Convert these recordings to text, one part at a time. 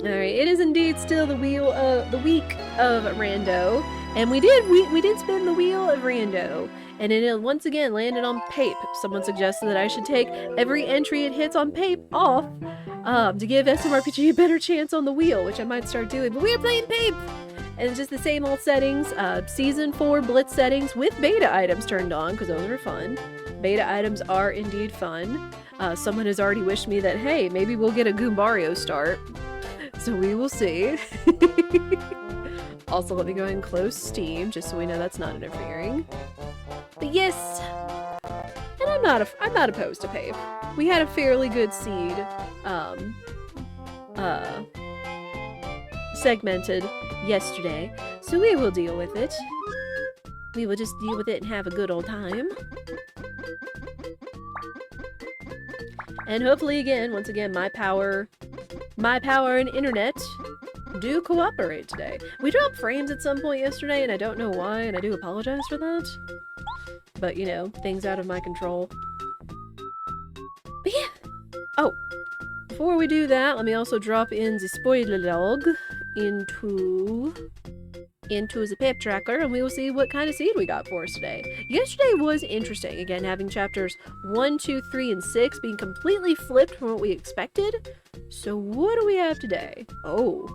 Alright, it is indeed still the week of Rando. And we did spin the wheel of Rando. And it once again landed on Pape. Someone suggested that I should take every entry it hits on Pape off to give SMRPG a better chance on the wheel, which I might start doing. But we are playing Pape! And it's just the same old settings, Season 4 Blitz settings with beta items turned on, because those are fun. Beta items are indeed fun. Someone has already wished me that, hey, maybe we'll get a Goombario start. So we will see. Also, let me go ahead and close Steam, just so we know that's not interfering. But yes, and I'm not opposed to Pape. We had a fairly good seed, segmented yesterday, so we will deal with it. We will just deal with it and have a good old time. And hopefully once again, my power and internet do cooperate today. We dropped frames at some point yesterday, and I don't know why, and I do apologize for that. But, you know, things out of my control. But yeah! Oh! Before we do that, let me also drop in the spoiler log into the pep tracker, and we will see what kind of seed we got for us today. Yesterday was interesting. Again, having chapters 1, 2, 3, and 6 being completely flipped from what we expected. So what do we have today? Oh.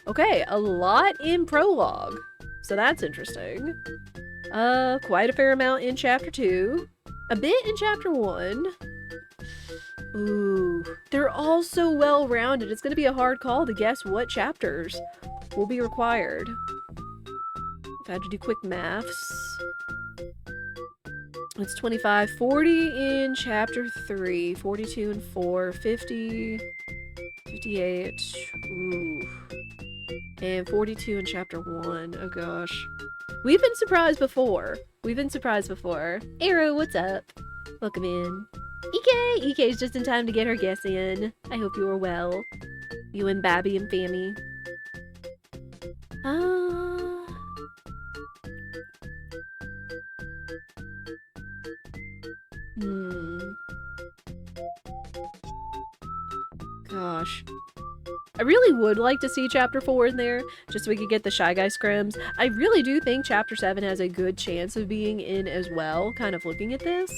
Okay, a lot in prologue. So that's interesting. Quite a fair amount in chapter 2. A bit in chapter 1. Ooh. They're all so well-rounded. It's gonna be a hard call to guess what chapters will be required. If I had to do quick maths. It's 25, 40 in chapter 3, 42 and 4, 50, 58, ooh, and 42 in chapter 1. Oh gosh. We've been surprised before. Arrow, what's up? Welcome in. EK's just in time to get her guess in. I hope you are well. You and Babby and Fammy. Gosh. I really would like to see chapter 4 in there, just so we could get the Shy Guy scrims. I really do think chapter 7 has a good chance of being in as well, kind of looking at this.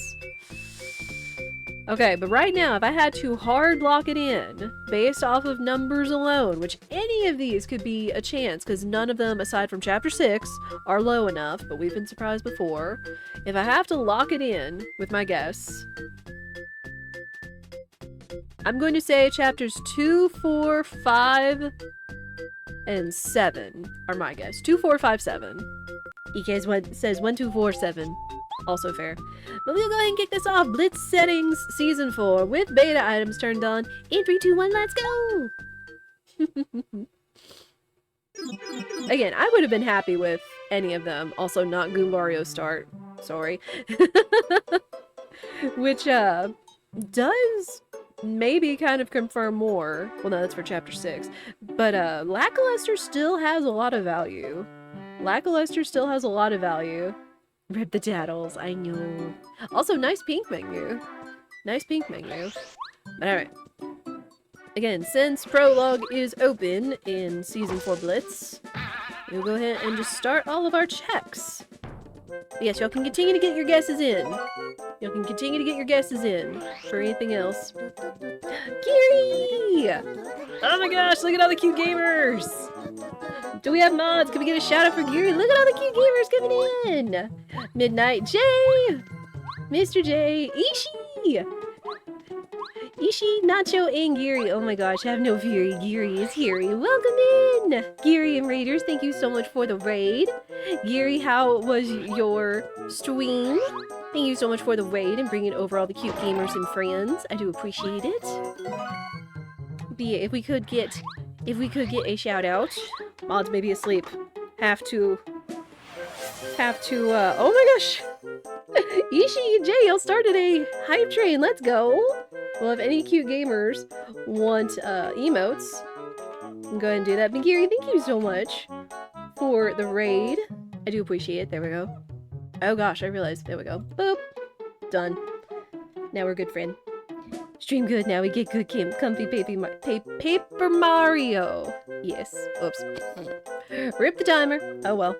Okay, but right now, if I had to hard lock it in, based off of numbers alone, which any of these could be a chance, because none of them, aside from chapter 6, are low enough, but we've been surprised before. If I have to lock it in with my guess, I'm going to say chapters 2, 4, 5, and 7 are my guess. 2, 4, 5, 7. EK says 1, 2, 4, 7. Also fair. But we'll go ahead and kick this off. Blitz settings, season 4, with beta items turned on. In 3, 2, 1, let's go! Again, I would have been happy with any of them. Also, not Goombario start. Sorry. Which, does maybe kind of confirm more. Well, no, that's for chapter 6. But, Lackluster still has a lot of value. Rip the daddles, I know. Also, nice pink menu. But alright. Again, since prologue is open in Season 4 Blitz, we'll go ahead and just start all of our checks. Yes, y'all can continue to get your guesses in. For anything else. Gary! Oh my gosh, look at all the cute gamers! Do we have mods? Can we get a shout out for Gary? Look at all the cute gamers coming in! Midnight J! Mr. J! Ishi, Nacho, and Gary. Oh my gosh, have no fear. Gary is here. Welcome in! Gary and Raiders, thank you so much for the raid. Gary, how was your stream? Thank you so much for the raid and bringing over all the cute gamers and friends. I do appreciate it. But yeah, if we could get a shout out. Mods may be asleep. Have to, oh my gosh! Ishi and Jay, y'all started a hype train, let's go! Well, if any cute gamers want, emotes, go ahead and do that. But Gary, thank you so much for the raid. I do appreciate it. There we go. Oh gosh, I realized. There we go. Boop! Done. Now we're good, friend. Stream good now. We get good comfy Paper Mario. Yes. Oops. Rip the timer. Oh well.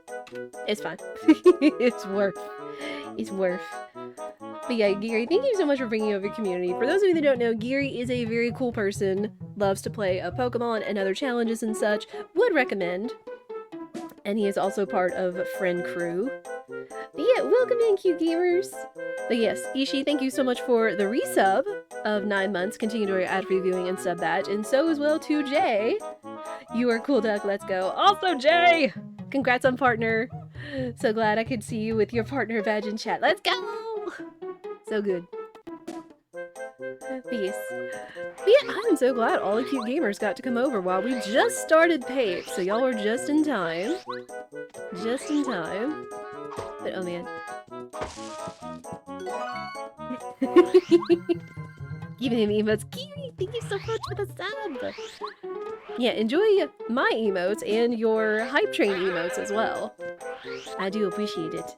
It's fine. It's worth. It's worth. But yeah, Geary, thank you so much for bringing over your community. For those of you that don't know, Geary is a very cool person. Loves to play Pokemon and other challenges and such. Would recommend. And he is also part of Friend Crew. But yeah, welcome in, cute gamers. But yes, Ishi, thank you so much for the resub of 9 months. Continue to ad reviewing and sub badge. And so as well to Jay. You are cool, duck. Let's go. Also, Jay! Congrats on partner. So glad I could see you with your partner badge in chat. Let's go! So good. Peace. But yeah, I'm so glad all the cute gamers got to come over while we just started Pape. So y'all were just in time. Just in time. But oh man. Giving him emotes. Kiri, thank you so much for the sub. Yeah, enjoy my emotes and your hype train emotes as well. I do appreciate it.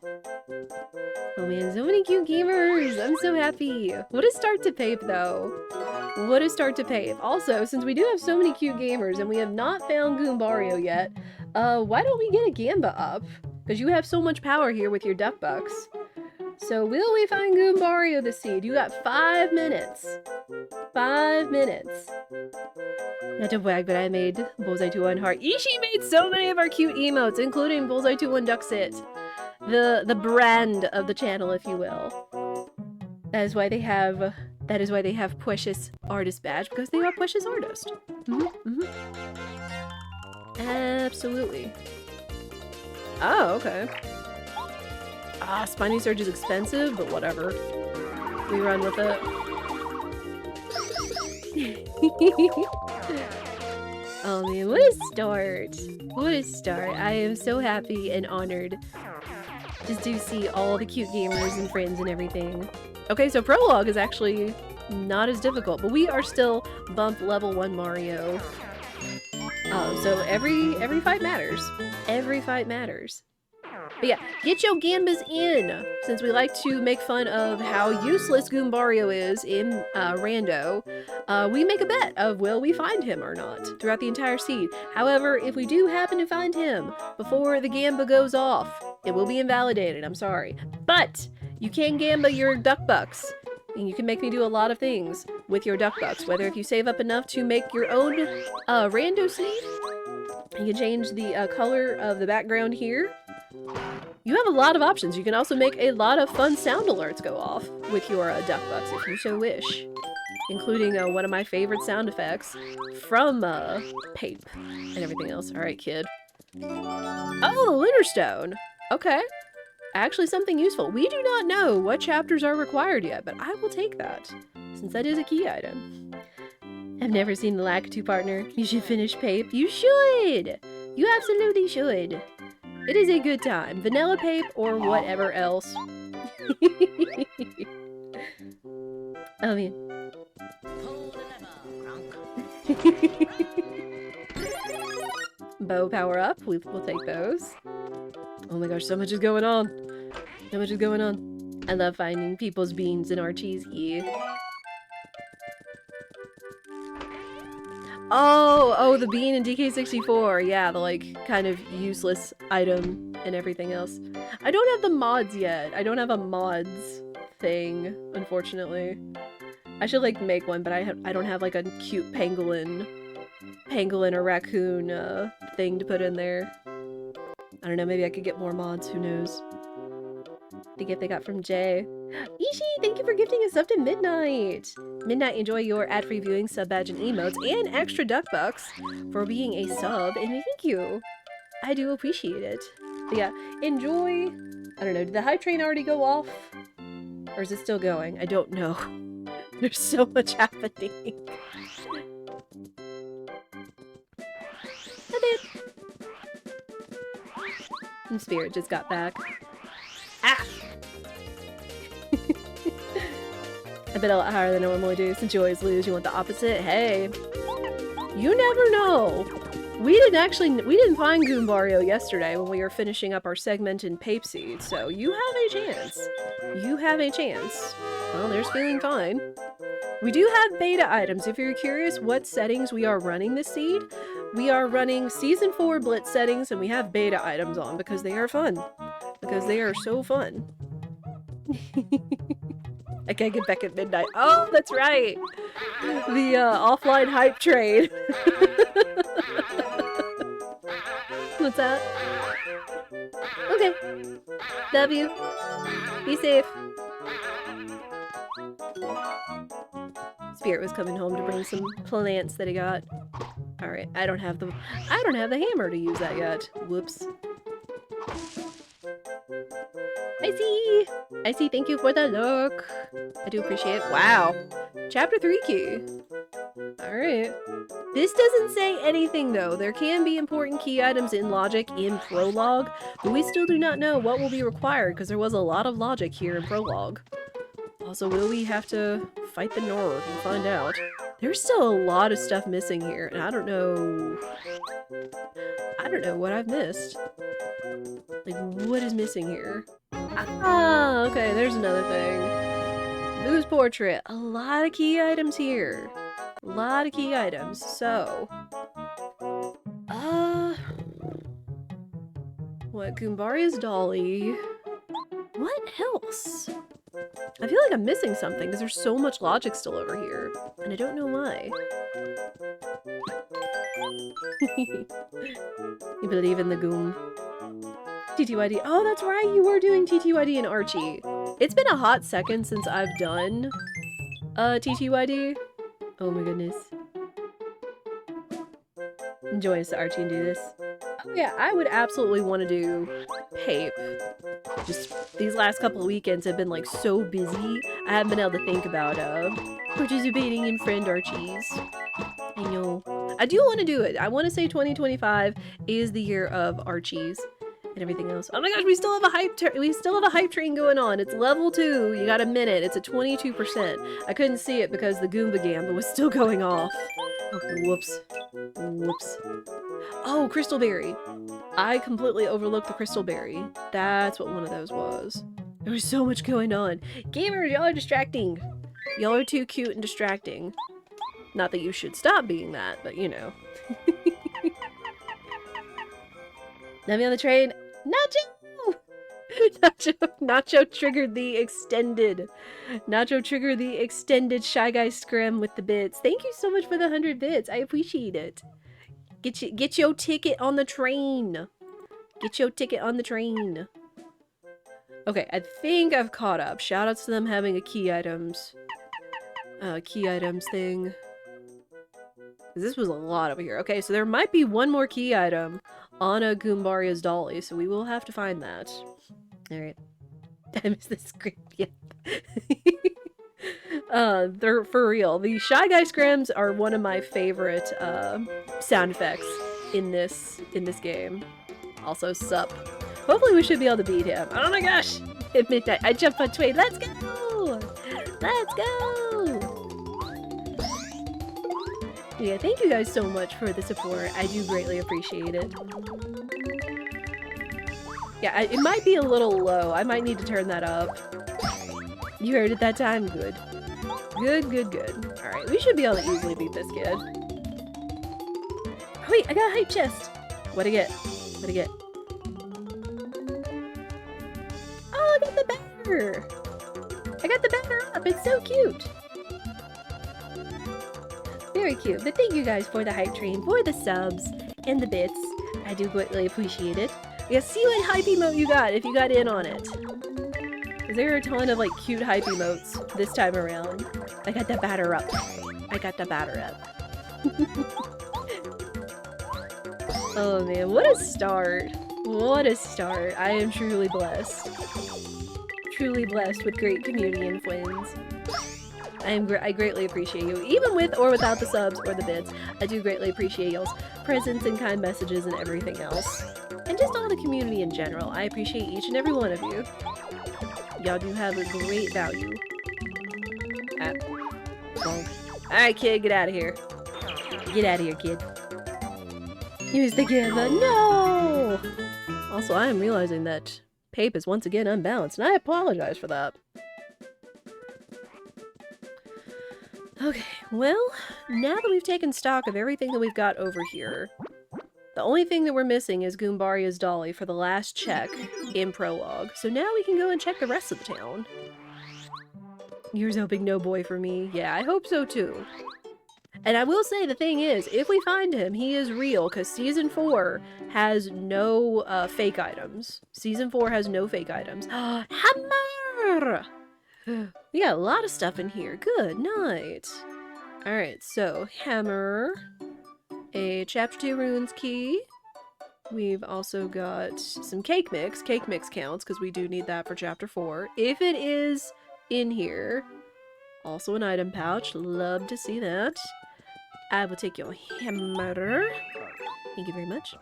Oh man, so many cute gamers! I'm so happy! What a start to Pape though. What a start to Pape. Also, since we do have so many cute gamers and we have not found Goombario yet, why don't we get a Gamba up? Because you have so much power here with your Duck Bucks. So will we find Goombario the seed? You got 5 minutes. 5 minutes. Not to brag, but I made Bullseye21 Heart. Ishi made so many of our cute emotes, including Bullseye21 Duck Sit. The brand of the channel, if you will. That is why they have Precious Artist badge, because they are Precious Artist. Absolutely. Oh, okay. Ah, Spiny Surge is expensive, but whatever. We run with it. Oh man, what a start. What a start. I am so happy and honored just to see all the cute gamers and friends and everything. Okay, so Prologue is actually not as difficult, but we are still bump level 1 Mario. So every fight matters. Every fight matters. But yeah, get your Gambas in! Since we like to make fun of how useless Goombario is in Rando, we make a bet of will we find him or not throughout the entire seed. However, if we do happen to find him before the Gamba goes off, it will be invalidated, I'm sorry. But you can Gamba your Duck Bucks, and you can make me do a lot of things with your Duck Bucks, whether if you save up enough to make your own Rando seed, you can change the color of the background here. You have a lot of options. You can also make a lot of fun sound alerts go off with your Duck Bucks if you so wish. Including one of my favorite sound effects from Pape and everything else. Alright, kid. Oh, Linterstone! Okay. Actually something useful. We do not know what chapters are required yet, but I will take that, since that is a key item. I've never seen the Lakitu partner. You should finish Pape. You should! You absolutely should. It is a good time. Vanilla Pape or whatever else. Oh man. Bow power up. We'll take those. Oh my gosh, so much is going on. So much is going on. I love finding people's beans and Archie's. Yeah. Oh, the bean in DK64. Yeah, the like kind of useless item and everything else. I don't have the mods yet. I don't have a mods thing, unfortunately. I should like make one, but I don't have like a cute pangolin or raccoon thing to put in there. I don't know, maybe I could get more mods, who knows. The gift they got from Jay. Ishi, thank you for gifting us up to Midnight! Midnight, enjoy your ad-free viewing, sub badge, and emotes, and extra Duck Bucks for being a sub, and thank you! I do appreciate it. But yeah, enjoy... I don't know, did the hype train already go off? Or is it still going? I don't know. There's so much happening. And Spirit just got back. Ah! I bet a lot higher than I normally do. Since you always lose, you want the opposite? Hey! You never know! We didn't find Goombario yesterday when we were finishing up our segment in Pape Seed, so you have a chance. You have a chance. Well, there's feeling fine. We do have beta items. If you're curious what settings we are running this seed, we are running Season 4 Blitz settings, and we have beta items on because they are fun. Because they are so fun. I can't get back at midnight. Oh, that's right! The offline hype train. What's that? Okay. Love you. Be safe. Spirit was coming home to bring some plants that he got. Alright, I don't have the hammer to use that yet. Whoops. I see, thank you for the look. I do appreciate it. Wow. Chapter 3 key. Alright. This doesn't say anything though. There can be important key items in logic in prologue, but we still do not know what will be required because there was a lot of logic here in prologue. Also, will we have to fight the Nord and find out? There's still a lot of stuff missing here, and I don't know what I've missed. Like, what is missing here? Ah, okay, there's another thing. Boo's portrait. A lot of key items here. A lot of key items, so... what? Goombaria's dolly. What else? I feel like I'm missing something because there's so much logic still over here, and I don't know why. You believe in the Goom. TTYD. Oh, that's right, you were doing TTYD and Archie. It's been a hot second since I've done TTYD. Oh my goodness. Join us to Archie and do this. Oh yeah, I would absolutely want to do Pape. Just these last couple of weekends have been like so busy, I haven't been able to think about participating in Friend Archies. I know. I do want to do it. I want to say 2025 is the year of Archies and everything else. Oh my gosh, we still have a hype train going on. It's level 2. You got a minute. It's at 22%. I couldn't see it because the Goomba Gamba was still going off. Oh, whoops. Whoops. Oh, Crystal Berry. I completely overlooked the Crystal Berry. That's what one of those was. There was so much going on. Gamers, y'all are distracting. Y'all are too cute and distracting. Not that you should stop being that, but you know. Let me on the train. Nacho! Nacho triggered the extended. Nacho triggered the extended Shy Guy scrim with the bits. Thank you so much for the 100 bits. I appreciate it. Get your ticket on the train. Get your ticket on the train. Okay, I think I've caught up. Shoutouts to them having a key items thing. This was a lot over here. Okay, so there might be one more key item on a Goombaria's dolly, so we will have to find that. Alright. I missed the script, yep. They're for real. The Shy Guy scrims are one of my favorite sound effects in this game. Also, sup. Hopefully we should be able to beat him. Oh my gosh! At midnight, I jumped on Twain. Let's go! Let's go! Yeah, thank you guys so much for the support. I do greatly appreciate it. Yeah, it might be a little low. I might need to turn that up. You heard it that time? Good. Good, good, good. Alright, we should be able to easily beat this kid. Oh, wait, I got a hype chest! What'd I get? What'd I get? Oh, I got the banner! I got the banner up! It's so cute! Very cute. But thank you guys for the hype train, for the subs, and the bits. I do greatly appreciate it. Yeah, see what hype emote you got if you got in on it. Because there are a ton of like cute hype emotes this time around. I got the batter up. I got the batter up. Oh man, what a start. What a start. I am truly blessed. Truly blessed with great community and friends. I greatly appreciate you, even with or without the subs or the bits. I do greatly appreciate y'all's presence and kind messages and everything else. And just all the community in general. I appreciate each and every one of you. Y'all do have a great value. Alright, kid, get out of here. Get out of here, kid. Use the Gamba. No! Also, I am realizing that Pape is once again unbalanced, and I apologize for that. Okay, well, now that we've taken stock of everything that we've got over here, the only thing that we're missing is Goombaria's dolly for the last check in Prologue. So now we can go and check the rest of the town. Here's hoping no boy for me. Yeah, I hope so too. And I will say the thing is, if we find him, he is real, because Season 4 has no fake items. Season 4 has no fake items. Hammer! We got a lot of stuff in here. Good night. Alright, so hammer, a Chapter 2 runes key. We've also got some cake mix. Cake mix counts, because we do need that for Chapter 4. If it is in here. Also an item pouch. Love to see that. I will take your hammer. Thank you very much.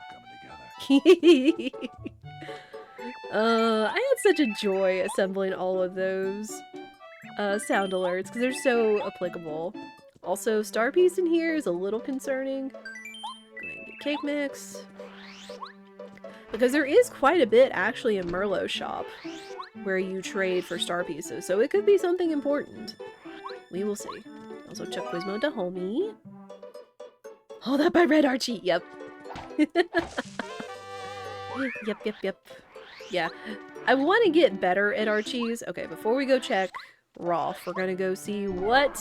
I had such a joy assembling all of those sound alerts because they're so applicable. Also, star piece in here is a little concerning. Go ahead and get cake mix. Because there is quite a bit actually in Merlot's shop where you trade for star pieces, so it could be something important. We will see. Also, Chuck Quizmo to homie. Hold up by Red Archie. Yep. Yep. Yeah. I want to get better at Archies. Okay, before we go check Rolf, we're gonna go see what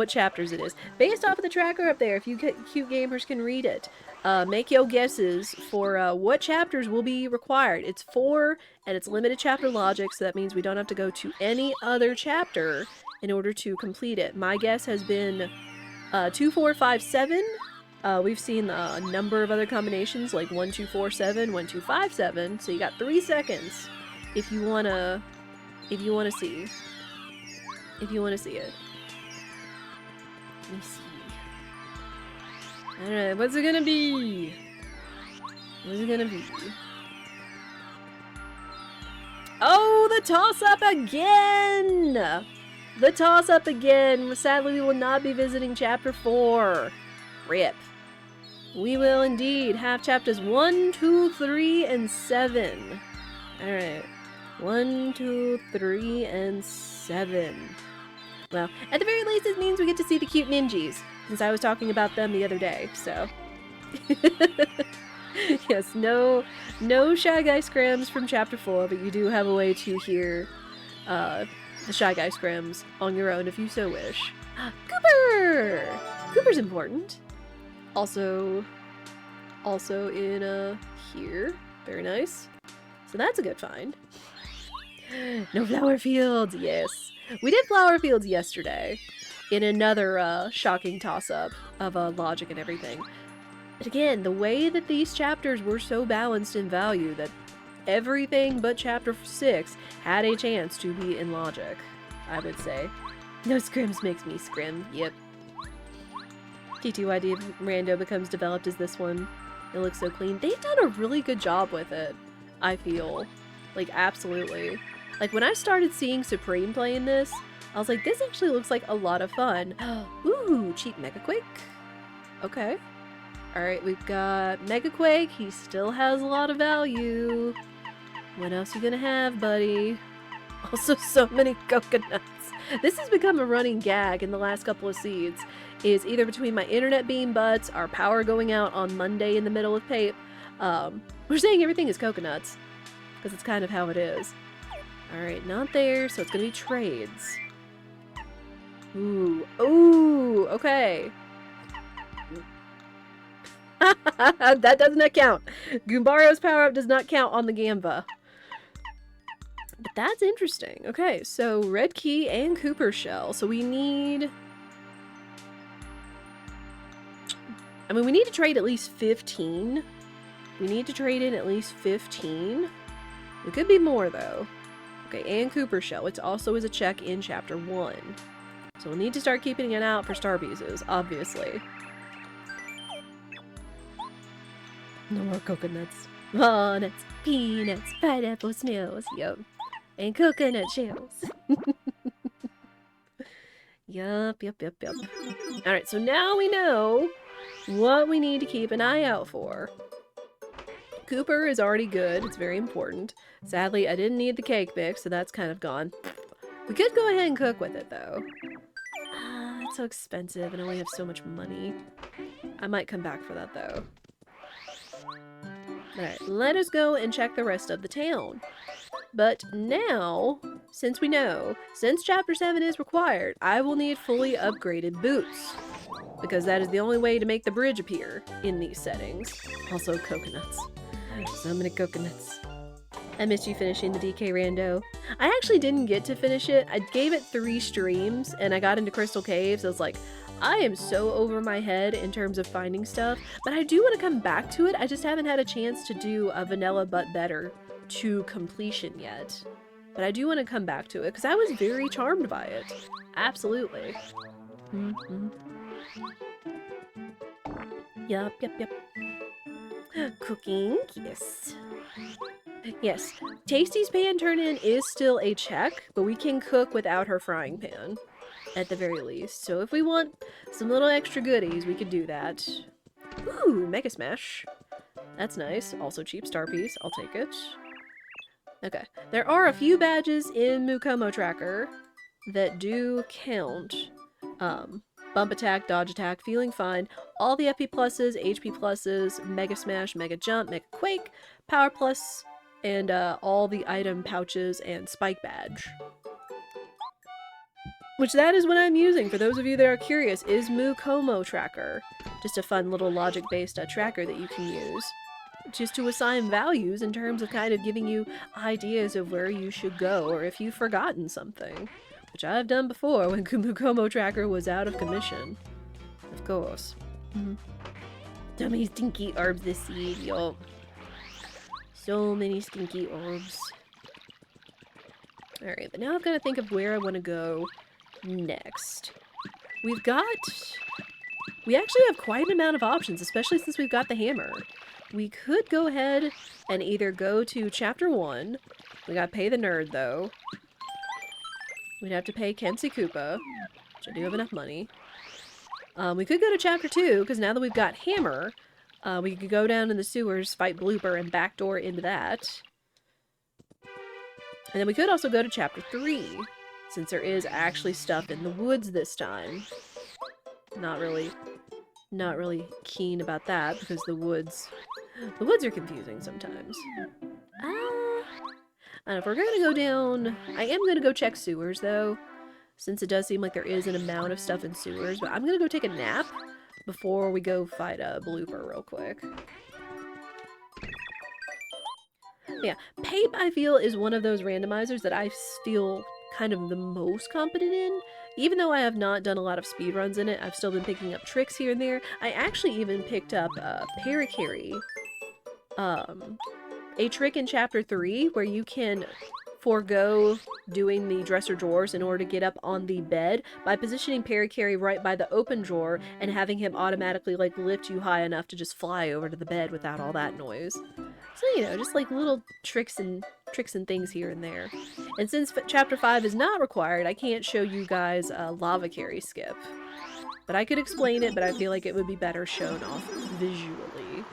chapters it is. Based off of the tracker up there, if you cute gamers can read it. Make your guesses for what chapters will be required. It's 4, and it's limited chapter logic, so that means we don't have to go to any other chapter in order to complete it. My guess has been 2, 4, 5, 7. We've seen a number of other combinations, like 1, 2, 4, 7, 1, 2, 5, 7. So you got 3 seconds if you wanna see. If you wanna see it. Let me see. Alright, what's it gonna be? What's it gonna be? Oh, the toss-up again! The toss-up again! Sadly, we will not be visiting Chapter 4. Rip. We will indeed have Chapters 1, 2, 3, and 7. Alright. 1, 2, 3, and 7. Well, at the very least, this means we get to see the cute ninjas, since I was talking about them the other day, so. Yes, no Shy Guy Scrams from Chapter 4, but you do have a way to hear the Shy Guy Scrams on your own if you so wish. Cooper! Cooper's important. Also in here. Very nice. So that's a good find. No flower fields, yes. We did flower fields yesterday in another shocking toss-up of logic and everything. But again, the way that these chapters were so balanced in value that everything but Chapter 6 had a chance to be in logic, I would say. No scrims makes me scrim, yep. TTYD Rando becomes developed as this one. It looks so clean. They've done a really good job with it, I feel. Like, absolutely. Like, when I started seeing Supreme playing this, I was like, this actually looks like a lot of fun. Ooh, cheap Megaquake. Okay. Alright, we've got Megaquake. He still has a lot of value. What else you gonna have, buddy? Also, so many coconuts. This has become a running gag in the last couple of seeds. Is either between my internet being butts, our power going out on Monday in the middle of PAPE. We're saying everything is coconuts. Because it's kind of how it is. Alright, not there, so it's gonna be trades. Ooh, okay. That does not count. Goombario's power-up does not count on the Gamba. But that's interesting. Okay, so red key and Cooper shell. So we need... I mean, we need to trade at least 15. We need to trade in at least 15. It could be more, though. Okay, and Cooper shell, which also is a check in Chapter 1. So we'll need to start keeping an eye out for star pieces, obviously. No more coconuts. Walnuts, peanuts, pineapple snails, yup. And coconut shells. Yup. Alright, so now we know what we need to keep an eye out for. Cooper is already good. It's very important. Sadly, I didn't need the cake mix, so that's kind of gone. We could go ahead and cook with it, though. It's so expensive and I only have so much money. I might come back for that, though. Alright, let us go and check the rest of the town. But now, since we know, since Chapter 7 is required, I will need fully upgraded boots. Because that is the only way to make the bridge appear in these settings. Also, coconuts. So many coconuts. I missed you finishing the DK Rando. I actually didn't get to finish it. I gave it 3 streams, and I got into Crystal Caves. I was like, I am so over my head in terms of finding stuff, but I do want to come back to it. I just haven't had a chance to do a vanilla but better to completion yet. But I do want to come back to it, because I was very charmed by it. Absolutely. Yup. Cooking, yes. Yes, Tasty's pan turn-in is still a check, but we can cook without her frying pan, at the very least. So if we want some little extra goodies, we could do that. Ooh, Mega Smash. That's nice. Also cheap star piece. I'll take it. Okay. There are a few badges in Mukomo Tracker that do count. Bump attack, dodge attack, feeling fine, all the FP pluses, HP pluses, Mega Smash, Mega Jump, Mega Quake, Power Plus, and all the item pouches and Spike Badge. Which that is what I'm using, for those of you that are curious, is Mukomo Tracker. Just a fun little logic-based tracker that you can use. Just to assign values in terms of kind of giving you ideas of where you should go, or if you've forgotten something. Which I've done before when Mukomo Tracker was out of commission. Of course. So many stinky herbs this seed, yo. So many stinky herbs. Alright, but now I've got to think of where I want to go next. We actually have quite an amount of options, especially since we've got the hammer. We could go ahead and either go to Chapter 1. We gotta pay the nerd, though. We'd have to pay Kensei Koopa, which I do have enough money. We could go to Chapter 2, because now that we've got Hammer, we could go down in the sewers, fight Blooper, and backdoor into that. And then we could also go to Chapter 3, since there is actually stuff in the woods this time. Not really keen about that, because the woods are confusing sometimes. And if we're gonna go down, I am gonna go check sewers though, since it does seem like there is an amount of stuff in sewers, but I'm gonna go take a nap before we go fight a Blooper real quick. Yeah, Pape, I feel, is one of those randomizers that I feel kind of the most competent in. Even though I have not done a lot of speedruns in it, I've still been picking up tricks here and there. I actually even picked up Parakarry. A trick in Chapter 3 where you can forego doing the dresser drawers in order to get up on the bed by positioning Parakarry right by the open drawer and having him automatically like lift you high enough to just fly over to the bed without all that noise. So, you know, just like little tricks and things here and there. And since Chapter 5 is not required, I can't show you guys a Lava Carry skip. But I could explain it, but I feel like it would be better shown off visually.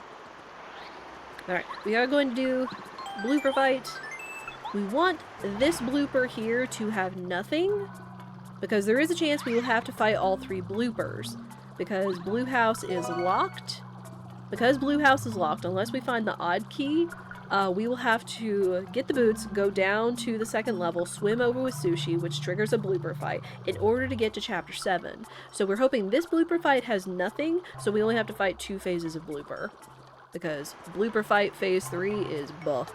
Alright, we are going to do Blooper fight. We want this Blooper here to have nothing, because there is a chance we will have to fight all 3 Bloopers, because Blue House is locked. Because Blue House is locked, unless we find the odd key, we will have to get the boots, go down to the 2nd level, swim over with Sushi, which triggers a Blooper fight, in order to get to Chapter 7. So we're hoping this Blooper fight has nothing, so we only have to fight 2 phases of Blooper. Because Blooper fight phase 3 is buh.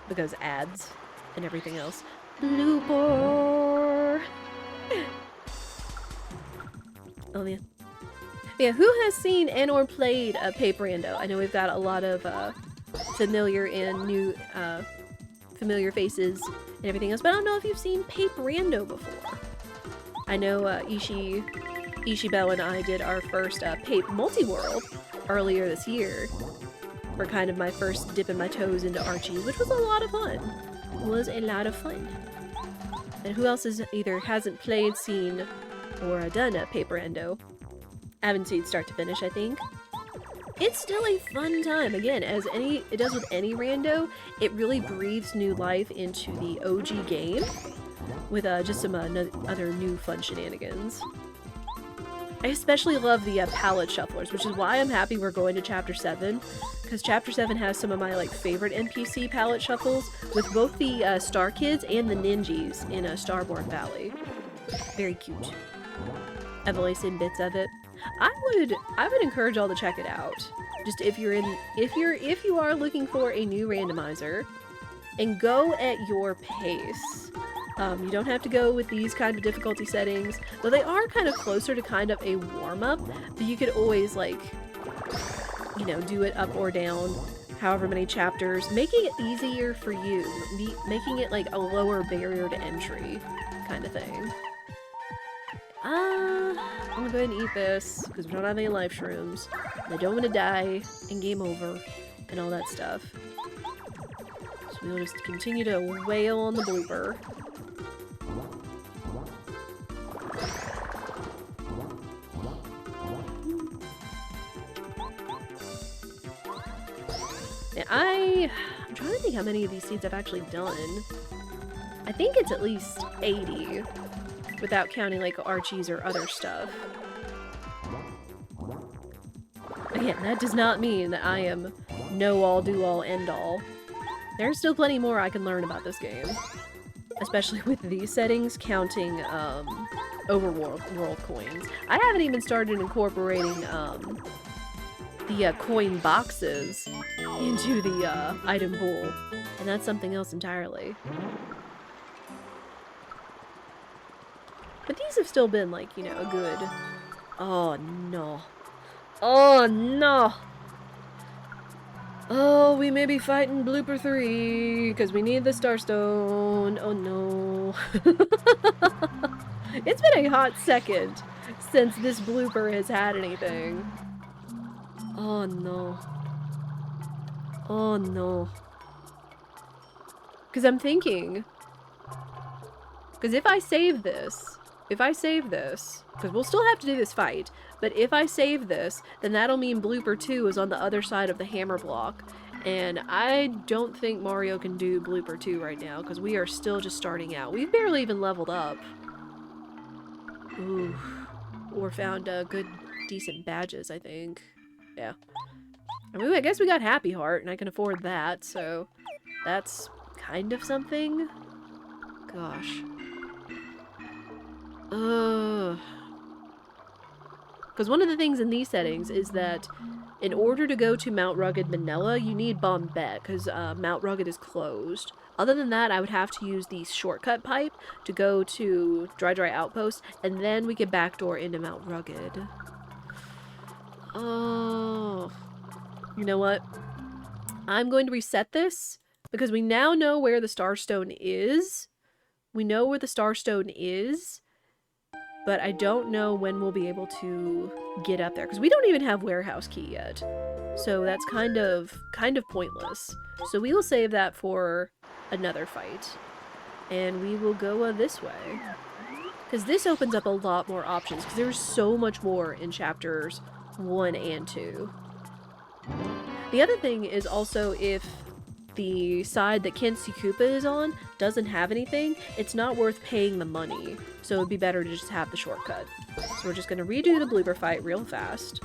Because ads and everything else. Blooper! Oh man. Yeah, who has seen and or played Pape Rando? I know we've got a lot of familiar and new familiar faces and everything else, but I don't know if you've seen Pape Rando before. I know Ishibel and I did our first Pape Multi-World earlier this year. For kind of my first dipping my toes into Archie, which was a lot of fun. It was a lot of fun. And who else has either hasn't played, seen, or done a Pape Rando? I haven't seen start to finish, I think. It's still a fun time. Again, as it does with any rando, it really breathes new life into the OG game, with just some other new fun shenanigans. I especially love the palette shufflers, which is why I'm happy we're going to Chapter 7, because Chapter 7 has some of my like favorite NPC palette shuffles, with both the Star Kids and the Ninjas in Starborn Valley. Very cute. I've only seen bits of it. I would encourage y'all to check it out. Just if you are looking for a new randomizer, and go at your pace. You don't have to go with these kind of difficulty settings, though they are kind of closer to kind of a warm-up, but you could always, like, you know, do it up or down, however many chapters, making it easier for you, making it, like, a lower barrier to entry kind of thing. I'm gonna go ahead and eat this, because we don't have any life shrooms, and I don't want to die, and game over, and all that stuff. So we'll just continue to wail on the blooper. Now, I'm trying to think how many of these seeds I've actually done. I think it's at least 80, without counting like Archie's or other stuff. Again, that does not mean that I am know-all, do-all, end-all. There's still plenty more I can learn about this game. Especially with these settings, counting overworld coins. I haven't even started incorporating the coin boxes into the item pool, and that's something else entirely. But these have still been, like, you know, a good... Oh, no. Oh, no! Oh, we may be fighting Blooper 3, because we need the Starstone. Oh, no. It's been a hot second since this Blooper has had anything. Oh, no. Oh, no. Because I'm thinking... Because if I save this, because we'll still have to do this fight, but if I save this, then that'll mean Blooper 2 is on the other side of the hammer block, and I don't think Mario can do Blooper 2 right now, because we are still just starting out. We've barely even leveled up. Ooh. Or found good, decent badges, I think. Yeah. I mean, I guess we got Happy Heart, and I can afford that, so that's kind of something. Gosh. Because one of the things in these settings is that in order to go to Mount Rugged Manila, you need Bombette, because Mount Rugged is closed. Other than that, I would have to use the shortcut pipe to go to Dry Outpost, and then we could backdoor into Mount Rugged. Oh. You know what? I'm going to reset this, because we now know where the Starstone is. We know where the Starstone is, but I don't know when we'll be able to get up there, because we don't even have Warehouse Key yet. So that's kind of pointless. So we will save that for another fight. And we will go this way. Because this opens up a lot more options, because there's so much more in chapters 1 and 2. The other thing is also if the side that Kenshi Koopa is on doesn't have anything, it's not worth paying the money. So it'd be better to just have the shortcut. So we're just going to redo the blooper fight real fast.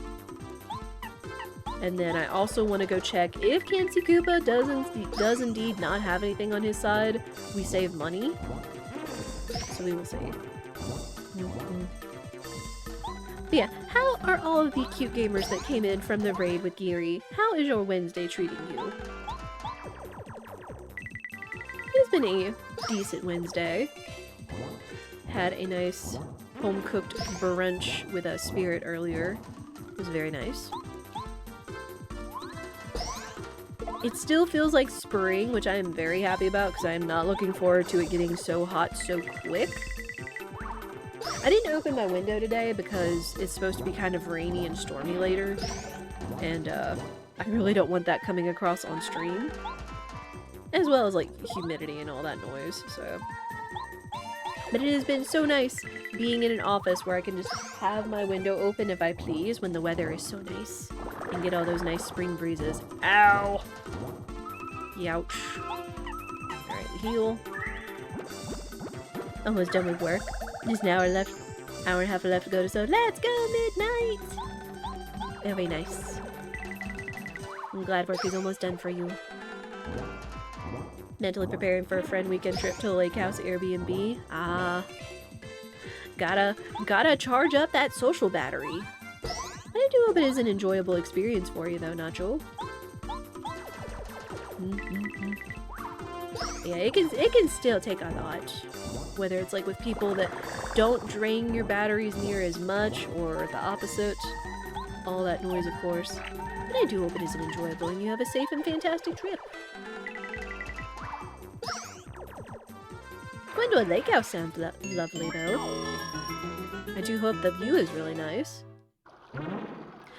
And then I also want to go check if Kenshi Koopa does indeed not have anything on his side, we save money. So we will see. But yeah, how are all of the cute gamers that came in from the raid with Geary? How is your Wednesday treating you? It's been a decent Wednesday. Had a nice home-cooked brunch with a Spirit earlier. It was very nice. It still feels like spring, which I am very happy about because I am not looking forward to it getting so hot so quick. I didn't open my window today because it's supposed to be kind of rainy and stormy later, and I really don't want that coming across on stream. As well as, like, humidity and all that noise, so... But it has been so nice being in an office where I can just have my window open if I please when the weather is so nice. And get all those nice spring breezes. Ow! Youch. Alright, heal. Almost done with work. Just an hour left. Hour and a half left to go to, so let's go midnight! Very nice. I'm glad work is almost done for you. Mentally preparing for a friend weekend trip to a lake house Airbnb. Ah. Gotta charge up that social battery. I do hope it is an enjoyable experience for you though, Nacho. Yeah, it can still take a lot. Whether it's like with people that don't drain your batteries near as much, or the opposite. All that noise, of course. But I do hope it is an enjoyable and you have a safe and fantastic trip. Going to a lake house sounds lovely though. I do hope the view is really nice.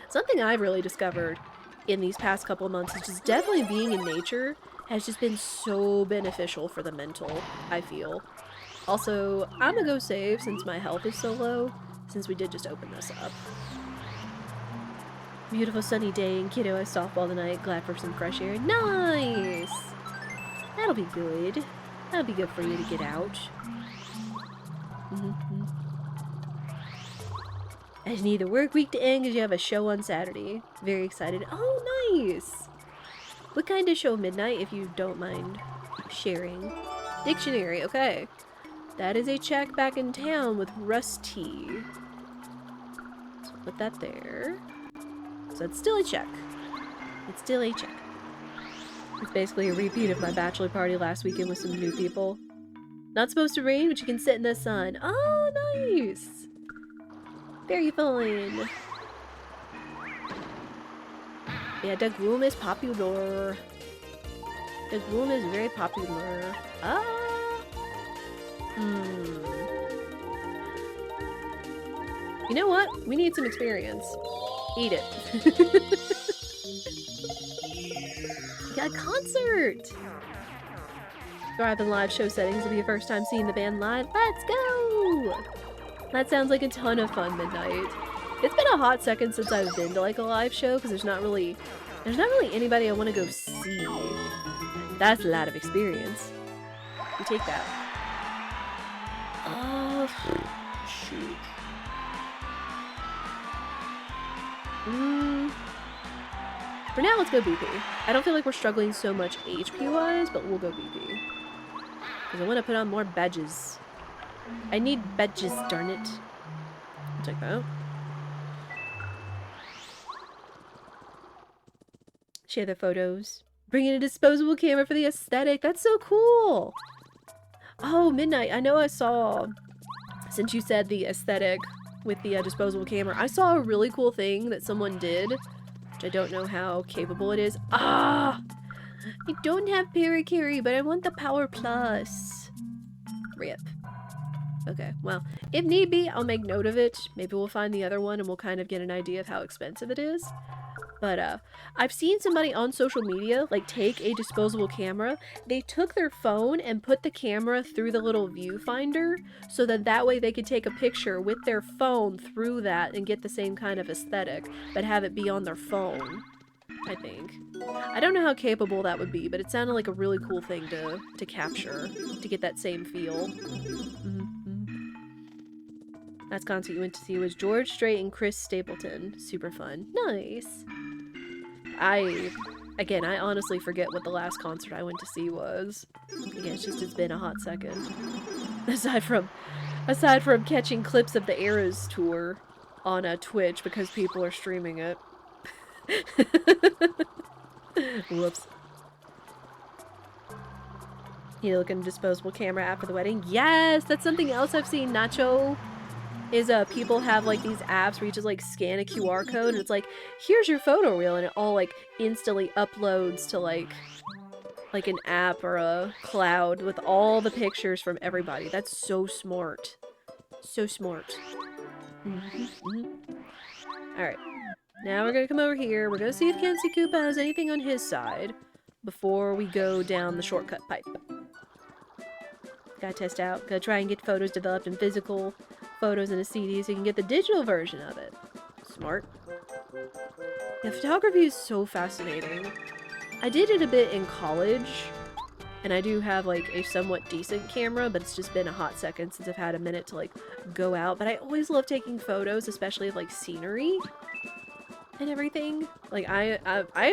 Something I've really discovered in these past couple of months is just definitely being in nature has just been so beneficial for the mental, I feel. Also, I'm gonna go save since my health is so low, since we did just open this up. Beautiful sunny day and kiddo has softball tonight. Glad for some fresh air. Nice! That'll be good. That'll be good for you to get out. I just need the work week to end because you have a show on Saturday. Very excited. Oh, nice! What kind of show? Midnight, if you don't mind sharing. Dictionary, okay. That is a check back in town with Rusty. So put that there. So it's still a check. It's still a check. It's basically a repeat of my bachelor party last weekend with some new people. Not supposed to rain, but you can sit in the sun. Oh, nice! Very fun. Yeah, the room is popular. The room is very popular. Ah! You know what? We need some experience. Eat it. We got a concert! Thrive in live show settings will be your first time seeing the band live. Let's go! That sounds like a ton of fun, Midnight. It's been a hot second since I've been to like a live show because there's not really anybody I want to go see. That's a lot of experience. You take that. Oh, shoot. For now, let's go BP. I don't feel like we're struggling so much HP-wise, but we'll go BP. Because I want to put on more badges. I need badges, darn it. I'll take that. Share the photos. Bring in a disposable camera for the aesthetic. That's so cool! Oh, Midnight, I know I saw, since you said the aesthetic with the disposable camera, I saw a really cool thing that someone did, which I don't know how capable it is. Ah! I don't have Paracarry, but I want the Power Plus. RIP. Okay, well, if need be, I'll make note of it. Maybe we'll find the other one and we'll kind of get an idea of how expensive it is. But, I've seen somebody on social media, like, take a disposable camera. They took their phone and put the camera through the little viewfinder so that way they could take a picture with their phone through that and get the same kind of aesthetic, but have it be on their phone, I think. I don't know how capable that would be, but it sounded like a really cool thing to capture, to get that same feel. Last concert you went to see was George Strait and Chris Stapleton. Super fun. Nice! I honestly forget what the last concert I went to see was. Again, it's been a hot second. Aside from catching clips of the Eras tour on Twitch because people are streaming it. Whoops. You looking at a disposable camera after the wedding? Yes! That's something else I've seen, Nacho. Is people have like these apps where you just like scan a QR code and it's like, here's your photo reel, and it all like instantly uploads to like an app or a cloud with all the pictures from everybody. That's so smart. So smart. Alright. Now we're gonna come over here. We're gonna see if Kenzie Koopa has anything on his side before we go down the shortcut pipe. Gotta test out. Gotta try and get photos developed in physical photos in a CD so you can get the digital version of it. Smart. Yeah, photography is so fascinating. I did it a bit in college, And I do have, like, a somewhat decent camera, but it's just been a hot second since I've had a minute to, like, go out. But I always love taking photos, especially of, like, scenery and everything. Like, I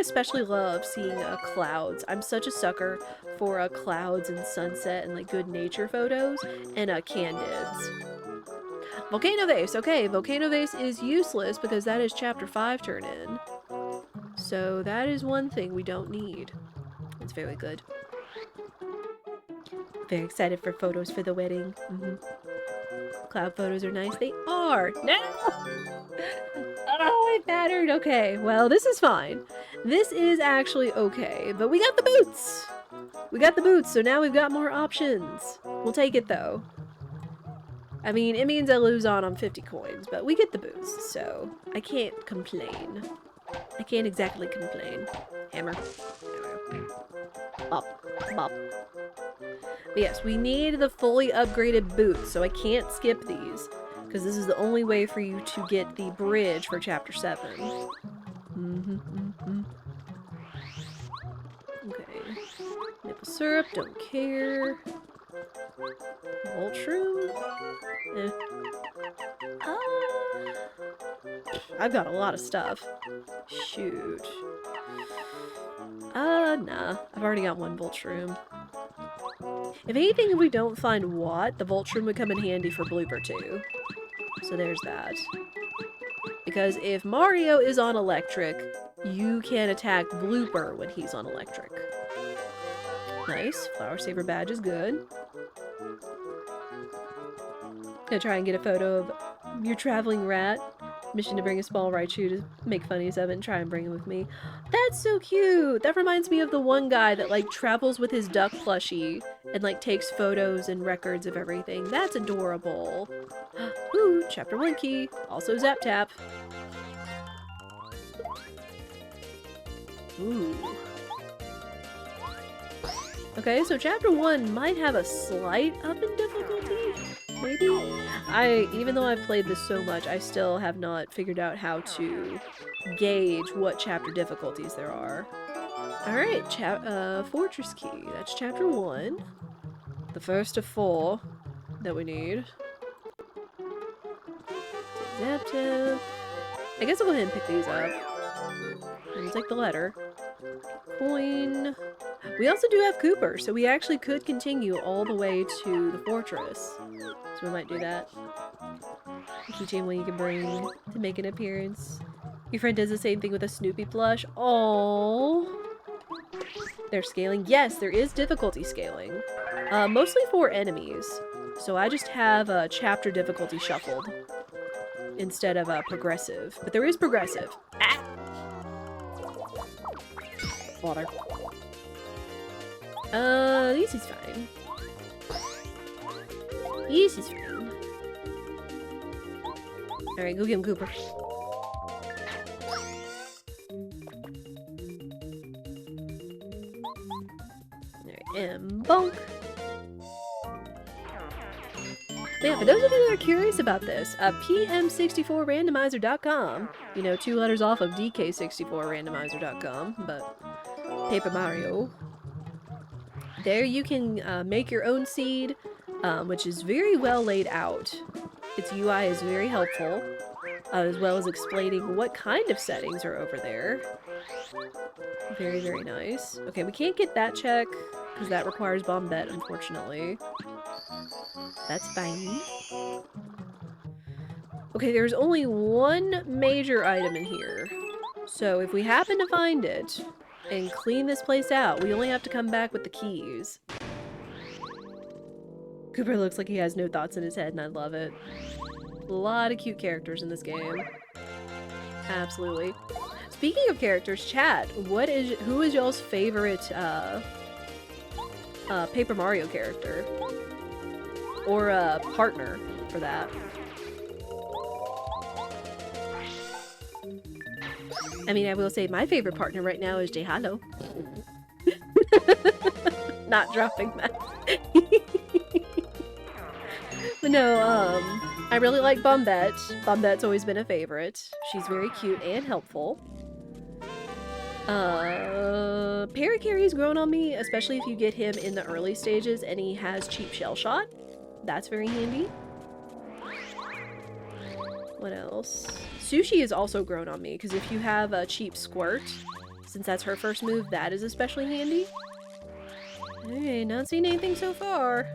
especially love seeing clouds. I'm such a sucker for clouds and sunset and, like, good nature photos and candids. Volcano Vase. Okay, Volcano Vase is useless because that is Chapter 5 turn in. So that is one thing we don't need. It's very good. Very excited for photos for the wedding. Cloud photos are nice. They are! No! Oh, I mattered. Okay, well, this is fine. This is actually okay, but we got the boots! We got the boots, so now we've got more options. We'll take it, though. I mean, it means I lose on 50 coins, but we get the boots, so I can't complain. I can't exactly complain. Hammer. Bop. Bop. But yes, we need the fully upgraded boots, so I can't skip these, because this is the only way for you to get the bridge for Chapter 7. Okay. Maple syrup, don't care. Voltrum? Eh. I've got a lot of stuff. Shoot. Nah. I've already got one Voltrum. If anything, if we don't find Watt, the Voltrum would come in handy for Blooper too. So there's that. Because if Mario is on electric, you can attack Blooper when he's on electric. Nice. Flower Saver badge is good. Gonna try and get a photo of your traveling rat. Mission to bring a small Raichu to make funnies of it and try and bring him with me. That's so cute! That reminds me of the one guy that, like, travels with his duck plushie and, like, takes photos and records of everything. That's adorable. Ooh, Chapter 1 key. Also Zap Tap. Ooh. Okay, so Chapter 1 might have a slight up in difficulty. Maybe? Even though I've played this so much, I still have not figured out how to gauge what chapter difficulties there are. Alright, Fortress Key. That's Chapter 1. The first of 4 that we need. Zap Tap. I guess I'll go ahead and pick these up. And we'll take the letter. Coin. We also do have Cooper, so we actually could continue all the way to the fortress. So we might do that. A keychain one you can bring to make an appearance. Your friend does the same thing with a Snoopy plush. Oh, they're scaling. Yes, there is difficulty scaling. Mostly for enemies. So I just have chapter difficulty shuffled instead of progressive. But there is progressive. Ah! Water. This is fine. This is fine. Alright, go get him, Cooper. Alright, and bonk. Yeah, for those of you that are curious about this, PM64randomizer.com, you know, 2 letters off of DK64randomizer.com, but Paper Mario. There you can make your own seed, which is very well laid out. Its UI is very helpful, as well as explaining what kind of settings are over there. Very, very nice. Okay, we can't get that check, because that requires Bombette, unfortunately. That's fine. Okay, there's only one major item in here. So if we happen to find it, and clean this place out, we only have to come back with the keys. Cooper looks like he has no thoughts in his head, and I love it. A lot of cute characters in this game. Absolutely. Speaking of characters, chat, who is y'all's favorite Paper Mario character? Or partner, for that. I mean, I will say my favorite partner right now is J-Halo. Not dropping that. But no, I really like Bombette. Bombette's always been a favorite. She's very cute and helpful. Parakarry's grown on me, especially if you get him in the early stages and he has cheap shell shot. That's very handy. What else? Sushi is also grown on me, because if you have a cheap squirt, since that's her first move, that is especially handy. Hey, not seen anything so far.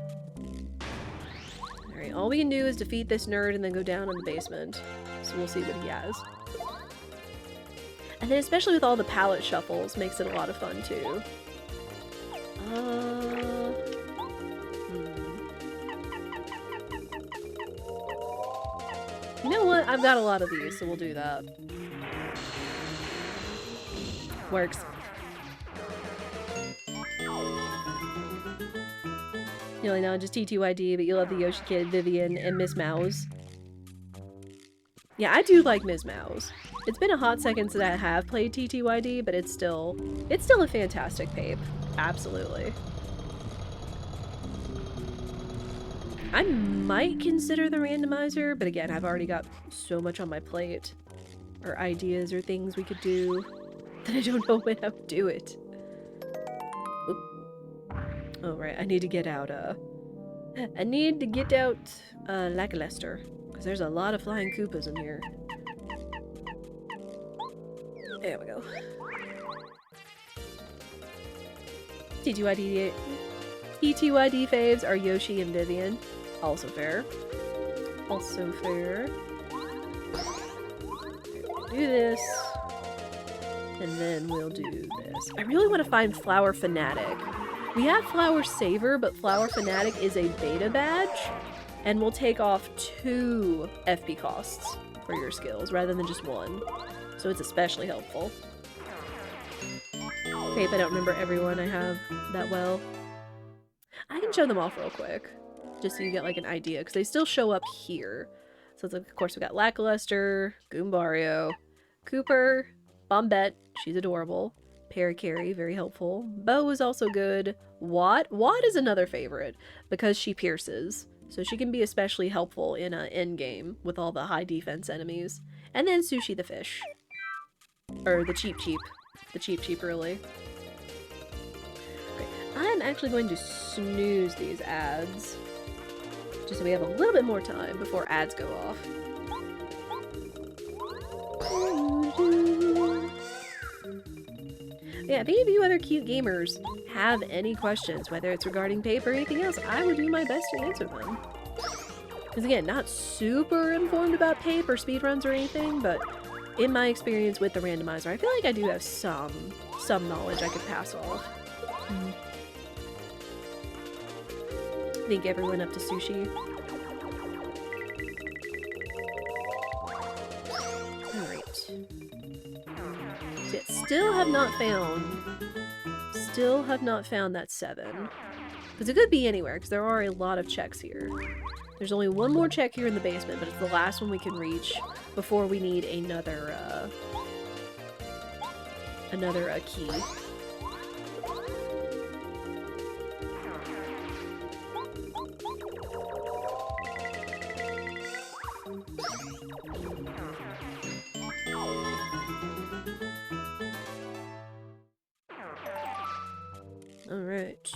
Alright, all we can do is defeat this nerd and then go down in the basement. So we'll see what he has. And then especially with all the palette shuffles, makes it a lot of fun too. You know what? I've got a lot of these, so we'll do that. Works. You only know just TTYD, but you love the Yoshi Kid, Vivian, and Miss Mouse. Yeah, I do like Ms. Mouse. It's been a hot second since I have played TTYD, but it's still a fantastic pape. Absolutely. I might consider the randomizer, but again, I've already got so much on my plate. Or ideas or things we could do that I don't know when I would do it. Oop. Oh, right, I need to get out, Lackluster. Because there's a lot of flying Koopas in here. There we go. TTYD faves are Yoshi and Vivian. Also fair. Also fair. Do this. And then we'll do this. I really want to find Flower Fanatic. We have Flower Saver, but Flower Fanatic is a beta badge. And will take off 2 FP costs for your skills, rather than just 1. So it's especially helpful. Okay, if I don't remember everyone I have that well. I can show them off real quick, just so you get like an idea, because they still show up here. So it's like, of course, we got Lackluster, Goombario, Cooper, Bombette, she's adorable, Parakarry, very helpful, Bo is also good, Watt is another favorite, because she pierces, so she can be especially helpful in an endgame with all the high defense enemies. And then Sushi the fish. Or the cheap. The cheap really. Okay, I'm actually going to snooze these ads. Just so we have a little bit more time before ads go off. Yeah, if any of you other cute gamers have any questions, whether it's regarding paper or anything else, I will do my best to answer them. Because again, not super informed about pape or speedruns or anything, but in my experience with the randomizer, I feel like I do have some knowledge I could pass off. I think everyone up to Sushi. Alright. So yeah, still have not found that 7. Because it could be anywhere, because there are a lot of checks here. There's only one more check here in the basement, but it's the last one we can reach before we need another key. All right.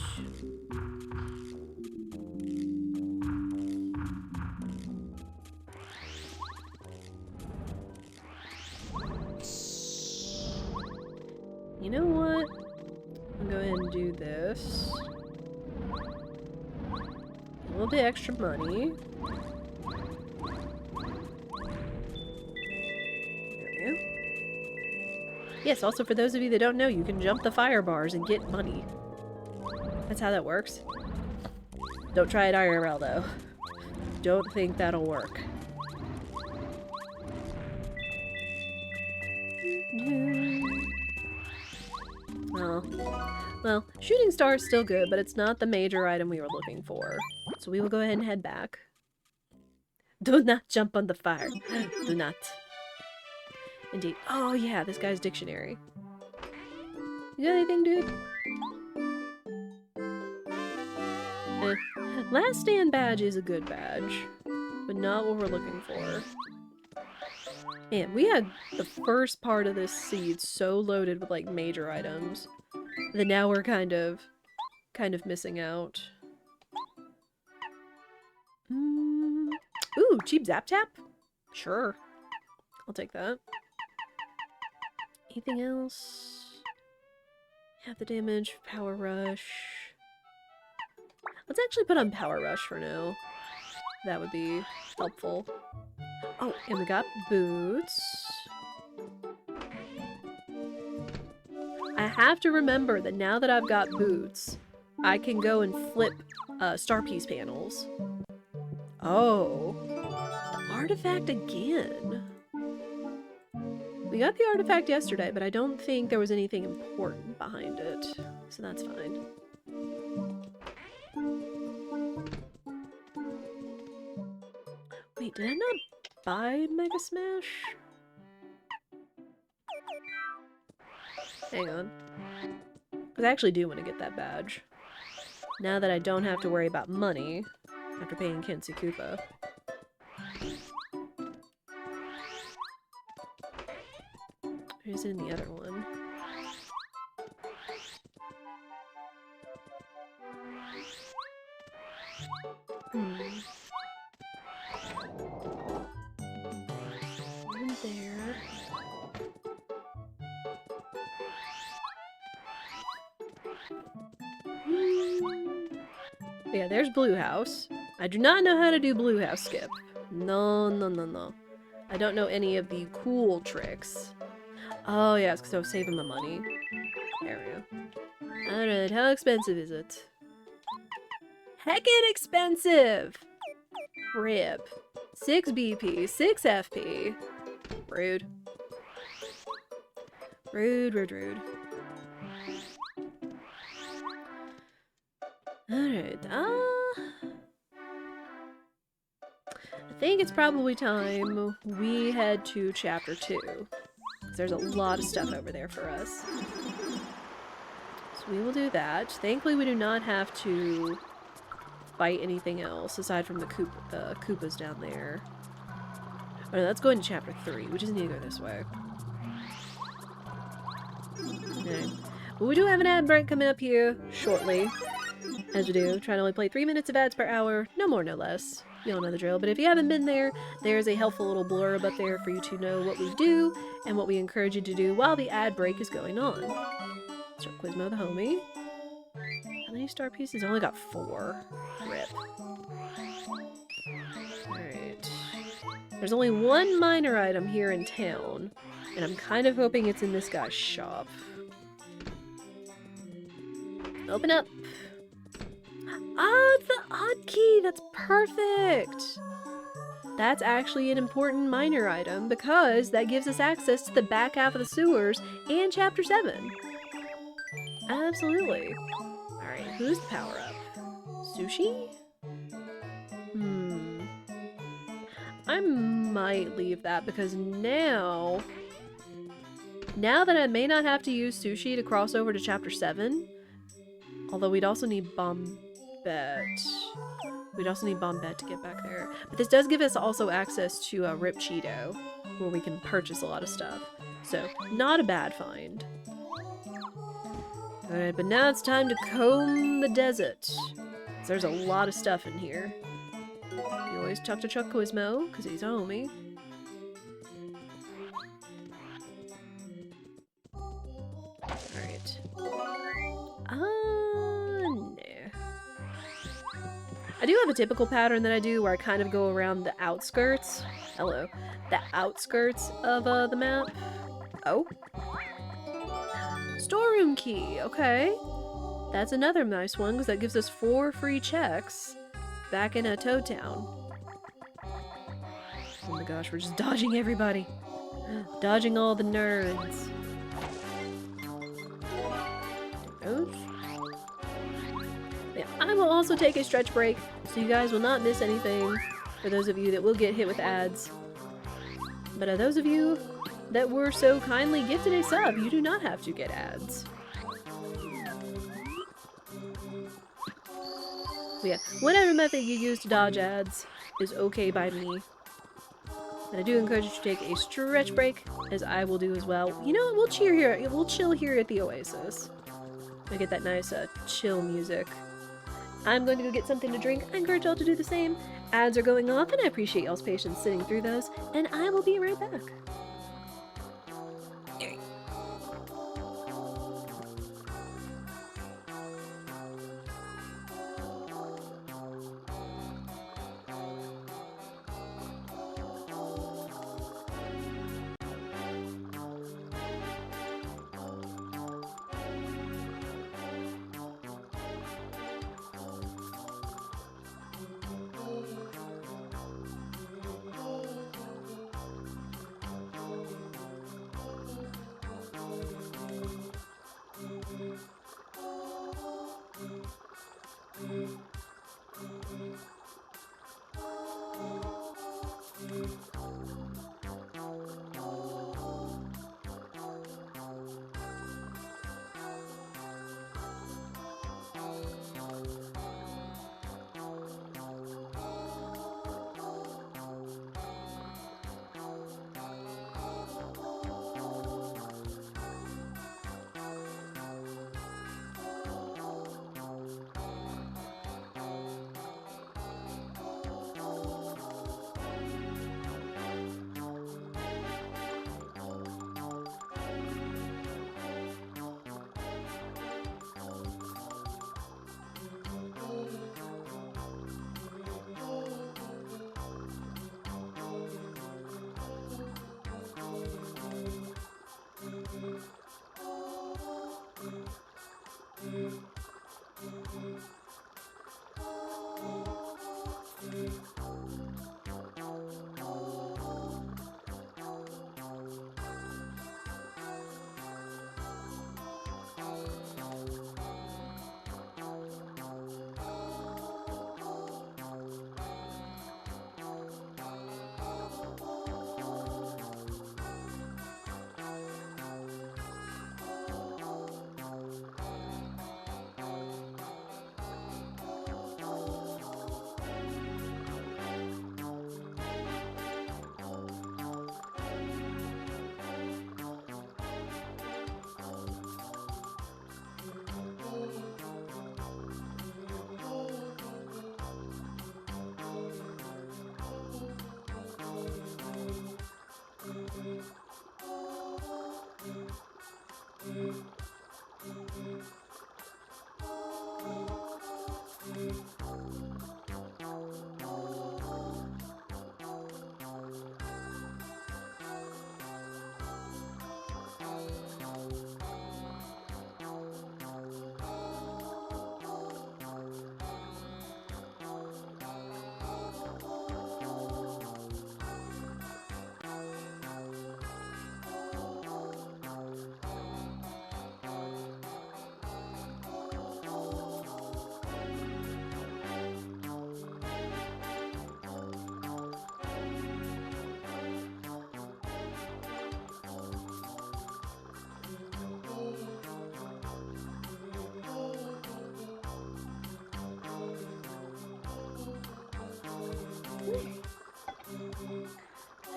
You know what? I'll go ahead and do this. A little bit extra money. There we go. Yes, also for those of you that don't know, you can jump the fire bars and get money. That's how that works. Don't try it IRL though. Don't think that'll work. Oh. Well, shooting star is still good, but it's not the major item we were looking for. So we will go ahead and head back. Do not jump on the fire. Do not. Indeed. Oh yeah, this guy's dictionary. You got anything, dude? Last stand badge is a good badge, but not what we're looking for. Man, we had the first part of this seed so loaded with like major items that now we're kind of missing out. Ooh, cheap Zap Tap? Sure. I'll take that. Anything else? Half the damage, Power Rush. Let's actually put on Power Rush for now. That would be helpful. Oh, and we got boots. I have to remember that now that I've got boots, I can go and flip star piece panels. Oh. The artifact again. We got the artifact yesterday, but I don't think there was anything important behind it. So that's fine. Wait, did I not buy Mega Smash? Hang on. Because I actually do want to get that badge. Now that I don't have to worry about money after paying Kensu Koopa. Who's in the other one? One there. Yeah, there's Blue House. I do not know how to do Blue House skip. No, no, no, no. I don't know any of the cool tricks. Oh, yeah, it's because I was saving my money. There we go. Alright, how expensive is it? Heckin' expensive! Rip. 6 BP, 6 FP. Rude. Rude, rude, rude. Alright, I think it's probably time we head to Chapter 2. Because there's a lot of stuff over there for us. So we will do that. Thankfully, we do not have to fight anything else aside from the Koopas down there. Oh, no, let's go into Chapter 3. We just need to go this way. Okay. Well, we do have an ad break coming up here shortly. As we do, try to only play 3 minutes of ads per hour, no more, no less. You all know the drill, but if you haven't been there, there's a helpful little blurb up there for you to know what we do and what we encourage you to do while the ad break is going on. Start Quizmo the homie. How many star pieces? I only got 4. Rip. Alright. There's only one minor item here in town, and I'm kind of hoping it's in this guy's shop. Open up! Ah, it's the odd key! That's perfect! That's actually an important minor item because that gives us access to the back half of the sewers and Chapter 7. Absolutely. Alright, who's the power-up? Sushi? I might leave that because now that I may not have to use Sushi to cross over to Chapter 7, although we'd also need Bombette. We'd also need Bombette to get back there. But this does give us also access to Rip Cheeto, where we can purchase a lot of stuff. So, not a bad find. Alright, but now it's time to comb the desert. There's a lot of stuff in here. You always talk to Chuck Quizmo, because he's a homie. Alright. No. I do have a typical pattern that I do where I kind of go around the outskirts. Hello. The outskirts of the map. Oh. Storeroom key. Okay. That's another nice one because that gives us 4 free checks back in Toad Town. Oh my gosh, we're just dodging everybody. Dodging all the nerds. Oops. Yeah, I will also take a stretch break, so you guys will not miss anything for those of you that will get hit with ads. But those of you that were so kindly gifted a sub, you do not have to get ads. So yeah, whatever method you use to dodge ads is okay by me. But I do encourage you to take a stretch break, as I will do as well. You know what? We'll cheer here. We'll chill here at the Oasis. I get that nice, chill music. I'm going to go get something to drink. I encourage y'all to do the same. Ads are going off, and I appreciate y'all's patience sitting through those. And I will be right back.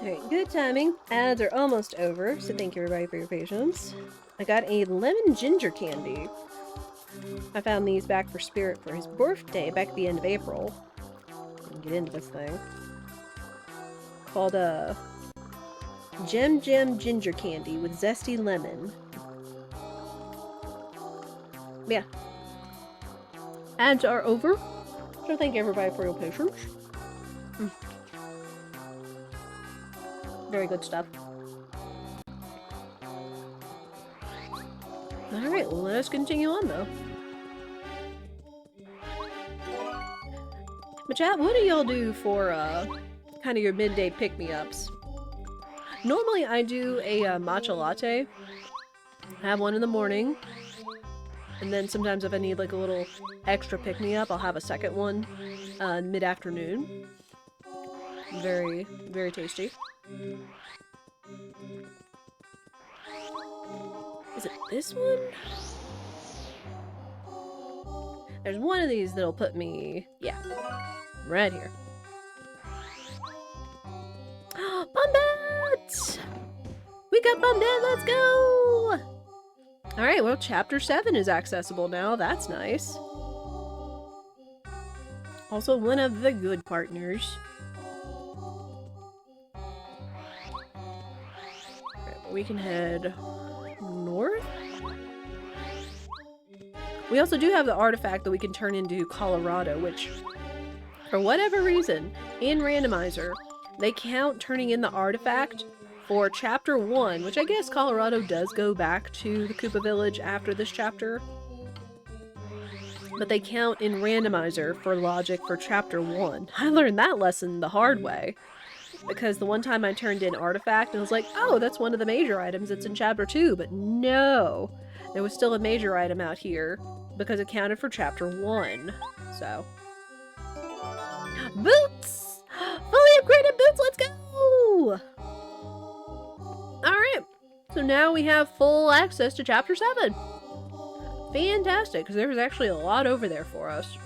Alright, good timing. Ads are almost over, so thank you everybody for your patience. I got a lemon ginger candy. I found these back for Spirit for his birthday back at the end of April. Get into this thing. Called Gem Ginger Candy with zesty lemon. Yeah. Ads are over, so thank you everybody for your patience. Very good stuff. Alright, let us continue on though. But chat, what do y'all do for kind of your midday pick-me-ups? Normally I do a matcha latte. I have one in the morning. And then sometimes if I need like a little extra pick-me-up, I'll have a second one mid-afternoon. Very, very tasty. Is it this one? There's one of these that'll put me... yeah. Right here. Bum We got bumped in, let's go! Alright, well, Chapter 7 is accessible now. That's nice. Also, one of the good partners. Alright, we can head north? We also do have the artifact that we can turn into Colorado, which, for whatever reason, in Randomizer, they count turning in the artifact for Chapter 1, which I guess Colorado does go back to the Koopa Village after this chapter. But they count in Randomizer for logic for Chapter 1. I learned that lesson the hard way. Because the one time I turned in Artifact, and I was like, oh, that's one of the major items that's in Chapter 2. But no! There was still a major item out here, because it counted for Chapter 1. So. Boots! Fully upgraded boots, let's go! Alright, so now we have full access to Chapter 7. Fantastic, because there's actually a lot over there for us.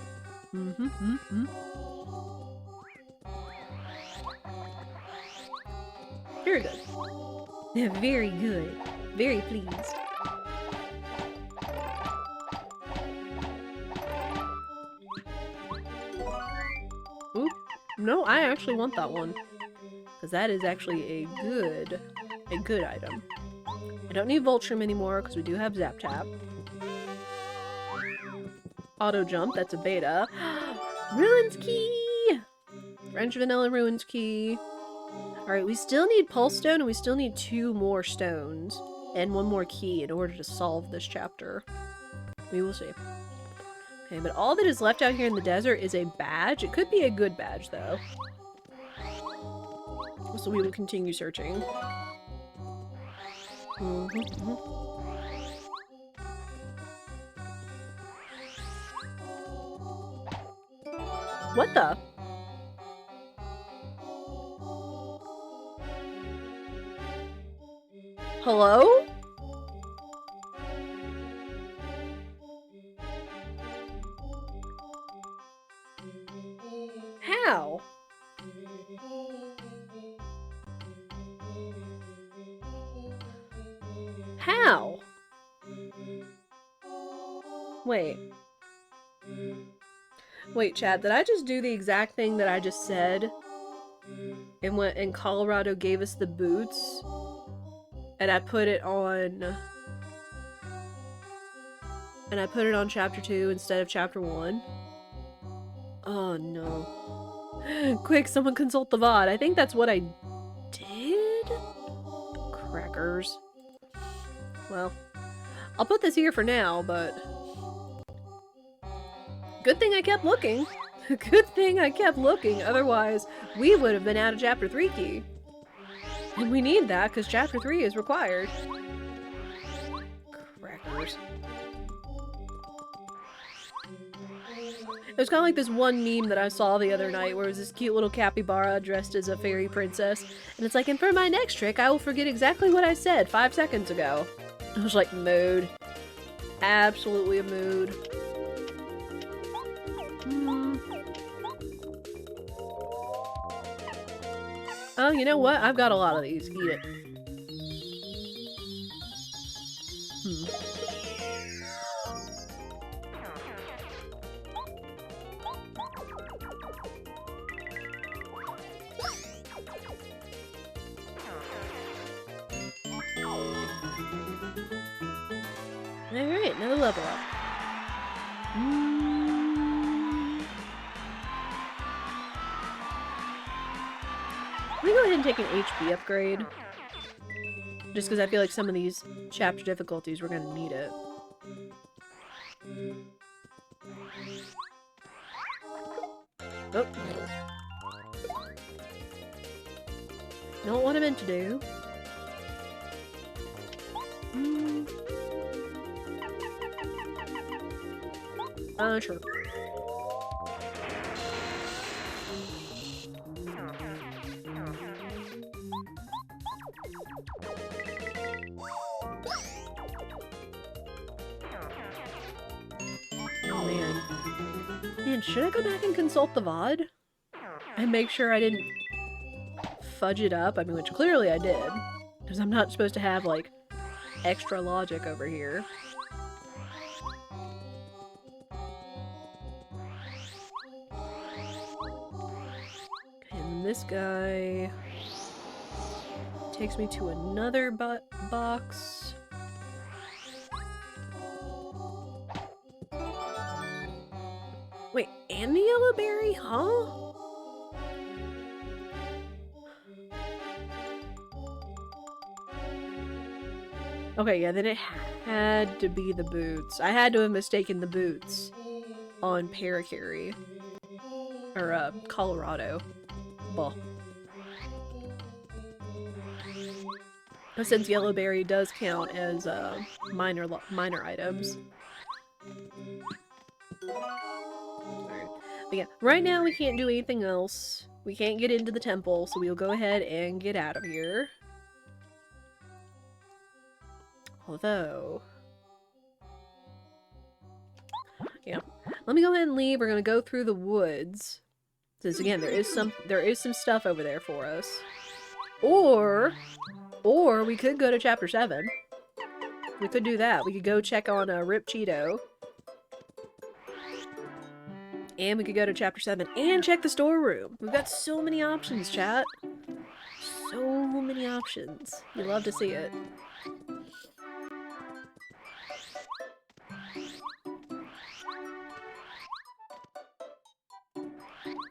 Very good. Very good. Very pleased. Oop. No, I actually want that one. Because that is actually a good item. I don't need Voltrum anymore because we do have Zap Tap. Auto Jump, that's a beta. Ruins Key! French Vanilla Ruins Key. Alright, we still need Pulse Stone and we still need 2 more stones. And 1 more key in order to solve this chapter. We will see. Okay, but all that is left out here in the desert is a badge. It could be a good badge, though. So we will continue searching. What the? Hello? How? How? Wait. Wait, chat, did I just do the exact thing that I just said? And Colorado gave us the boots? And I put it on... And I put it on Chapter 2 instead of Chapter 1? Oh no. Quick, someone consult the VOD. I think that's what I did? Crackers. Well, I'll put this here for now, but... Good thing I kept looking. Good thing I kept looking, otherwise we would have been out of Chapter 3 key. And we need that, because Chapter 3 is required. Crackers. It was kind of like this one meme that I saw the other night where it was this cute little capybara dressed as a fairy princess. And it's like, and for my next trick, I will forget exactly what I said 5 seconds ago. I was like, mood. Absolutely a mood. Oh, you know what? I've got a lot of these. Eat it. Alright, another level up. Let me go ahead and take an HP upgrade. Just because I feel like some of these chapter difficulties, we're going to need it. Oh. Not what I meant to do. Sure. Oh man. Man, should I go back and consult the VOD? And make sure I didn't fudge it up? I mean, which clearly I did. Because I'm not supposed to have, like, extra logic over here. And this guy takes me to another box. Wait, and the yellow berry, huh? Okay, yeah, then it had to be the boots. I had to have mistaken the boots on Parakarry. Or, Colorado. Well. But since Yellowberry does count as, minor items. Alright. But yeah, right now we can't do anything else. We can't get into the temple, so we'll go ahead and get out of here. Although... yeah. Let me go ahead and leave. We're gonna go through the woods. Since again, there is some stuff over there for us. Or we could go to Chapter 7. We could do that. We could go check on Rip Cheeto. And we could go to Chapter 7 and check the storeroom. We've got so many options, chat. So many options. You love to see it.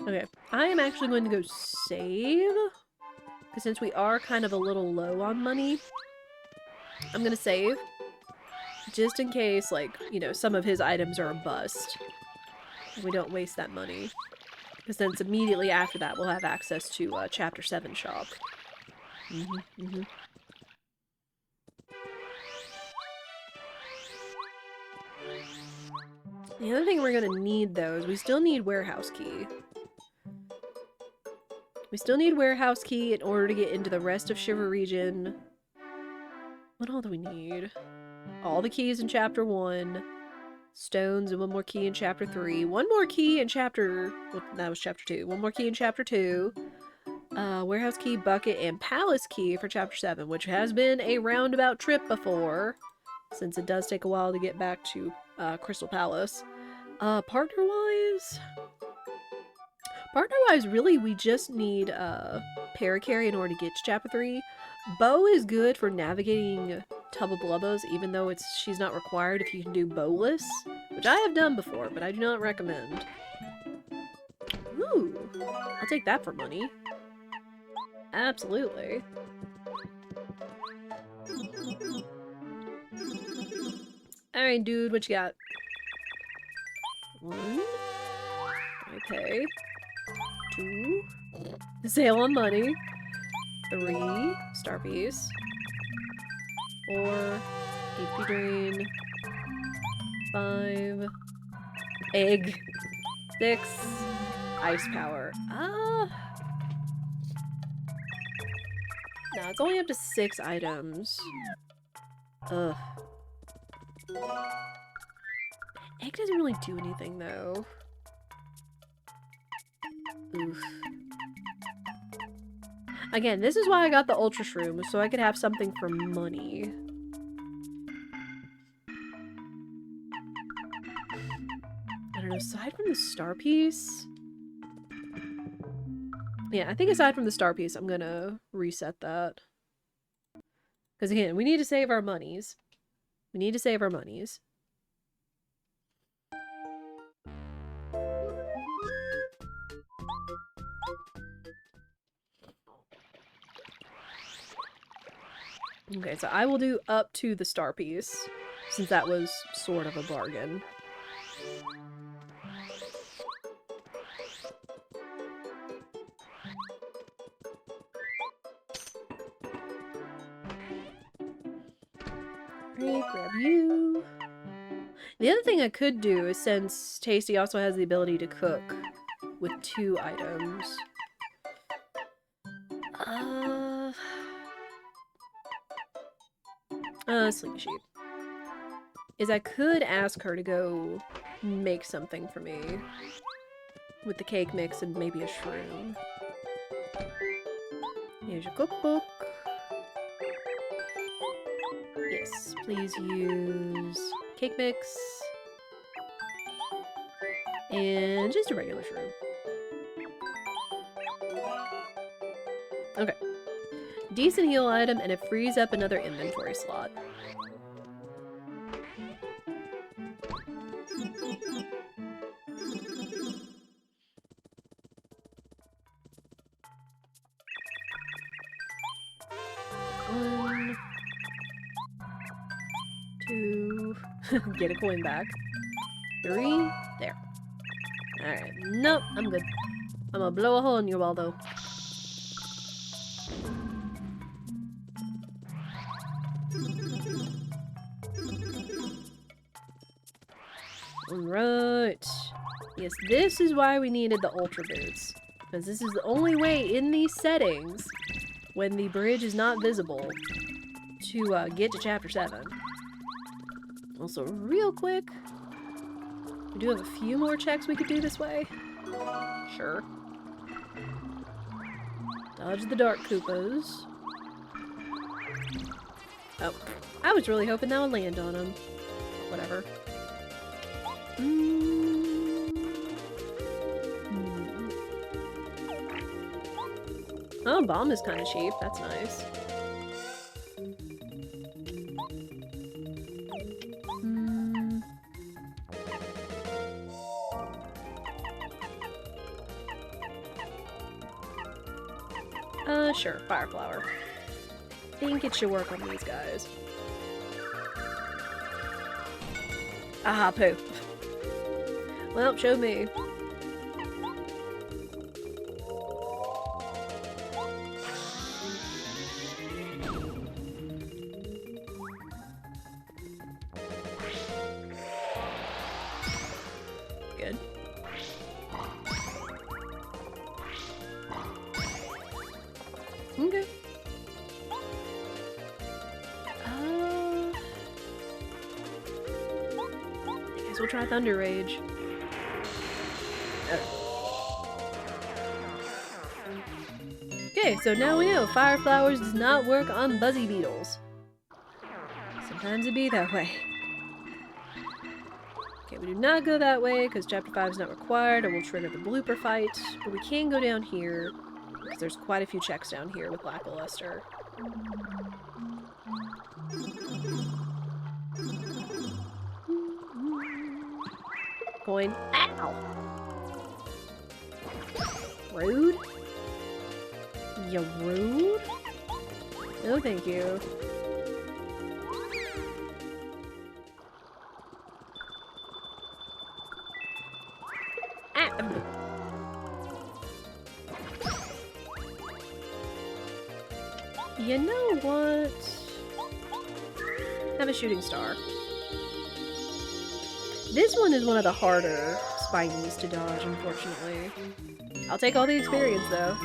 Okay, I am actually going to go save. Because since we are kind of a little low on money, I'm going to save. Just in case, like, you know, some of his items are a bust. We don't waste that money. Because then it's immediately after that we'll have access to Chapter 7 shop. The other thing we're going to need, though, is we still need warehouse key. We still need warehouse key in order to get into the rest of Shiver region. What all do we need? All the keys in Chapter 1. Stones and one more key in Chapter 3. One more key in Chapter... well, that was Chapter 2. One more key in Chapter 2. Warehouse key, bucket, and palace key for Chapter 7, which has been a roundabout trip before, since it does take a while to get back to Crystal Palace. Partner-wise... Partner-wise, really, we just need Parakarry in order to get to Chapter 3. Bow is good for navigating Tub of Blubbos, even though she's not required if you can do Bowless, which I have done before, but I do not recommend. Ooh, I'll take that for money. Absolutely. Alright, dude, what you got? 1. Okay. 2. Sale on money. 3. Star piece. 4. HP drain. 5. Egg. 6. Ice power. No, it's only up to 6 items. Ugh. Egg doesn't really do anything, though. Oof. Again, this is why I got the Ultra Shroom, so I could have something for money. I don't know, aside from the star piece... yeah, I think aside from the star piece, I'm gonna reset that. Because again, we need to save our monies. We need to save our monies. Okay, so I will do up to the star piece, since that was sort of a bargain. Great, grab you. The other thing I could do is, since Tasty also has the ability to cook with 2 items. Sleepy Sheep. Is I could ask her to go make something for me. With the cake mix and maybe a shroom. Here's your cookbook. Please use cake mix. And just a regular shroom. Okay. Decent heal item, and it frees up another inventory slot. One, two, get a coin back. 3, there. Alright, nope, I'm good. I'm gonna blow a hole in your wall, though. Alright. Yes, this is why we needed the Ultra Boots. Because this is the only way in these settings, when the bridge is not visible, to get to Chapter 7. Also, real quick, we do have a few more checks we could do this way. Sure. Dodge the Dark Koopas. Oh, I was really hoping that would land on him. Whatever. Oh, bomb is kind of cheap. That's nice. Sure, Fire Flower. I think it should work on these guys. Aha, poo. Well, show me. Good. Okay. I guess we'll try Thunder Rage. Okay, so now we know Fire Flowers does not work on Buzzy Beetles. Sometimes it be that way. Okay, we do not go that way because Chapter 5 is not required, or we'll trigger the blooper fight. But we can go down here because there's quite a few checks down here with Lackluster. Coin. Ow! Rude? You rude? No, thank you. Ah! You know what? Have a shooting star. This one is one of the harder spinies to dodge, unfortunately. I'll take all the experience, though.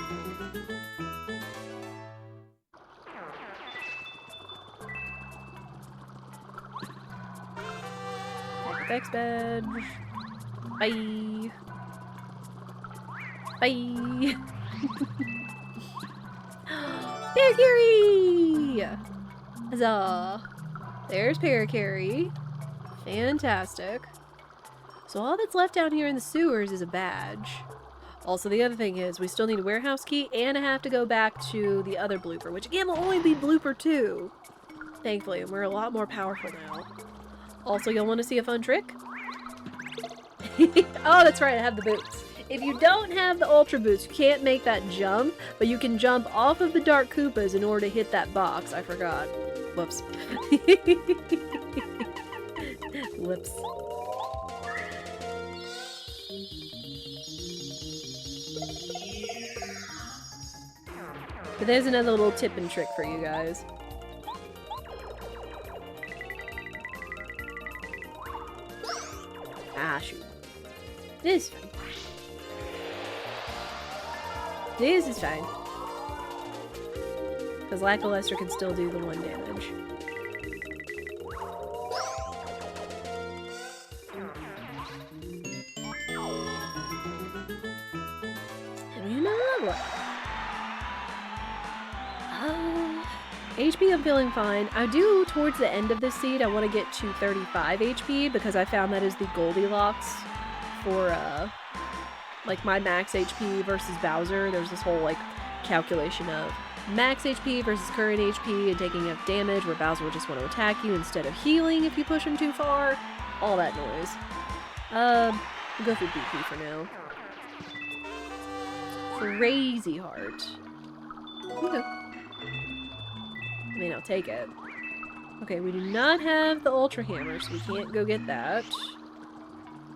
Effects badge. Bye. Bye. Parakarry! Huzzah! There's Parakarry. Fantastic. So all that's left down here in the sewers is a badge. Also, the other thing is, we still need a warehouse key, and I have to go back to the other blooper, which again will only be blooper 2. Thankfully, and we're a lot more powerful now. Also, you'll want to see a fun trick? Oh, that's right, I have the boots. If you don't have the Ultra Boots, you can't make that jump, but you can jump off of the Dark Koopas in order to hit that box. I forgot. Whoops. Whoops. But there's another little tip and trick for you guys. Ah, shoot. This is fine. This is fine. Because Lackluster can still do the 1 damage. And we have another one. HP, I'm feeling fine. I do, towards the end of this seed, I want to get to 35 HP because I found that is the Goldilocks for, like, my max HP versus Bowser. There's this whole, like, calculation of max HP versus current HP and taking enough damage where Bowser will just want to attack you instead of healing if you push him too far. All that noise. We'll go through BP for now. Crazy Heart. Okay. I mean, I'll take it. Okay, we do not have the Ultra Hammer, so we can't go get that.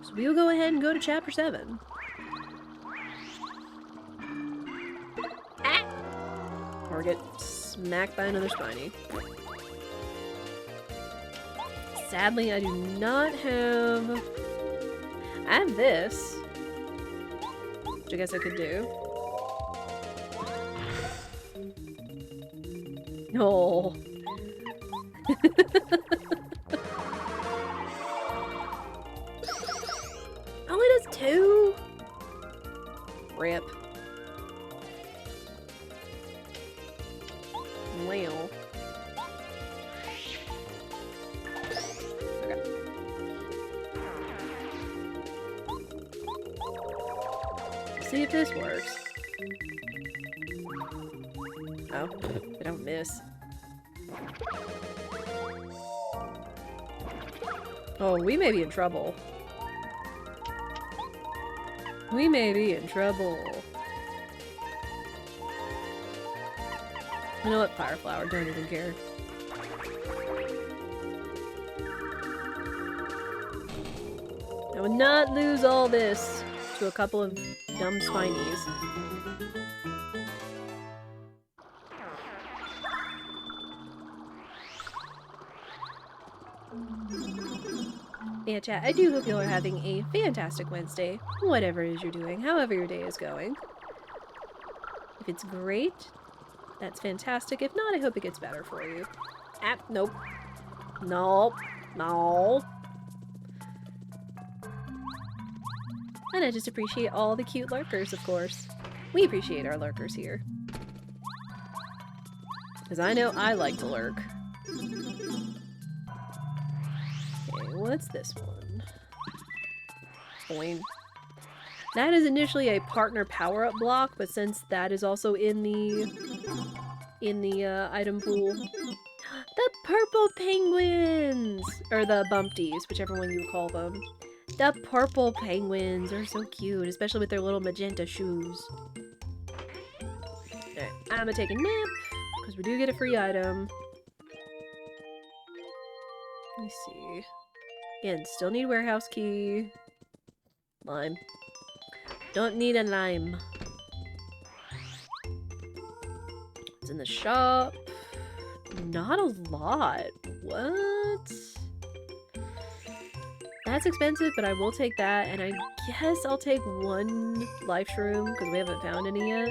So we'll go ahead and go to Chapter 7. Ah! Or get smacked by another Spiny. Sadly, I do not have... I have this. Which I guess I could do. No. Oh, it does too? Rip. Well. Okay. See if this works. Oh, I don't miss. Oh, we may be in trouble. We may be in trouble. You know what? Fire Flower, don't even care. I would not lose all this to a couple of dumb Spinies. Yeah, chat, I do hope you are having a fantastic Wednesday, whatever it is you're doing, however your day is going. If it's great, that's fantastic. If not, I hope it gets better for you. Ah, nope. Nope. No. And I just appreciate all the cute lurkers, of course. We appreciate our lurkers here. Because I know I like to lurk. Okay, what's this one? Boing. That is initially a partner power-up block, but since that is also in the item pool. The purple penguins! Or the bumpties, whichever one you call them. The purple penguins are so cute, especially with their little magenta shoes. Alright, I'm gonna take a nap, because we do get a free item. Let me see. Again, still need warehouse key. Lime. Don't need a lime. It's in the shop. Not a lot. What? That's expensive, but I will take that, and I guess I'll take one life shroom, because we haven't found any yet.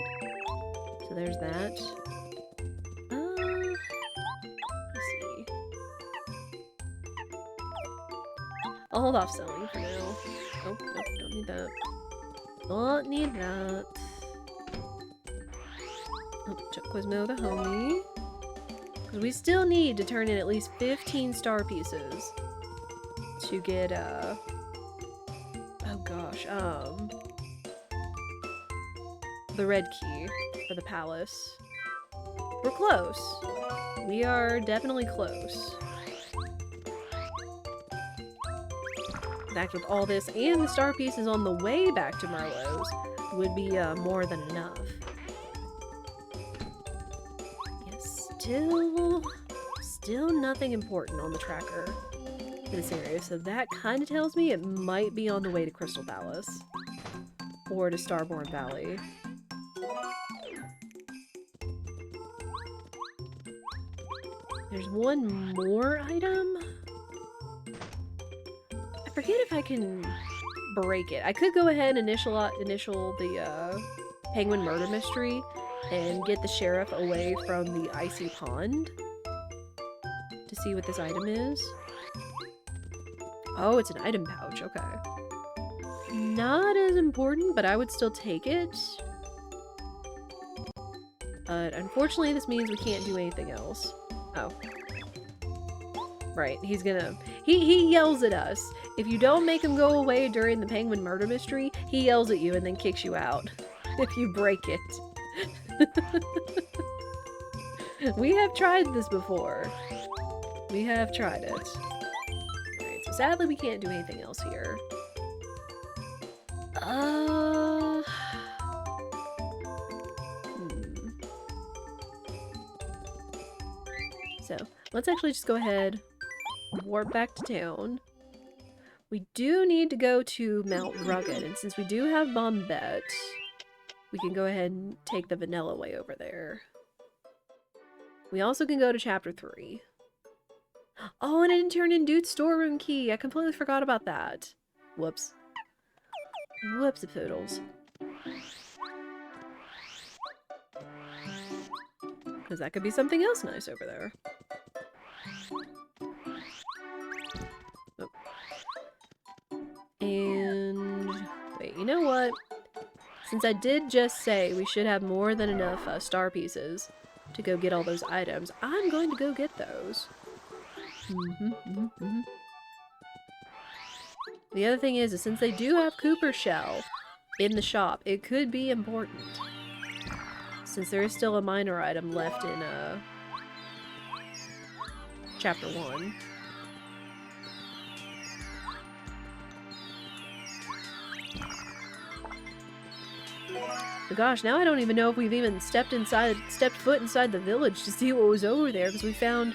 So there's that. Let's see. I'll hold off selling for now. Nope, nope, don't need that. Don't need that. Oh, Chuck Quizmo the homie. Because we still need to turn in at least 15 star pieces to get, oh gosh, the red key for the palace. We're close. We are definitely close. In fact, with all this and the star pieces on the way back to Merlot's would be more than enough. Yes, still nothing important on the tracker for this area, so that kind of tells me it might be on the way to Crystal Palace or to Starborn Valley. There's one more item. I forget if I can break it. I could go ahead and initial the Penguin Murder Mystery and get the sheriff away from the icy pond to see what this item is. Oh, it's an item pouch. Okay. Not as important, but I would still take it. But unfortunately, this means we can't do anything else. Oh. Right, he's gonna... He yells at us. If you don't make him go away during the penguin murder mystery, he yells at you and then kicks you out. If you break it. We have tried this before. We have tried it. Alright, so sadly we can't do anything else here. So, let's actually just go ahead, warp back to town. We do need to go to Mount Rugged, and since we do have Bombette, we can go ahead and take the vanilla way over there. We also can go to Chapter 3. Oh, and I didn't turn in Dude's storeroom key! I completely forgot about that. Whoops. Whoopsie-poodles. Because that could be something else nice over there. Oh. And... wait, you know what? Since I did just say we should have more than enough star pieces to go get all those items, I'm going to go get those. The other thing is since they do have Cooper Shell in the shop, it could be important. Since there is still a minor item left in Chapter 1. But gosh, now I don't even know if we've even stepped foot inside the village to see what was over there, because we found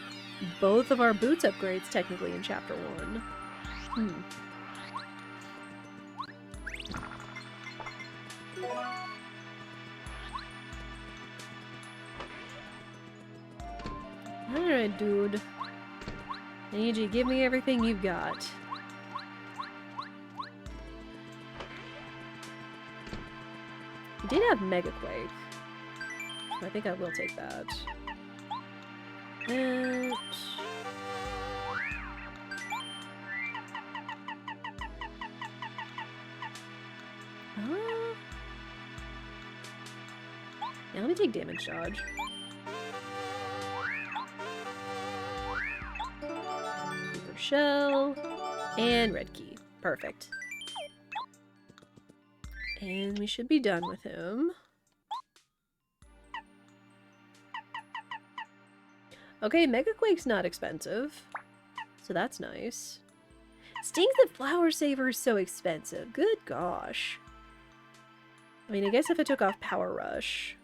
both of our boots upgrades technically in Chapter 1. Alright, dude. I need you to give me everything you've got. We did have Megaquake. So I think I will take that. And... yeah, let me take damage dodge. Cooper Shell. And red key. Perfect. And we should be done with him. Okay, Megaquake's not expensive. So that's nice. Stings the Flower Saver is so expensive. Good gosh. I mean, I guess if I took off Power Rush,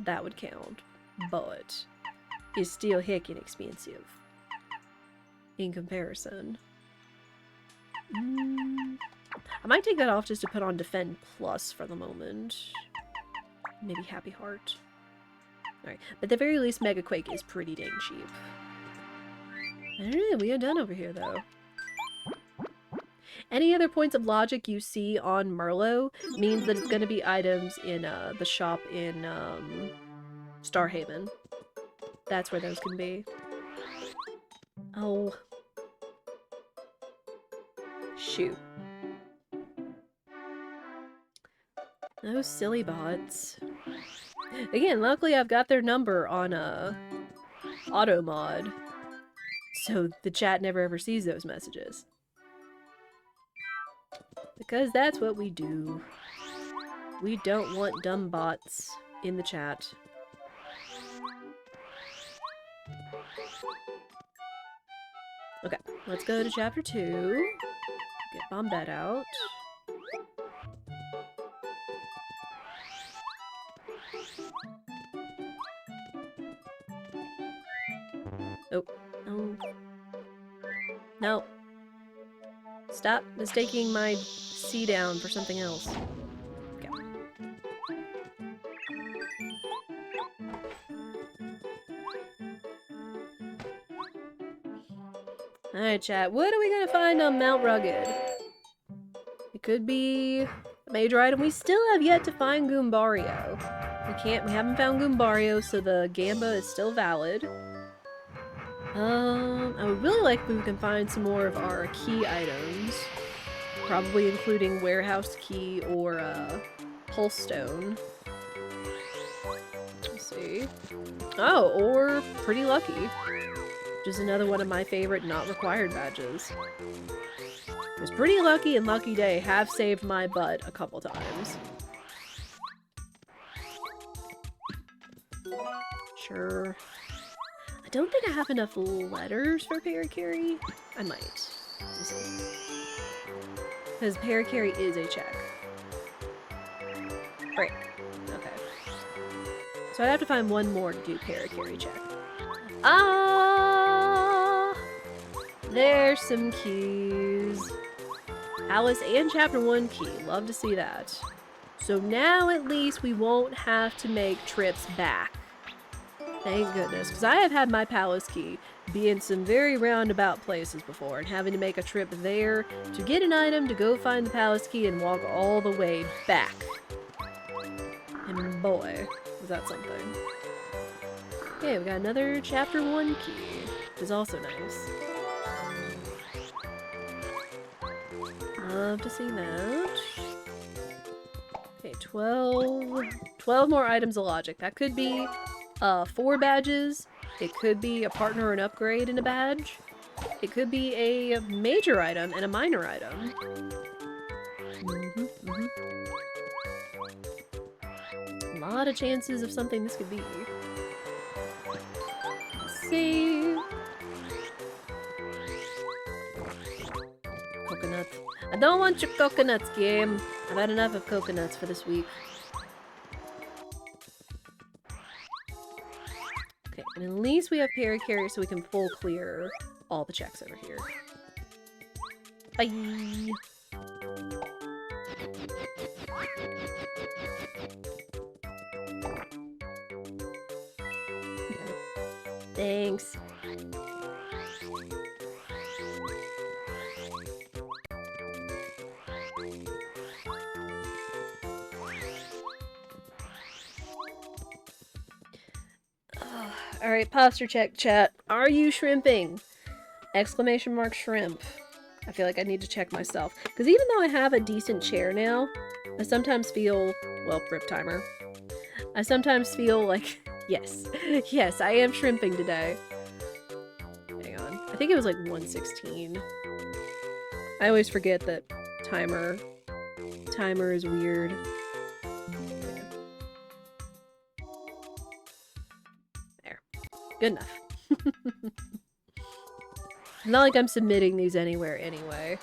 that would count. But it's still heckin' expensive. In comparison. I might take that off just to put on Defend Plus for the moment. Maybe Happy Heart. Alright, but at the very least, Megaquake is pretty dang cheap. Alright, we are done over here, though. Any other points of logic you see on Merlot means that it's going to be items in the shop in Starhaven. That's where those can be. Oh. Shoot. Those silly bots. Again, luckily I've got their number on auto mod, so the chat never ever sees those messages. Because that's what we do. We don't want dumb bots in the chat. Okay, let's go to Chapter 2. Get Bombette out. Oh. Oh. No. Stop mistaking my C down for something else. Okay. Alright, chat. What are we gonna find on Mount Rugged? It could be a major item. We still have yet to find Goombario. We haven't found Goombario, so the Gamba is still valid. I would really like if we can find some more of our key items. Probably including Warehouse Key or Pulse Stone. Let's see. Oh, or Pretty Lucky, which is another one of my favorite not required badges. Because Pretty Lucky and Lucky Day have saved my butt a couple times. Sure. I don't think I have enough letters for Parakarry. I might. Because Parakarry is a check. Right. Okay. So I'd have to find one more to do Parakarry check. Ah! There's some keys. Alice and Chapter 1 key. Love to see that. So now at least we won't have to make trips back. Thank goodness. Because I have had my Palace key be in some very roundabout places before and having to make a trip there to get an item to go find the Palace key and walk all the way back. And boy, was that something. Okay, we got another Chapter 1 key, which is also nice. Love to see that. Okay, 12 more items of logic. That could be 4 badges. It could be a partner or an upgrade in a badge. It could be a major item and a minor item. A lot of chances of something this could be. Let's see. Coconut. I don't want your coconuts, game. I've had enough of coconuts for this week. Okay, and at least we have Parakarry so we can full clear all the checks over here. Bye! Thanks. Alright, posture check, chat. Are you shrimping? Exclamation mark shrimp. I feel like I need to check myself. Because even though I have a decent chair now, I sometimes feel... Well, rip timer. I sometimes feel like... Yes. Yes, I am shrimping today. Hang on. I think it was like 116. I always forget that timer is weird. There. Good enough. Not like I'm submitting these anywhere anyway.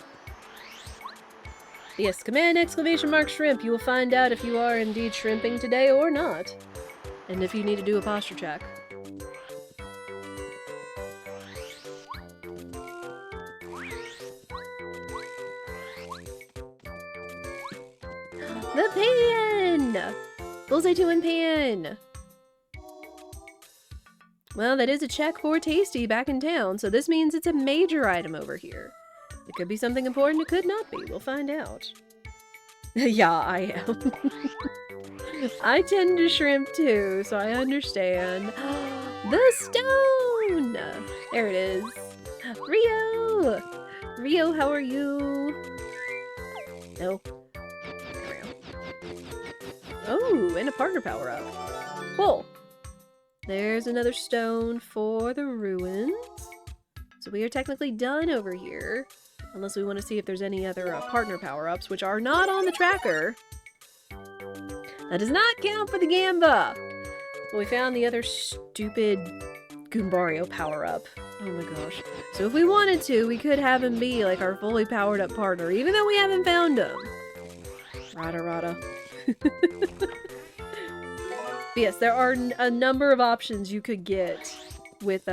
Yes, command exclamation mark shrimp. You will find out if you are indeed shrimping today or not. And if you need to do a posture check. The pan! Bullseye 2 in pan! Well, that is a check for Tasty back in town, so this means it's a major item over here. It could be something important, it could not be. We'll find out. Yeah, I am. I tend to shrimp too, so I understand. The stone! There it is. Rio! Rio, how are you? No. Oh, and a partner power-up. Cool. There's another stone for the ruins. So we are technically done over here. Unless we want to see if there's any other partner power-ups, which are not on the tracker. That does not count for the Gamba! But we found the other stupid Goombario power-up. Oh my gosh. So if we wanted to, we could have him be like our fully powered-up partner, even though we haven't found him. Rada rada. Yes, there are a number of options you could get with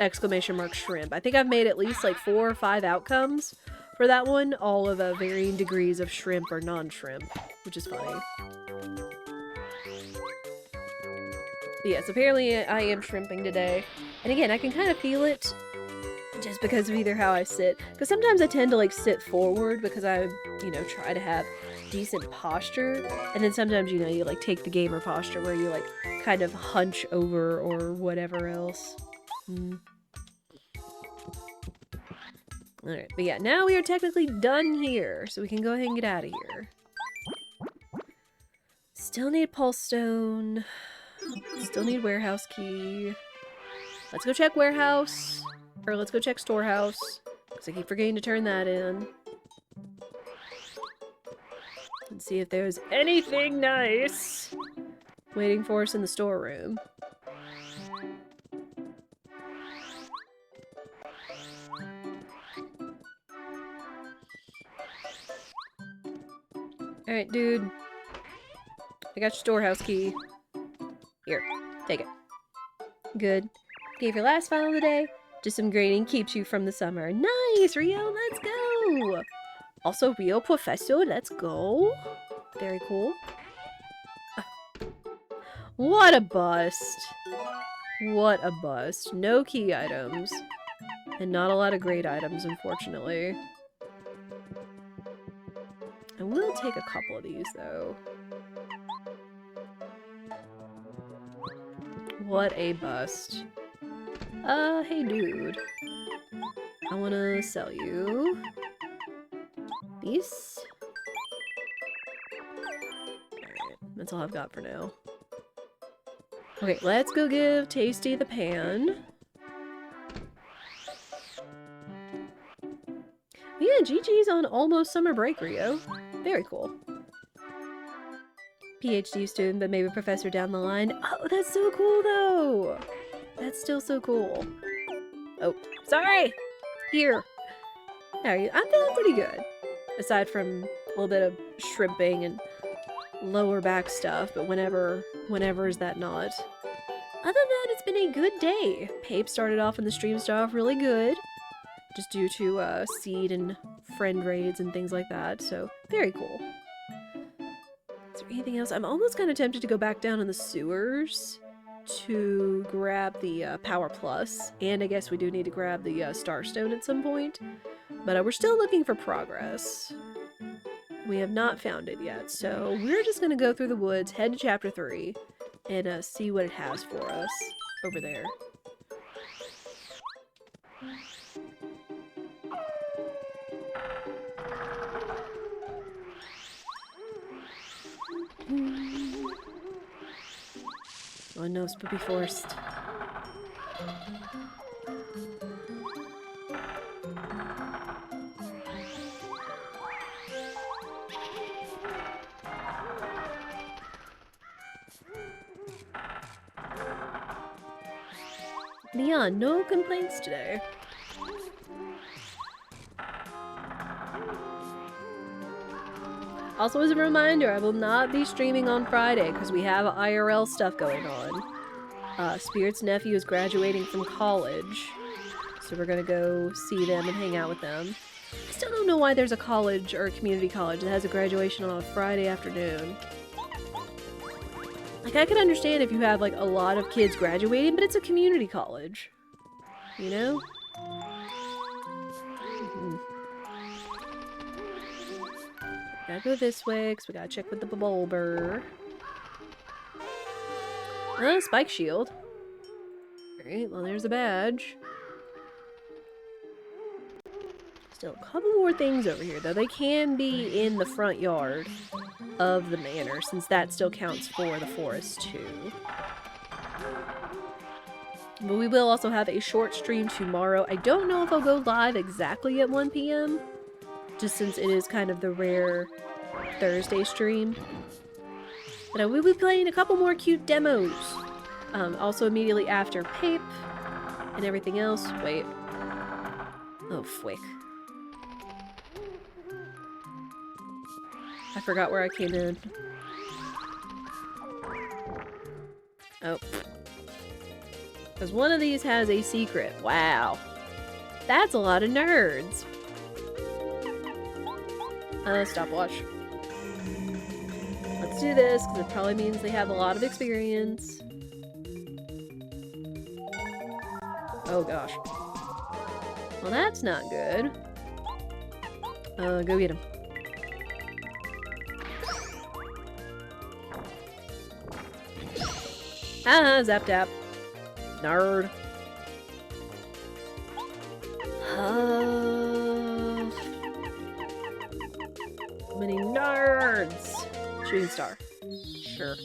exclamation mark shrimp. I think I've made at least like 4 or 5 outcomes for that one, all of varying degrees of shrimp or non-shrimp, which is funny. But yes, apparently I am shrimping today. And again, I can kind of feel it just because of either how I sit. Because sometimes I tend to like sit forward because I, try to have decent posture. And then sometimes, you like take the gamer posture where you like kind of hunch over or whatever else. Alright, but yeah, now we are technically done here. So we can go ahead and get out of here. Still need Pulse Stone. Still need warehouse key. Let's go check warehouse. Or let's go check storehouse. Because I keep forgetting to turn that in. And see if there's anything nice waiting for us in the storeroom. Alright, dude. I got your storehouse key. Here, take it. Good. Gave your last file of the day. Just some grading keeps you from the summer. Nice, Rio, let's go! Also, Rio Professor, let's go. Very cool. What a bust. What a bust. No key items. And not a lot of grade items, unfortunately. I will take a couple of these, though. What a bust. Hey dude. I wanna sell you these. Alright, that's all I've got for now. Okay, let's go give Tasty the pan. Yeah, GG's on almost summer break, Rio. Very cool. PhD student, but maybe professor down the line. Oh, that's so cool, though! That's still so cool. Oh, sorry! Here. How are you? I'm feeling pretty good. Aside from a little bit of shrimping and lower back stuff, but whenever is that not? Other than that, it's been a good day. Pape started off and the stream started off really good. Just due to seed and friend raids and things like that, so very cool. Is there anything else? I'm almost kind of tempted to go back down in the sewers to grab the Power Plus, and I guess we do need to grab the Starstone at some point, but we're still looking for progress. We have not found it yet, so we're just going to go through the woods, head to Chapter 3, and see what it has for us over there. Oh no, Spoopy Forest. Yeah, no complaints today. Also, as a reminder, I will not be streaming on Friday because we have IRL stuff going on. Spirit's nephew is graduating from college, so we're gonna go see them and hang out with them. I still don't know why there's a college or a community college that has a graduation on a Friday afternoon. Like, I can understand if you have, like, a lot of kids graduating, but it's a community college. You know? Gotta go this way, because we gotta check with the Bulber. Oh, spike shield. Alright, well there's a badge. Still a couple more things over here, though. They can be in the front yard of the manor, since that still counts for the forest, too. But we will also have a short stream tomorrow. I don't know if I'll go live exactly at 1 PM, just since it is kind of the rare Thursday stream. But we will be playing a couple more cute demos. Also immediately after Pape and everything else. Wait. Oh, fwick. I forgot where I came in. Oh. Because one of these has a secret. Wow. That's a lot of nerds. Stopwatch. Let's do this, because it probably means they have a lot of experience. Oh gosh. Well, that's not good. Go get him. Haha, zap tap. Nerd. Many nerds. Shooting star. Sure.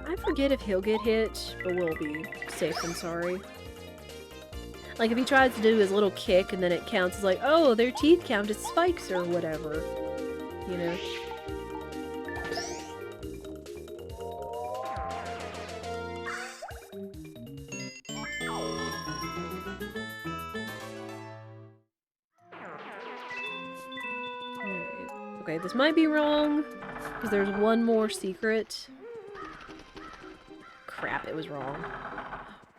I forget if he'll get hit, but we'll be safe than sorry. Like, if he tries to do his little kick and then it counts as like, oh, their teeth count as spikes or whatever. You know? Alright. Okay, this might be wrong, because there's one more secret. Crap, it was wrong.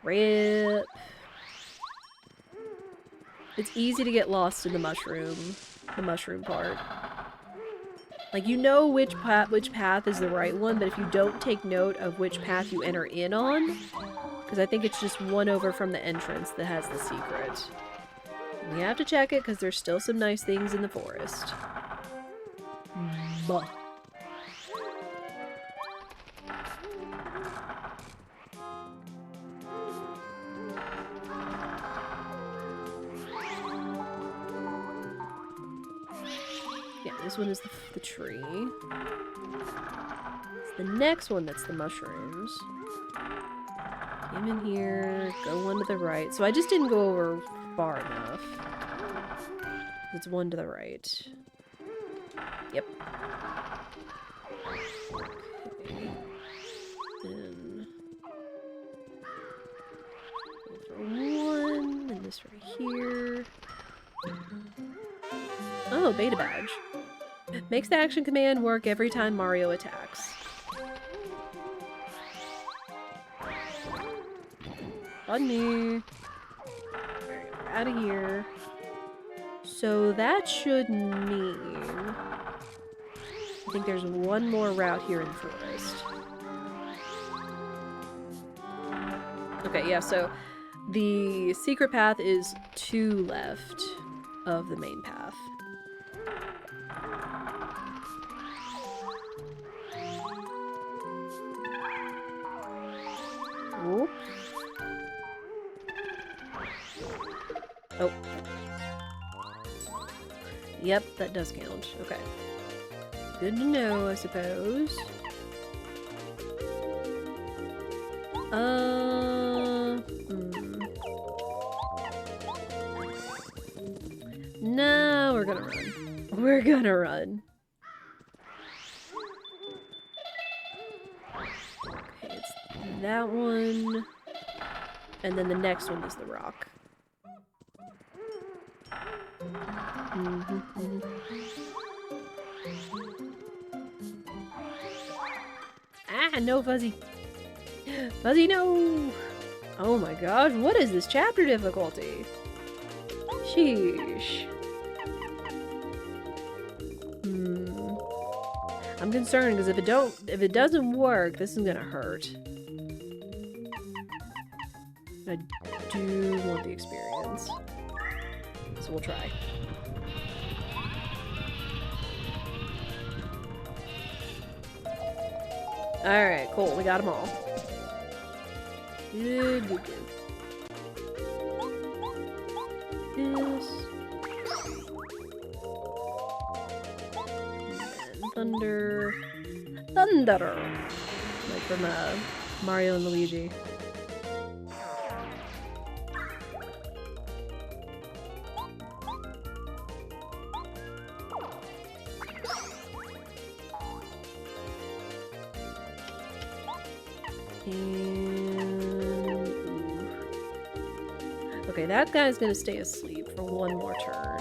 RIP. It's easy to get lost in the mushroom part. Like, you know which path is the right one, but if you don't take note of which path you enter in on, because I think it's just one over from the entrance that has the secret. We have to check it, because there's still some nice things in the forest. Bah. Yeah, this one is the tree. It's the next one that's the mushrooms. Came in here, go one to the right. So I just didn't go over far enough. It's one to the right. Yep. Okay. Then we'll throw one, and this right here. Oh, beta badge. Makes the action command work every time Mario attacks. Funny. Alright, we're out of here. So that should mean... I think there's one more route here in the forest. Okay, yeah, so the secret path is 2 left of the main path. Ooh. Oh. Yep, that does count. Okay. Good to know, I suppose. No, we're gonna run. We're gonna run. Okay, it's that one. And then the next one is the rock. Ah, no, Fuzzy. Fuzzy, no! Oh my gosh, what is this chapter difficulty? Sheesh. I'm concerned because if it doesn't work, this is gonna hurt. I do want the experience. So we'll try. Alright, cool. We got them all. Good, good, good. This. And thunder. Thunder! Like from Mario and Luigi. Okay, that guy's gonna stay asleep for one more turn.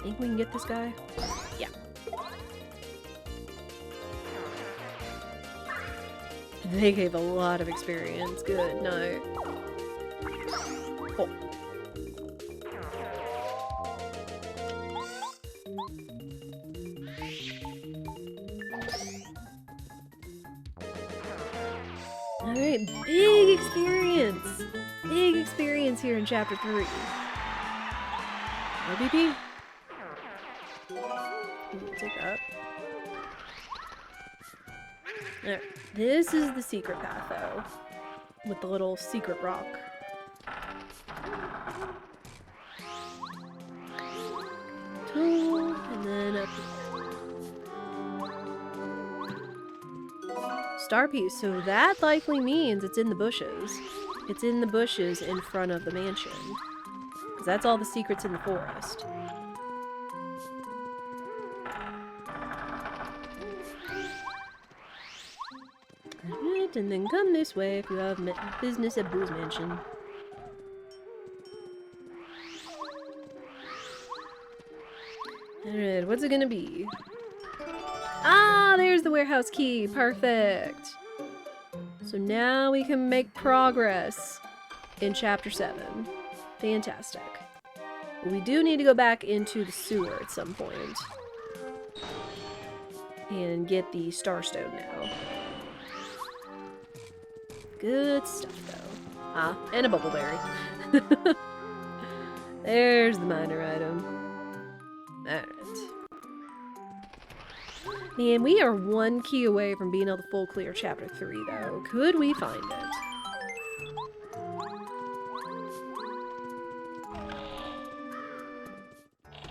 Think we can get this guy? Yeah. They gave a lot of experience. Good night. Oh. Alright, big experience! Big experience here in Chapter 3. RBP? We'll take that. Alright, this is the secret path, though. with the little secret rock. And then up here. Star piece, so that likely means it's in the bushes. It's in the bushes in front of the mansion. Because that's all the secrets in the forest. Alright, and then come this way if you have business at Boo's Mansion. Alright, what's it gonna be? Ah, there's the warehouse key. Perfect. So now we can make progress in Chapter 7. Fantastic. We do need to go back into the sewer at some point. And get the Starstone now. Good stuff, though. Ah, and a bubbleberry. There's the minor item. Alright. Man, we are one key away from being able to full clear Chapter 3, though. Could we find it?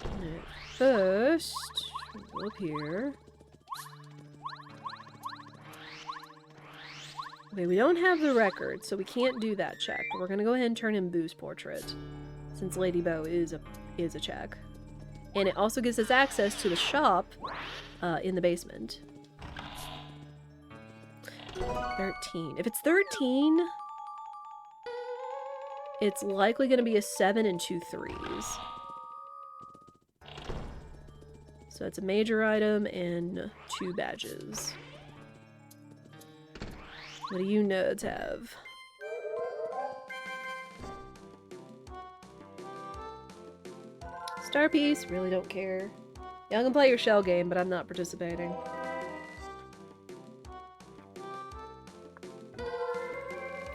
Alright, first, we'll go up here. Okay, we don't have the record, so we can't do that check. But we're gonna go ahead and turn in Boo's portrait, since Lady Bo is a check. And it also gives us access to the shop in the basement. 13. If it's 13, it's likely going to be a 7 and 2 3s. So it's a major item and 2 badges. What do you nerds have? Star piece, really don't care. Y'all can play your shell game, but I'm not participating.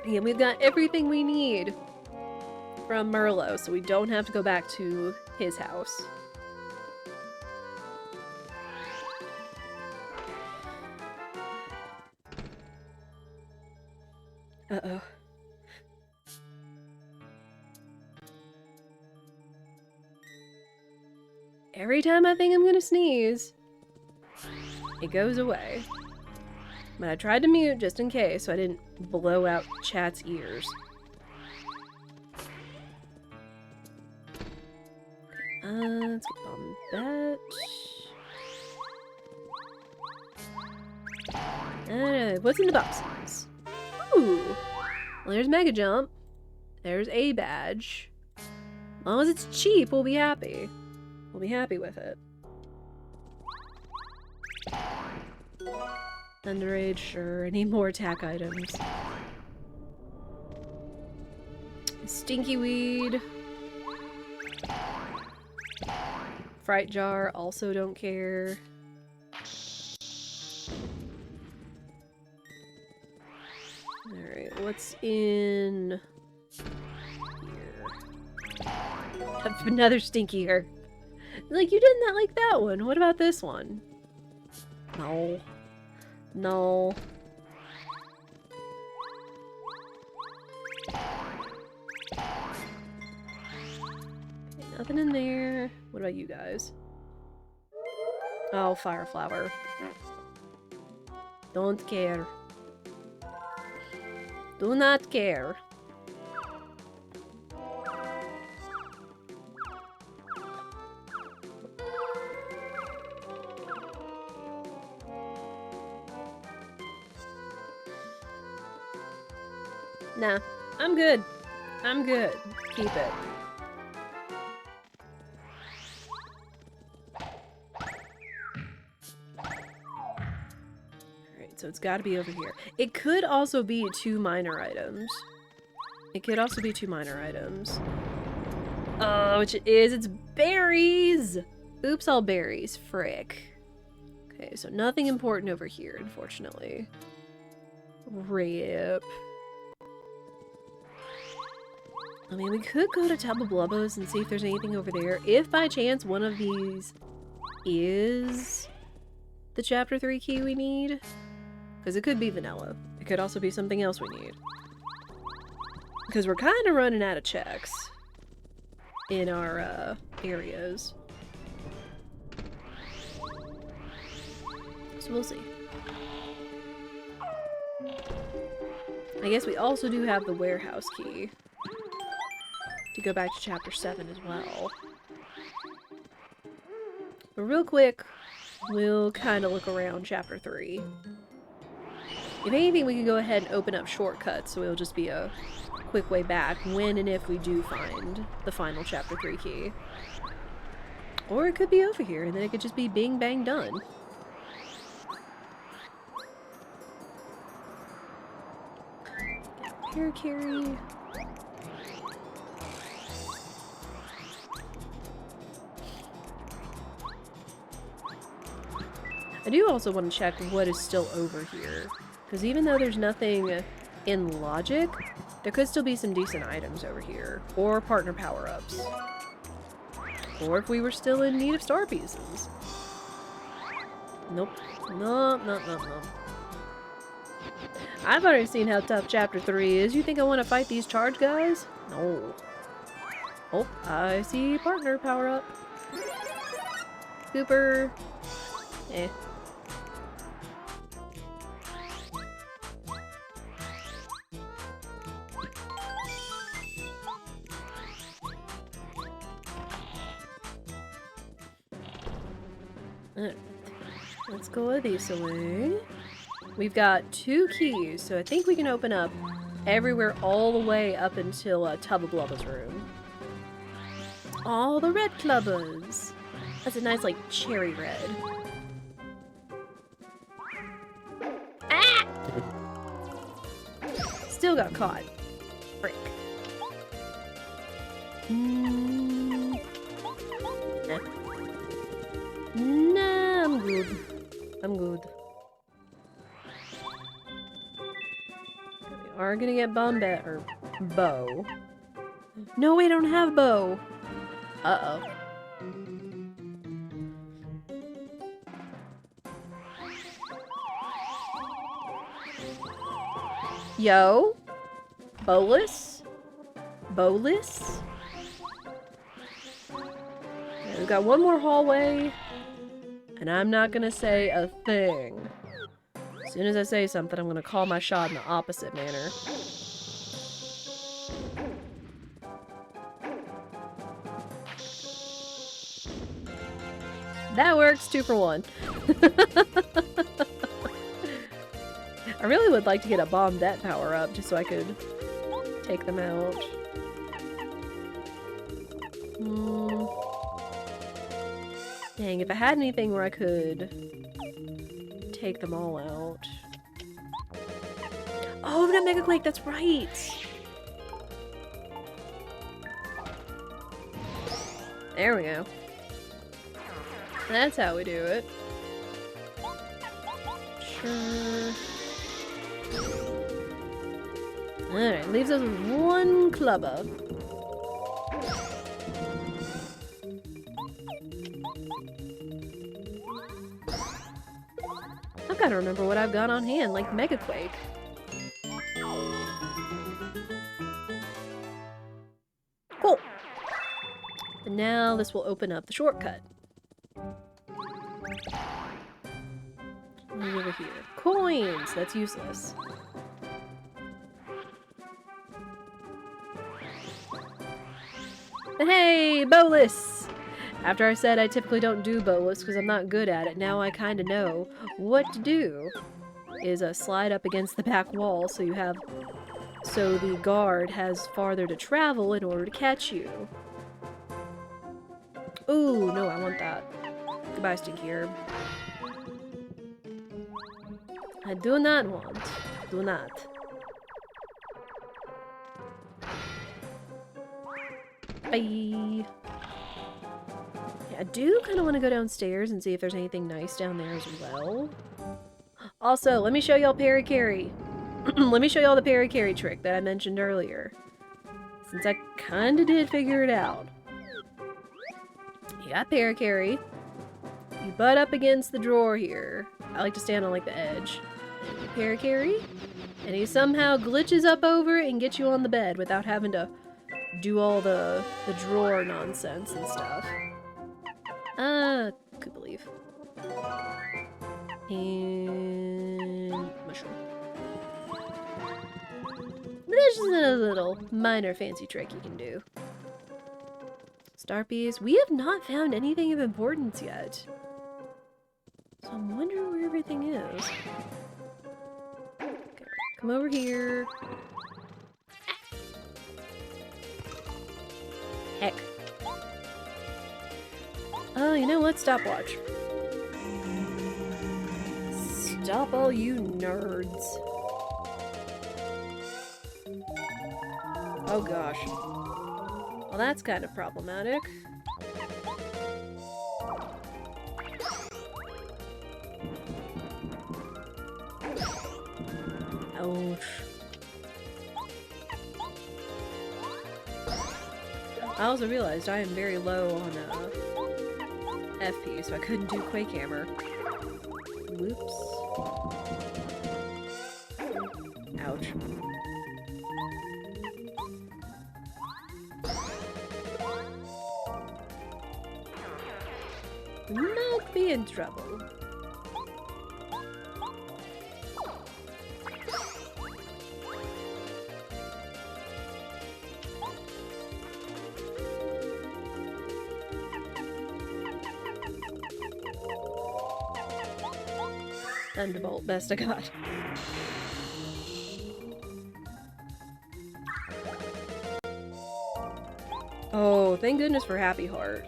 And we've got everything we need from Merlot, so we don't have to go back to his house. Uh-oh. Every time I think I'm gonna sneeze, it goes away. But I tried to mute just in case so I didn't blow out chat's ears. Let's get Bombette. What's in the boxes? Ooh! Well, there's Mega Jump. There's a badge. As long as it's cheap, we'll be happy. We'll be happy with it. Thunderage, sure. I need more attack items. Stinky Weed. Fright Jar, also don't care. Alright, what's in here? Another Stinky Herb. Like, you didn't like that one. What about this one? No. No. Okay, nothing in there. What about you guys? Oh, Fire Flower. Don't care. Do not care. Nah, I'm good. I'm good. Keep it. Alright, so it's gotta be over here. It could also be 2 minor items. It could also be 2 minor items. Oh, which it is. It's berries! Oops, all berries. Frick. Okay, so nothing important over here, unfortunately. Rip. I mean, we could go to Tub of Blubbos and see if there's anything over there. If by chance one of these is the Chapter 3 key we need. Because it could be vanilla. It could also be something else we need. Because we're kind of running out of checks in our areas. So we'll see. I guess we also do have the warehouse key to go back to chapter 7 as well. But real quick, we'll kind of look around chapter 3. If anything, we can go ahead and open up shortcuts, so it'll just be a quick way back when and if we do find the final chapter 3 key. Or it could be over here, and then it could just be bing bang done. Hair carry. I do also want to check what is still over here. Because even though there's nothing in logic, there could still be some decent items over here. Or partner power-ups. Or if we were still in need of star pieces. Nope. Nope, nope, nope, nope. I've already seen how tough chapter 3 is. You think I want to fight these charge guys? No. Oh, I see partner power-up. Scooper. Eh. Alright. Let's go this way. We've got 2 keys, so I think we can open up everywhere all the way up until Tubba Blubba's room. All the red clubbers! That's a nice, like, cherry red. Ah! Still got caught. Frick. Nah. Nah, I'm good. I'm good. We are gonna get Bombette, or Bow. No, we don't have Bow! Uh-oh. Yo? Bolus? Bolus? Okay, we've got one more hallway, and I'm not gonna say a thing. As soon as I say something, I'm gonna call my shot in the opposite manner. That works, 2 for 1. I really would like to get a Bombette power up just so I could take them out. Dang, if I had anything where I could take them all out. Oh, the Mega Quake, that's right! There we go. That's how we do it. Sure. Alright, leaves us with 1 clubber. I've got to remember what I've got on hand, like Mega Quake. Cool! And now this will open up the shortcut. Over here. Coins! That's useless. But hey, Bolus! After I said I typically don't do Bolus because I'm not good at it, now I kinda know what to do. Is slide up against the back wall so the guard has farther to travel in order to catch you. Ooh, no, I want that. Goodbye, Stinky Herb. I do not want. Do not. Bye. Yeah, I do kind of want to go downstairs and see if there's anything nice down there as well. Also, let me show y'all parry carry. Let me show y'all the parry carry trick that I mentioned earlier. Since I kind of did figure it out. You got parry carry. You butt up against the drawer here. I like to stand on like the edge. Parry carry. And he somehow glitches up over it and gets you on the bed without having to do all the drawer nonsense and stuff. Could believe. And mushroom. There's just a little minor fancy trick you can do. Starpies. We have not found anything of importance yet. So I'm wondering where everything is. Okay, come over here. Heck. Oh, you know what? Stopwatch. Stop all you nerds. Oh gosh. Well, that's kind of problematic. Ouch. I also realized I am very low on FP, so I couldn't do Quake Hammer. Whoops. Ouch. Might be in trouble. Thunderbolt, best I got. Oh, thank goodness for Happy Heart.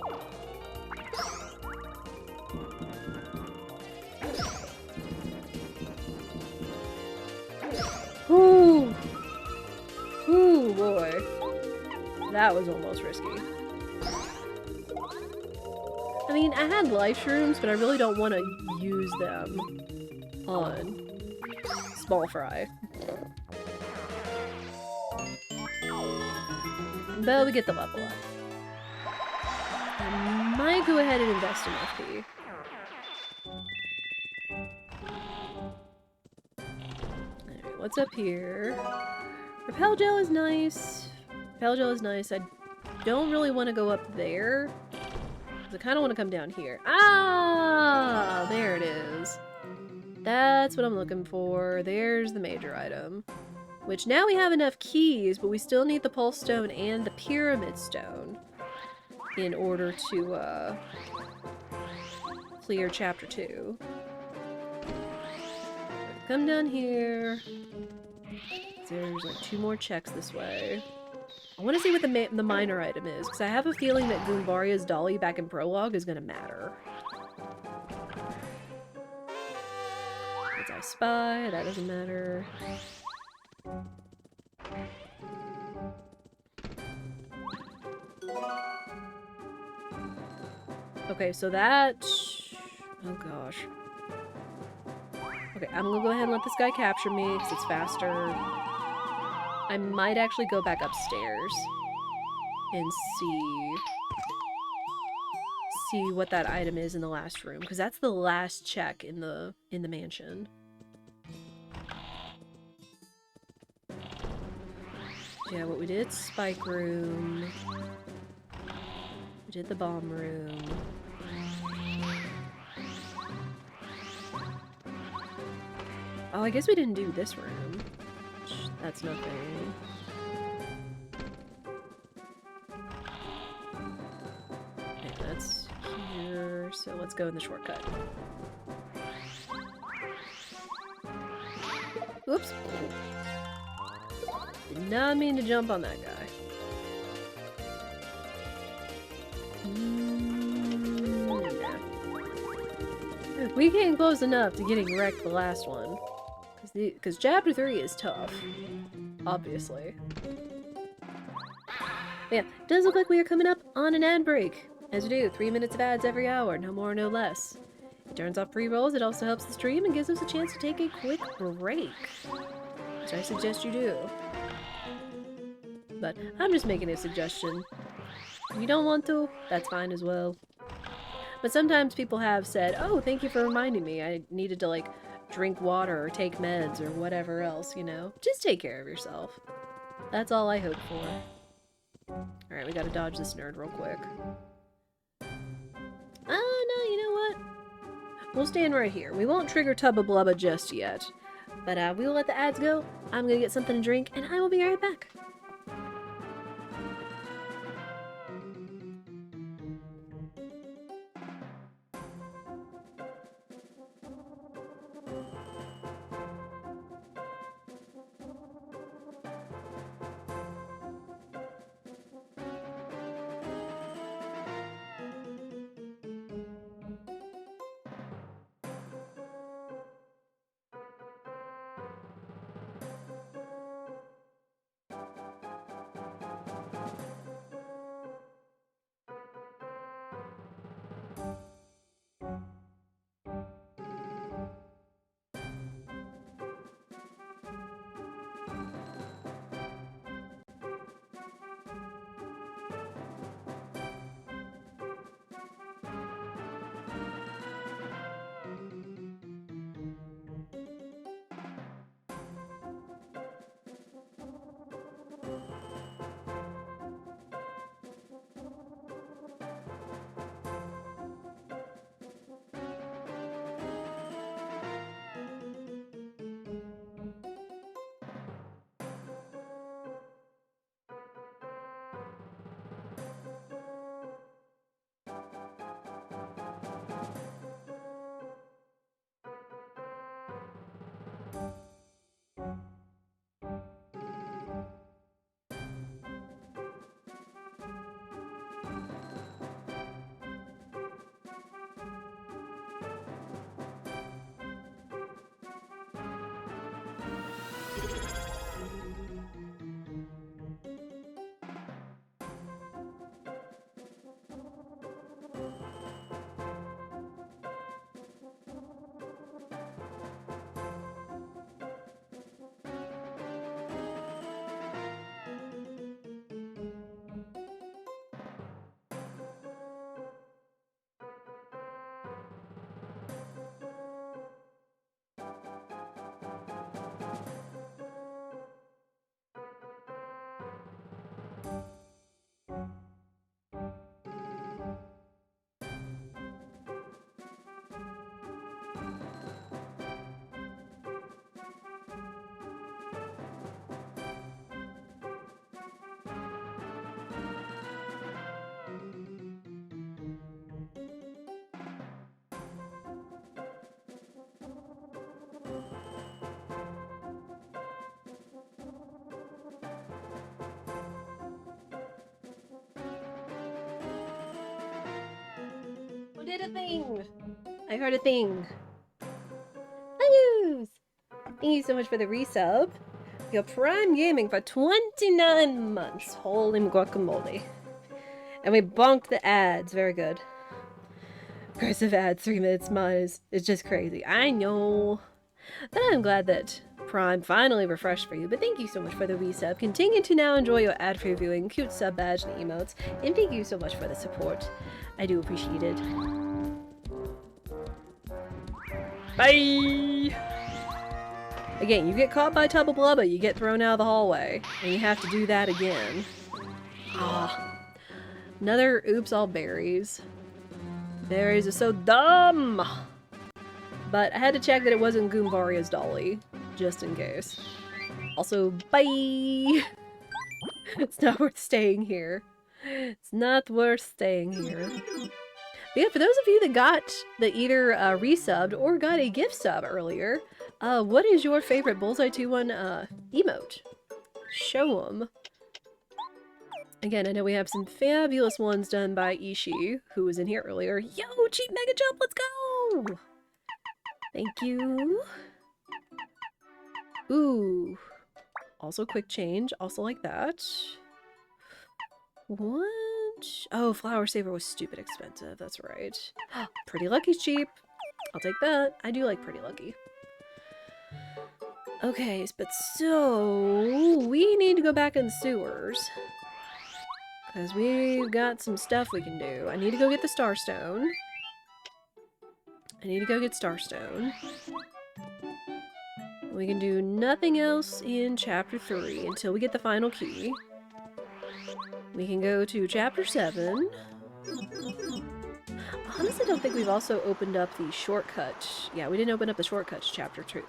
Ooh. Ooh, boy. That was almost risky. I mean, I had life shrooms, but I really don't want to use them on Small Fry. But we get the level up. I might go ahead and invest in FP. Alright, what's up here? Repel gel is nice. Repel gel is nice. I don't really want to go up there. I kind of want to come down here. Ah! There it is. That's what I'm looking for. There's the major item. Which now we have enough keys, but we still need the Pulse Stone and the Pyramid Stone in order to clear Chapter 2. Come down here. There's like 2 more checks this way. I want to see what the minor item is, because I have a feeling that Goombaria's dolly back in Prologue is going to matter. It's I Spy, that doesn't matter. Okay, so that... Oh gosh. Okay, I'm gonna go ahead and let this guy capture me, because it's faster. I might actually go back upstairs and see what that item is in the last room, because that's the last check in the mansion. Yeah, what we did, Spike Room. We did the Bomb Room. Oh, I guess we didn't do this room. That's nothing. Okay, that's here, so let's go in the shortcut. Oops. Did not mean to jump on that guy. Nah. We came close enough to getting wrecked the last one. Because Chapter 3 is tough. Obviously. But yeah, it does look like we are coming up on an ad break. As we do, 3 minutes of ads every hour, no more, no less. It turns off pre-rolls, it also helps the stream and gives us a chance to take a quick break. Which I suggest you do. But I'm just making a suggestion. If you don't want to, that's fine as well. But sometimes people have said, oh, thank you for reminding me. I needed to, like, drink water or take meds or whatever else, you know? Just take care of yourself. That's all I hope for. Alright, we gotta dodge this nerd real quick. No, you know what? We'll stand right here. We won't trigger Tubba Blubba just yet. But we will let the ads go. I'm gonna get something to drink, and I will be right back. Who did a thing? I heard a thing. Hello! Thank you so much for the resub. Your Prime Gaming for 29 months. Holy guacamole. And we bonked the ads. Very good. Aggressive ads, 3 minutes. Mine is just crazy. I know. But I'm glad that Prime finally refreshed for you. But thank you so much for the resub. Continue to now enjoy your ad-free viewing, cute sub badge and emotes. And thank you so much for the support. I do appreciate it. Bye! Again, you get caught by Tubba Blubba, you get thrown out of the hallway. And you have to do that again. Ah. Another oops all berries. Berries are so dumb! But I had to check that it wasn't Goombaria's dolly. Just in case. Also, bye! It's not worth staying here. It's not worth staying here. But yeah, for those of you that either resubbed or got a gift sub earlier, what is your favorite Bullseye 2-1 emote? Show them. Again, I know we have some fabulous ones done by Ishii, who was in here earlier. Yo, cheap mega jump, let's go! Thank you. Ooh. Also quick change, also like that. What? Oh, Flower Saver was stupid expensive, that's right. Pretty Lucky's cheap. I'll take that. I do like Pretty Lucky. Okay, but so we need to go back in the sewers. Because we've got some stuff we can do. I need to go get the Starstone. I need to go get Starstone. We can do nothing else in Chapter 3 until we get the final key. We can go to Chapter 7. I honestly don't think we've also opened up the shortcut. Yeah, we didn't open up the shortcuts Chapter 3.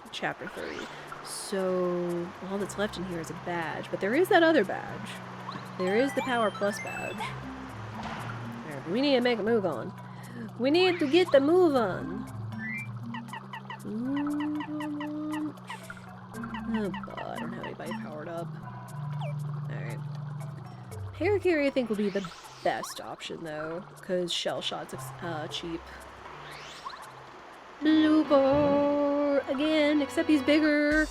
So all that's left in here is a badge. But there is that other badge. There is the Power Plus badge. Alright, we need to make a move on. We need to get the move on. Oh, God, I don't have anybody powered up. Alright. Parakarry, I think, will be the best option, though, because Shell Shot's cheap. Blooper! Again, except he's bigger!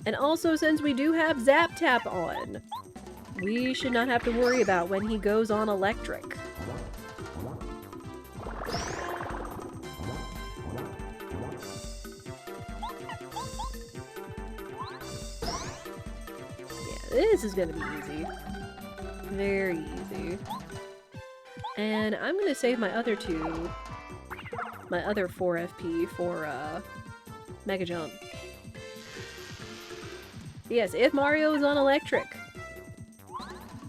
And also, since we do have Zap Tap on, we should not have to worry about when he goes on electric. This is gonna be easy. Very easy. And I'm gonna save my other 4 FP for, Mega Jump. Yes, if Mario is on electric.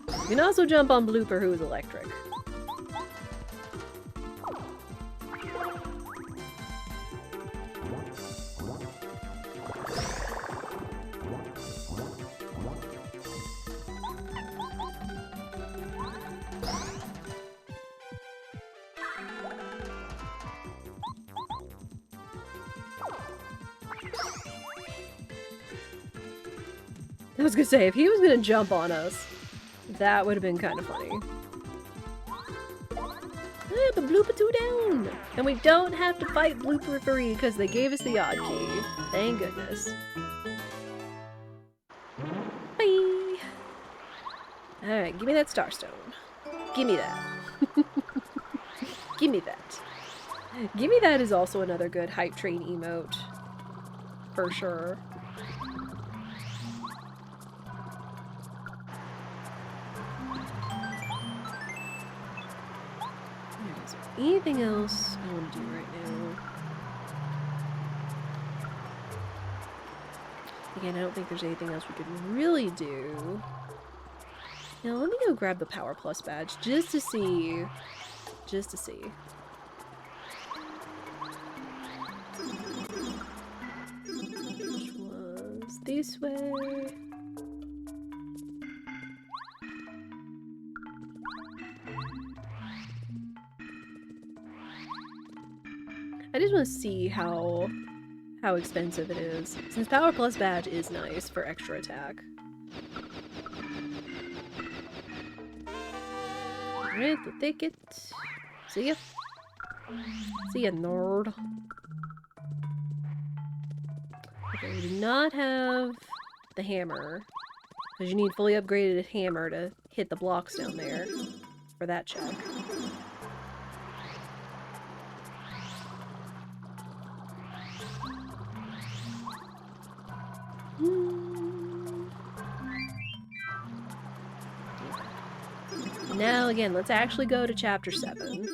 You can also jump on Blooper, who is electric. I was gonna say, if he was gonna jump on us, that would have been kind of funny. But Blooper 2 down! And we don't have to fight Blooper 3 because they gave us the odd key. Thank goodness. Bye! Alright, give me that Star Stone. Give me that. Give me that. Give me that is also another good hype train emote. For sure. Anything else I want to do right now? Again, I don't think there's anything else we could really do. Now, let me go grab the Power Plus badge just to see. Just to see. Which was this way. I just want to see how expensive it is, since Power Plus badge is nice for extra attack. Alright, the ticket. See ya. See ya, nerd. Okay, we do not have the hammer, because you need fully upgraded hammer to hit the blocks down there for that check. Now, again, let's actually go to Chapter 7.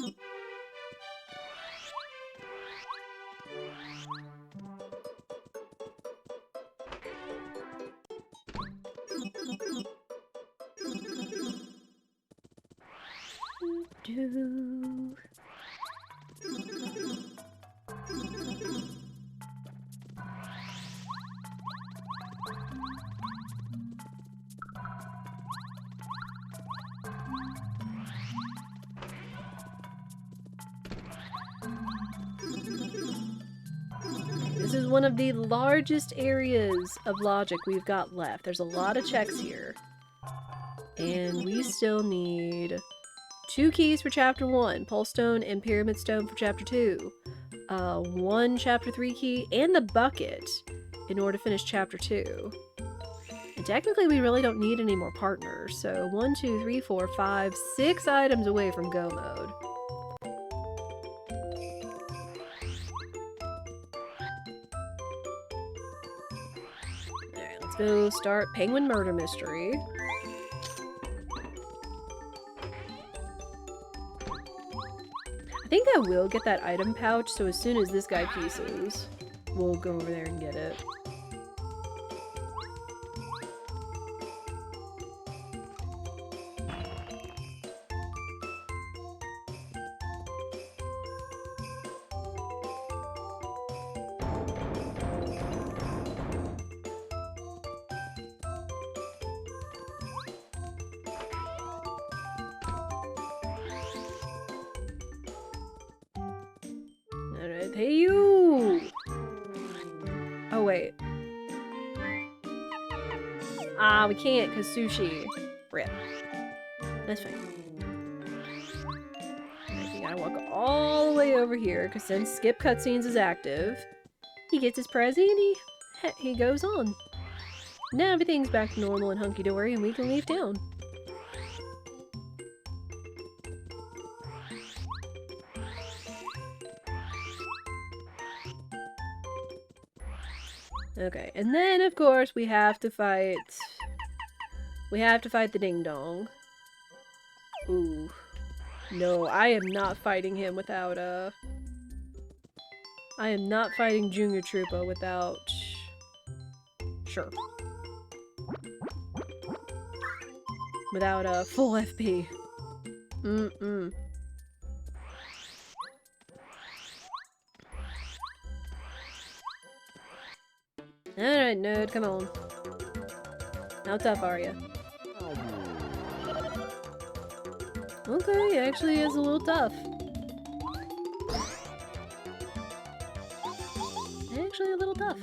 This is one of the largest areas of logic we've got left. There's a lot of checks here. And we still need 2 keys for Chapter 1, Pulse Stone and Pyramid Stone for Chapter 2, 1 Chapter 3 key, and the bucket in order to finish Chapter 2. And technically we really don't need any more partners, so 1, 2, 3, 4, 5, 6 items away from go mode. Alright, let's go start Penguin Murder Mystery. think I will get that item pouch, so as soon as this guy pieces, we'll go over there and get it. Alright, hey you! Oh wait. Ah, we can't because sushi. Rip. That's fine. You gotta walk all the way over here because since skip cutscenes is active, he gets his Prezi and he goes on. Now everything's back to normal and hunky-dory and we can leave town. Okay, and then of course we have to fight... We have to fight the ding-dong. Ooh. No, I am not fighting him without, I am not fighting Junior Troopa without... Sure. Without, full FP. Mm-mm. Alright, nerd, come on. How tough are you? Okay, actually is a little tough. Actually a little tough.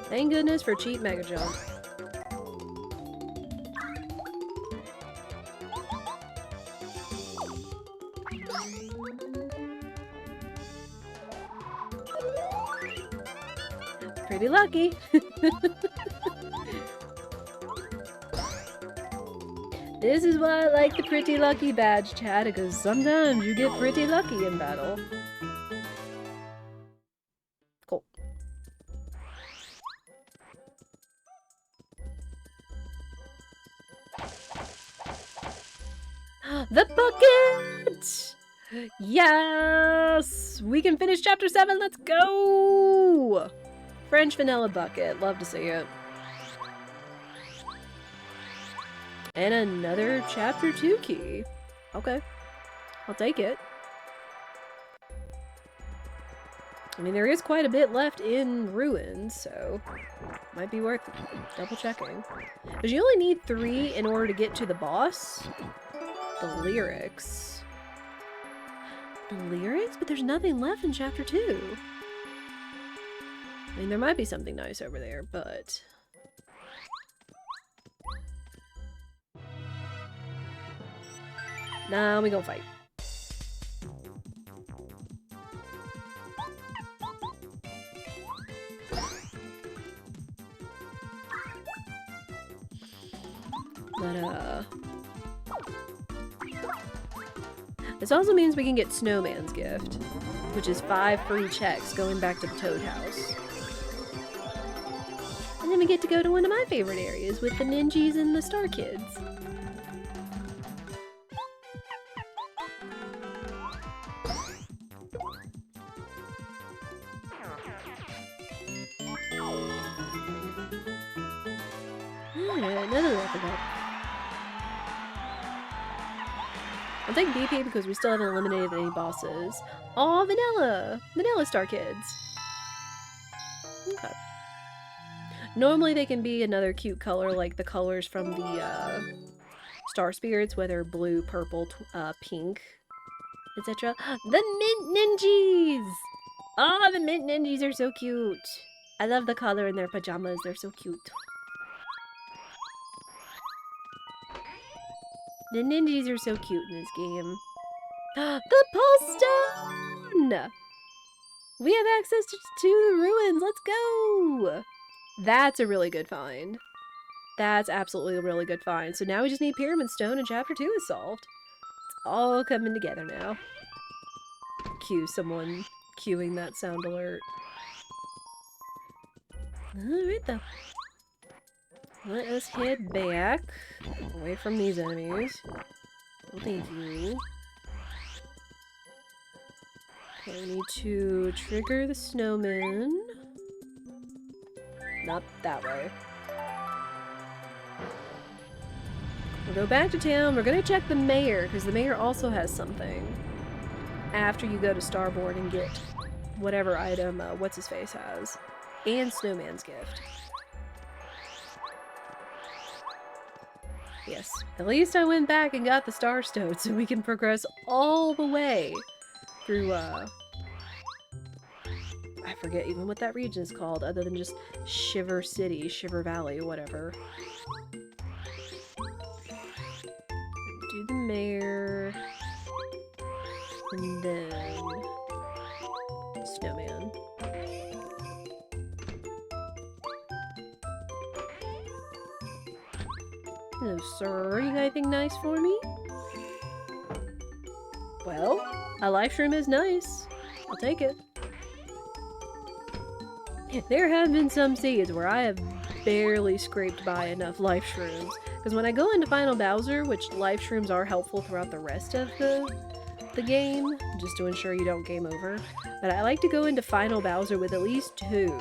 Thank goodness for cheap Mega Jump. Pretty lucky. This is why I like the pretty lucky badge, chat, because sometimes you get pretty lucky in battle. Cool. The bucket! Yes! We can finish chapter 7, let's go! French vanilla bucket, love to see it. And another chapter 2 key. Okay, I'll take it. I mean, there is quite a bit left in Ruins, so might be worth double checking. But you only need 3 in order to get to the boss. The lyrics. The lyrics? But there's nothing left in chapter 2. I mean, there might be something nice over there, but... Nah, we gonna fight. But, this also means we can get Snowman's Gift, which is 5 free checks going back to the Toad House. And then we get to go to one of my favorite areas with the Ninjas and the Star Kids. Alright, another level up. I'll take BP because we still haven't eliminated any bosses. Aw, Vanilla! Vanilla Star Kids. Okay. Normally they can be another cute color like the colors from the Star Spirits, whether blue, purple, pink, etc. The Mint Ninjas! Oh, the Mint Ninjas are so cute! I love the color in their pajamas, they're so cute. The ninjas are so cute in this game. The Pulse Stone! We have access to the ruins, let's go! That's a really good find. That's absolutely a really good find. So now we just need Pyramid Stone and Chapter 2 is solved. It's all coming together now. Cue someone cueing that sound alert. Alright though. Let us head back. Away from these enemies. Oh, thank you. Okay, we need to trigger the snowman. Not that way. We'll go back to town. We're gonna check the mayor, because the mayor also has something. After you go to Starboard and get whatever item What's-His-Face has. And Snowman's gift. Yes, at least I went back and got the Starstone so we can progress all the way through, I forget even what that region is called, other than just Shiver City, Shiver Valley, whatever. Do the mayor, and then Snowman. Hello, sir. You got anything nice for me? Well, a life shroom is nice. I'll take it. There have been some seeds where I have barely scraped by enough life shrooms. Because when I go into Final Bowser, which life shrooms are helpful throughout the rest of the game, just to ensure you don't game over, but I like to go into Final Bowser with at least 2.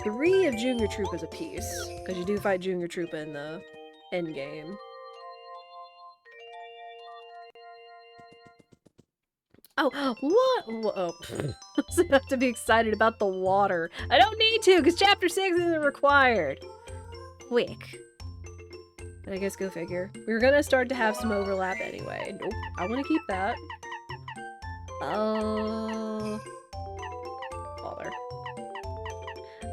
3 of Junior Troopas apiece, because you do fight Junior Troopa in the end game. Oh, what? Whoa. I have to be excited about the water. I don't need to, because Chapter 6 isn't required. Quick. But I guess go figure. We were gonna start to have some overlap anyway. Nope. I want to keep that. Bother.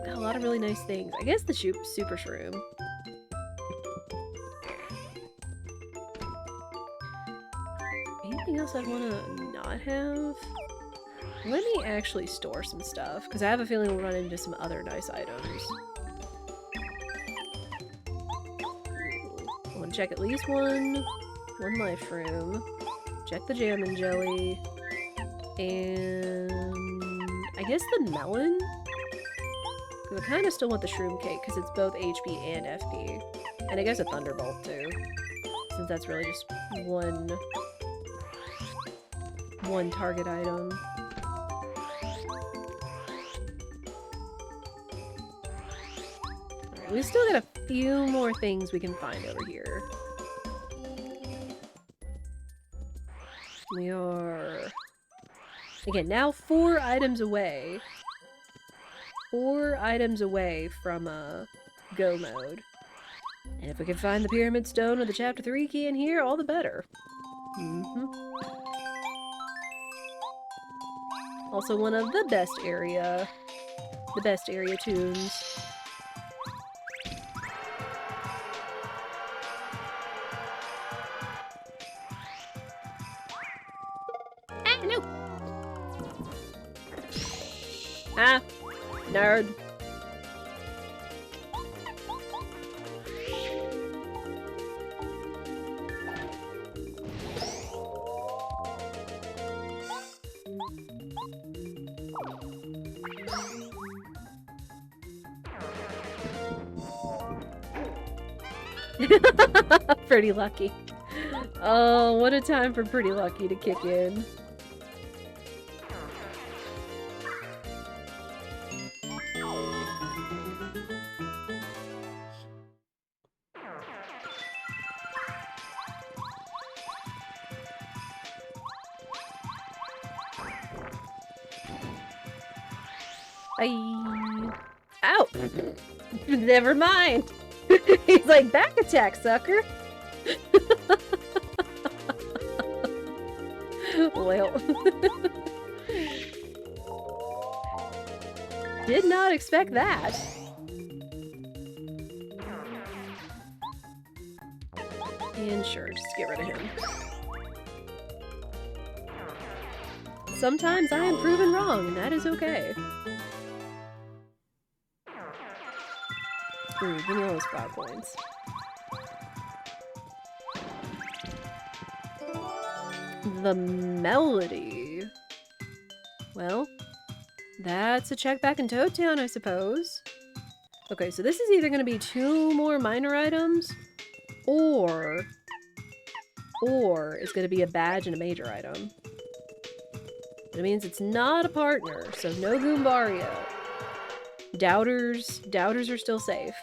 Got a lot of really nice things. I guess the Super Shroom. Anything else I'd want to not have? Let me actually store some stuff, because I have a feeling we'll run into some other nice items. I want to check at least one life shroom. Check the jam and jelly. And I guess the melon? Because I kind of still want the shroom cake, because it's both HP and FP. And I guess a thunderbolt too. Since that's really just one target item. Alright, we still got a few more things we can find over here. We are... Again, now 4 items away. 4 items away from go mode. And if we can find the Pyramid Stone or the Chapter 3 key in here, all the better. Also one of the best area tunes. Ah, no! Ah, nerd. Pretty Lucky. Oh, what a time for Pretty Lucky to kick in. Ow! Never mind! He's like, back attack, sucker! Well. Did not expect that. And sure, just get rid of him. Sometimes I am proven wrong, and that is okay. Ooh, give me all those 5 points. The melody. Well, that's a check back in Toad Town, I suppose. Okay, so this is either going to be 2 more minor items, or it's going to be a badge and a major item. That means it's not a partner, so no Goombario. Doubters are still safe.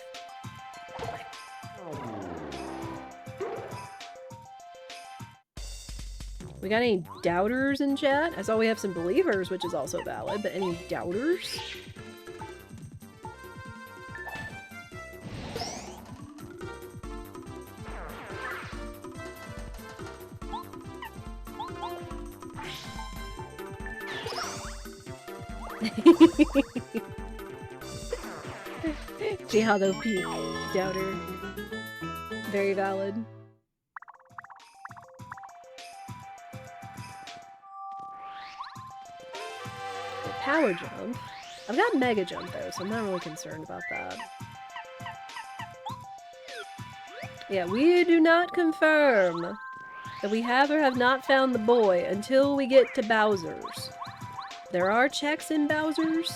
We got any doubters in chat? I saw we have some believers, which is also valid, but any doubters? Jihado P. Doubter. Very valid. Power jump. I've got mega jump though, so I'm not really concerned about that. Yeah, we do not confirm that we have or have not found the boy until we get to Bowser's. There are checks in Bowser's.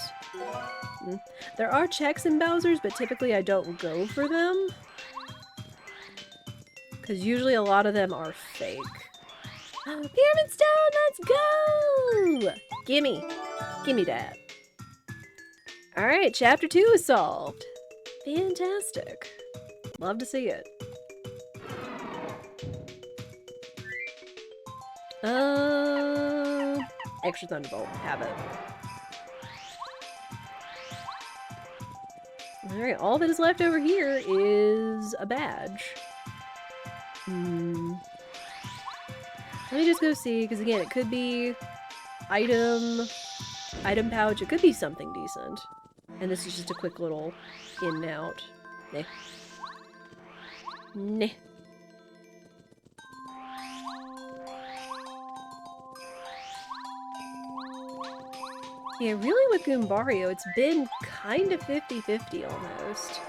There are checks in Bowser's, but typically I don't go for them. Because usually a lot of them are fake. Pyramid Stone, let's go! Gimme. Gimme that. Alright, chapter 2 is solved. Fantastic. Love to see it. Extra Thunderbolt. Have it. Alright, all that is left over here is a badge. Let me just go see, because again, it could be item pouch, it could be something decent. And this is just a quick little in and out. Nah. Nah. Yeah, really with Goombario, it's been kind of 50-50 almost.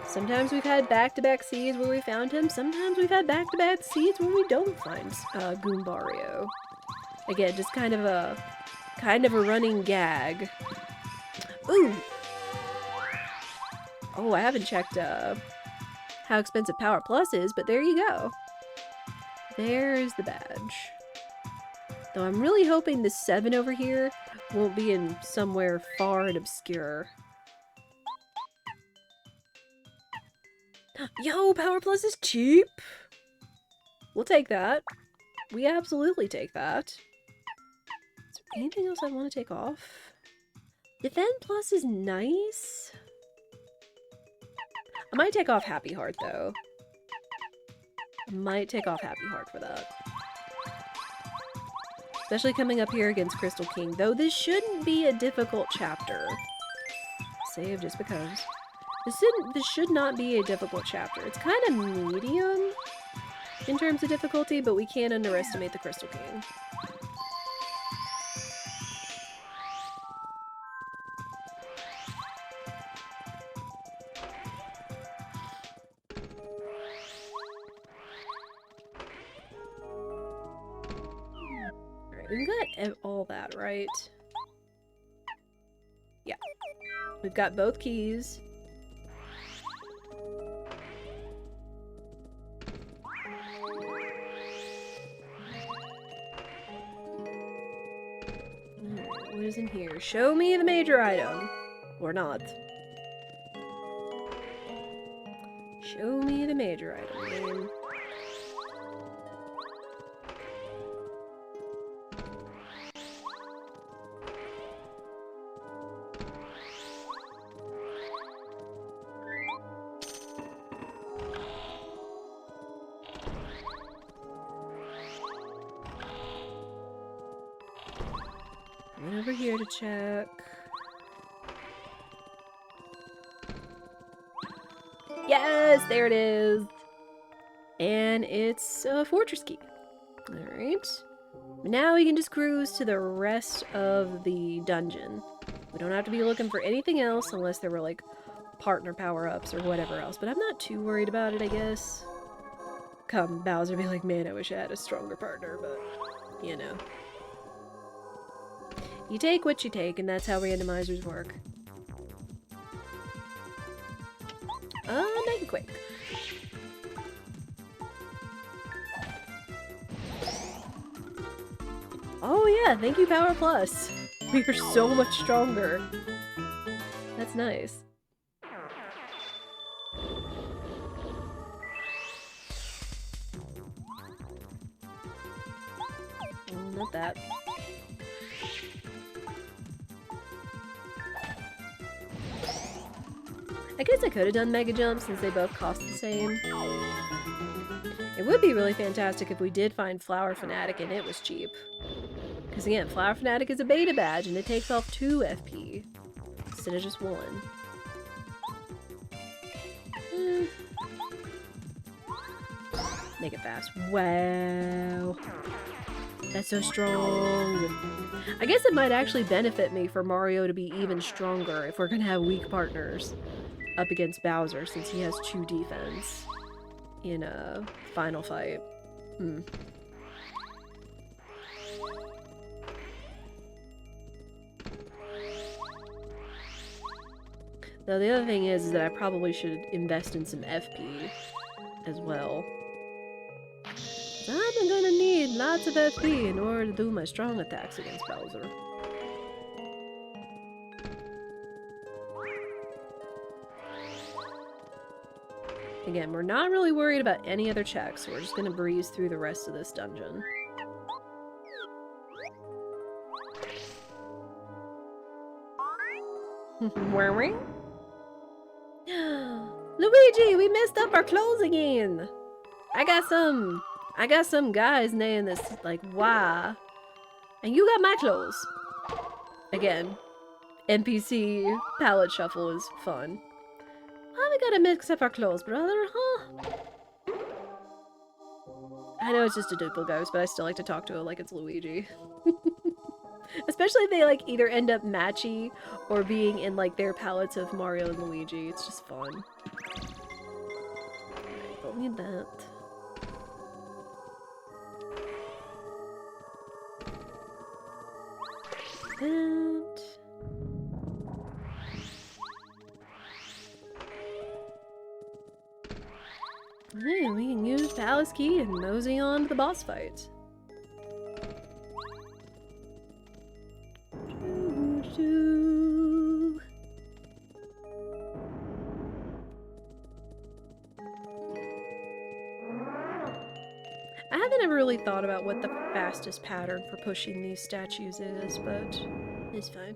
Sometimes we've had back-to-back seeds where we found him, sometimes we've had back-to-back seeds where we don't find Goombario. Again, just kind of a running gag. Ooh! Oh, I haven't checked how expensive Power Plus is, but there you go. There's the badge. Though I'm really hoping the 7 over here won't be in somewhere far and obscure. Yo, Power Plus is cheap! We'll take that. We absolutely take that. Is there anything else I want to take off? Defend Plus is nice. I might take off Happy Heart, though. I might take off Happy Heart for that. Especially coming up here against Crystal King. Though this shouldn't be a difficult chapter. Save just because. This should not be a difficult chapter. It's kind of medium in terms of difficulty, but we can't underestimate the Crystal King. Alright, we've got all that, right? Yeah. We've got both keys. What is in here? Show me the major item. Or not. Show me the major item, man. Went over here to check. Yes, there it is. And it's a fortress key. Alright. Now we can just cruise to the rest of the dungeon. We don't have to be looking for anything else unless there were like partner power-ups or whatever else. But I'm not too worried about it, I guess. Come, Bowser be like, man, I wish I had a stronger partner, but you know. You take what you take, and that's how randomizers work. Make it quick. Oh yeah, thank you, Power Plus. We are so much stronger. That's nice. Oh, not that. I guess I could have done Mega Jump since they both cost the same. It would be really fantastic if we did find Flower Fanatic and it was cheap. Because again, Flower Fanatic is a beta badge and it takes off 2 FP instead of just 1. Make it fast. Wow. That's so strong. I guess it might actually benefit me for Mario to be even stronger if we're gonna have weak partners up against Bowser since he has 2 defense in a final fight. Though the other thing is that I probably should invest in some FP as well. I'm gonna need lots of FP in order to do my strong attacks against Bowser. Again, we're not really worried about any other checks, so we're just gonna breeze through the rest of this dungeon. Luigi, we messed up our clothes again! I got some guy's name that's like, why? And you got my clothes. Again, NPC palette shuffle is fun. Why we gotta mix up our clothes, brother, huh? I know it's just a Doodle Ghost, but I still like to talk to it like it's Luigi. Especially if they like either end up matchy or being in like their palettes of Mario and Luigi. It's just fun. Don't need that. And yeah, we can use Palace Key and mosey on to the boss fight. I haven't ever really thought about what the fastest pattern for pushing these statues is, but it's fine.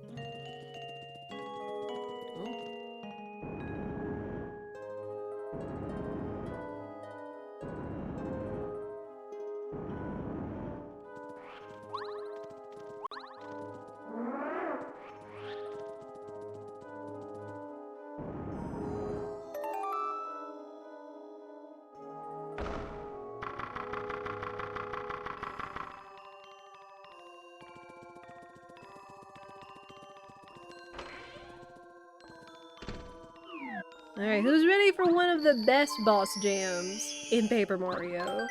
Alright, who's ready for one of the best boss jams in Paper Mario?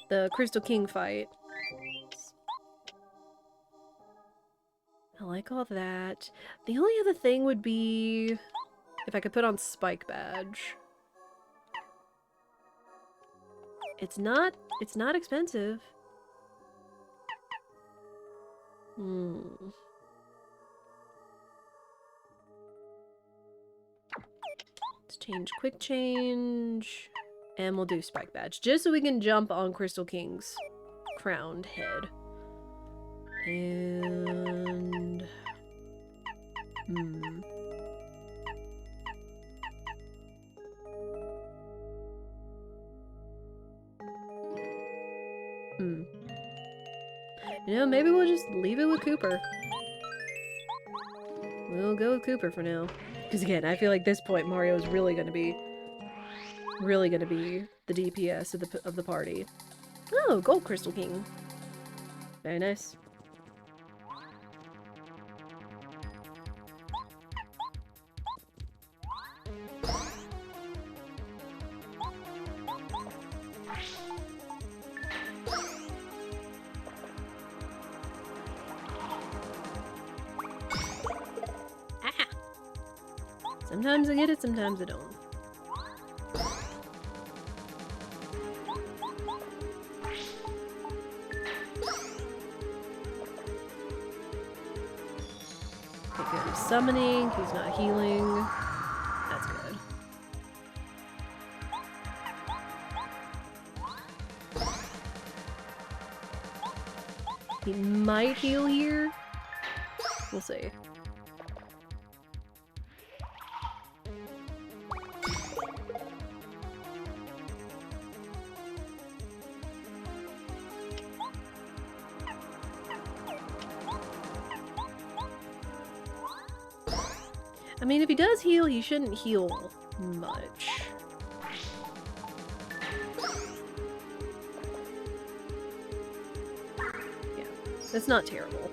The Crystal King fight. I like all that. The only other thing would be if I could put on Spike Badge. It's not expensive. Let's change Quick Change. And we'll do Spike Badge. Just so we can jump on Crystal King's crowned head. And... You know, maybe we'll just leave it with Cooper. We'll go with Cooper for now. Because again, I feel like this point Mario is really gonna be the DPS of the party. Oh, Gold Crystal King. Very nice. Sometimes I get it, sometimes I don't. He's summoning, he's not healing. That's good. He might heal here. We'll see. I mean, if he does heal, he shouldn't heal much. Yeah, that's not terrible.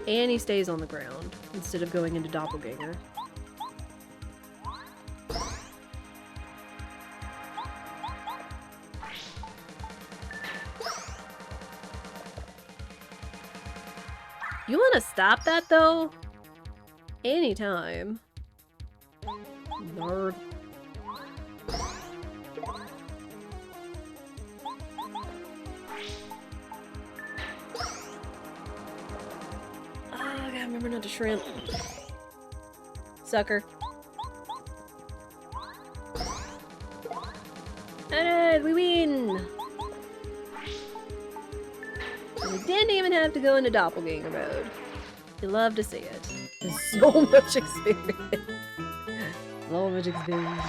And he stays on the ground instead of going into Doppelganger. You want to stop that, though? Anytime. Nerd. Oh, I gotta remember not to shrimp. Sucker. Alright, we win! And we didn't even have to go into Doppelganger mode. You love to see it. There's so much experience. So much experience.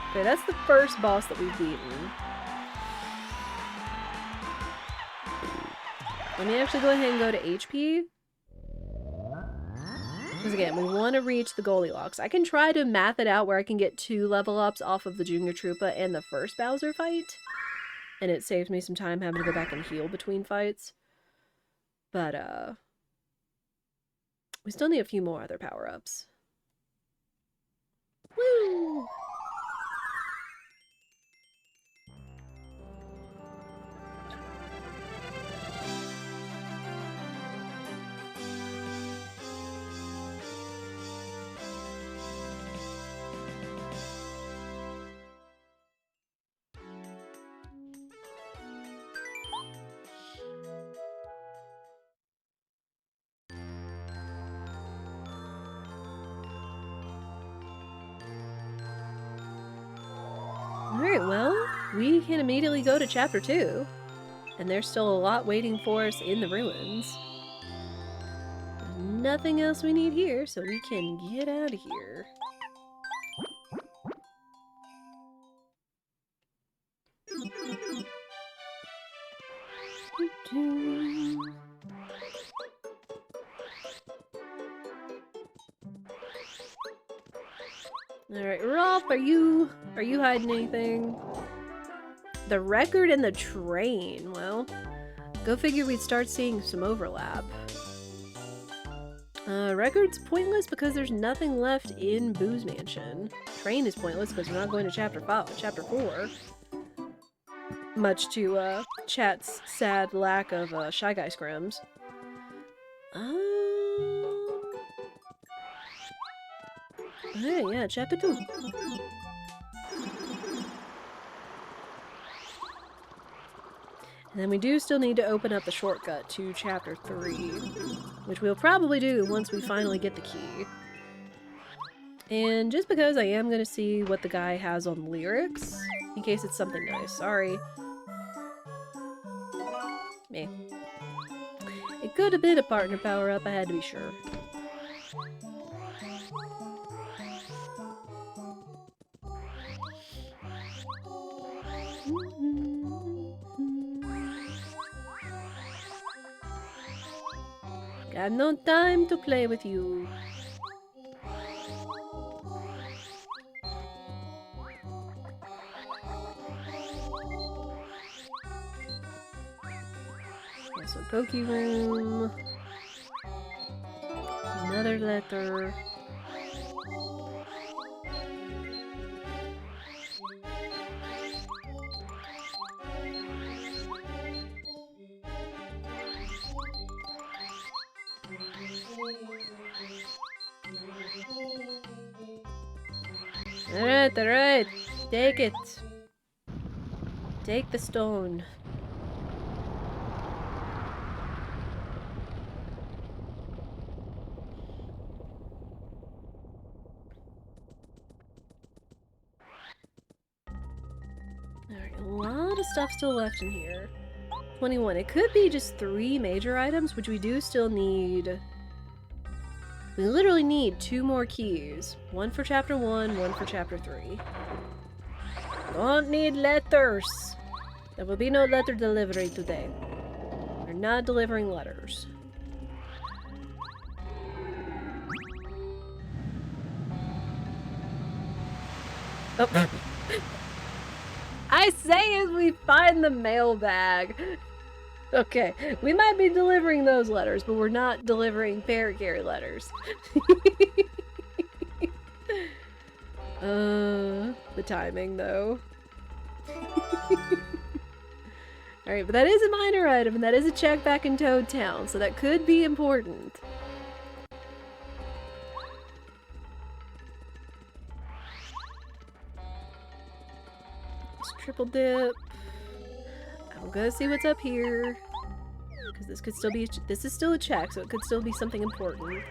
Okay, that's the first boss that we've beaten. Let me actually go ahead and go to HP. Because again, we want to reach the Goldilocks. I can try to math it out where I can get 2 level ups off of the Junior Troopa and the first Bowser fight. And it saves me some time having to go back and heal between fights. But, we still need a few more other power-ups. Woo! Alright, well, we can immediately go to Chapter 2. And there's still a lot waiting for us in the ruins. There's nothing else we need here, so we can get out of here. Alright, Rolf, are you hiding anything? The record and the train. Well, go figure we'd start seeing some overlap. Record's pointless because there's nothing left in Boo's Mansion. Train is pointless because we're not going to Chapter 4. Much to, chat's sad lack of, Shy Guy scrims. Hey, yeah, Chapter 2. And then we do still need to open up the shortcut to Chapter 3, which we'll probably do once we finally get the key. And just because I am going to see what the guy has on lyrics, in case it's something nice. Sorry. Meh. It could have been a partner power-up, I had to be sure. Got no time to play with you. Okay, so Poke Room. Another letter. Alright, take it. Take the stone. Alright, a lot of stuff still left in here. 21. It could be just 3 major items, which we do still need. We literally need 2 more keys. 1 for chapter 1, 1 for chapter 3. Don't need letters. There will be no letter delivery today. We're not delivering letters. Oh. I say as we find the mailbag. Okay, we might be delivering those letters, but we're not delivering Parakarry letters. The timing, though. Alright, but that is a minor item, and that is a check back in Toad Town, so that could be important. Let's triple dip. I'm gonna see what's up here. Because this could still be this is still a check, so it could still be something important.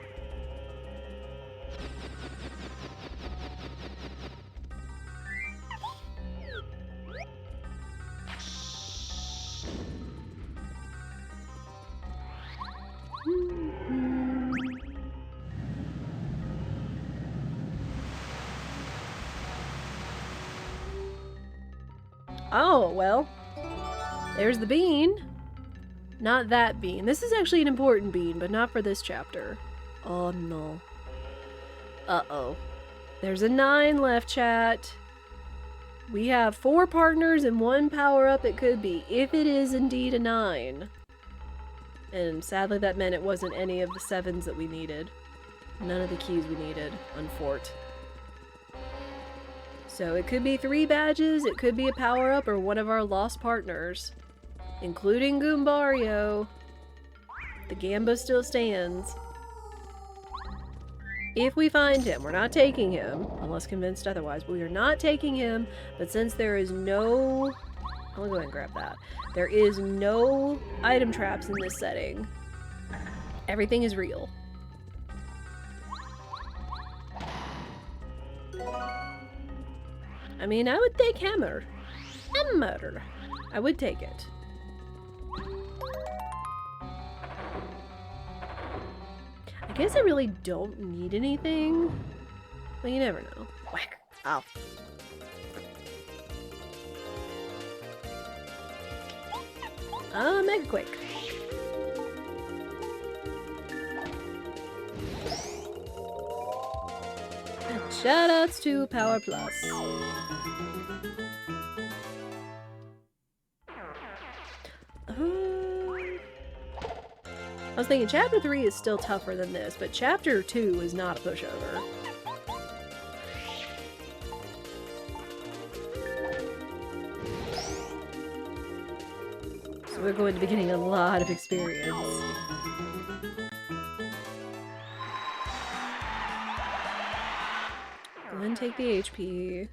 Oh, well. There's the bean. Not that bean. This is actually an important bean, but not for this chapter. Oh, no. Uh-oh. There's a 9 left, chat. We have 4 partners and 1 power-up it could be, if it is indeed a 9. And sadly that meant it wasn't any of the 7s that we needed. None of the keys we needed on Fort. So it could be 3 badges, it could be a power-up, or one of our lost partners. Including Goombario. The Gamba still stands. If we find him, we're not taking him, unless convinced otherwise, but we are not taking him, but since there is no... I'll go ahead and grab that. There is no item traps in this setting. Everything is real. I mean, I would take Hammer. Hammer! I would take it. I guess I really don't need anything. Well, you never know. Whack! Ow. Mega Quake. And shoutouts to Power Plus. I was thinking chapter 3 is still tougher than this, but chapter 2 is not a pushover. So we're going to be getting a lot of experience. Go ahead and take the HP.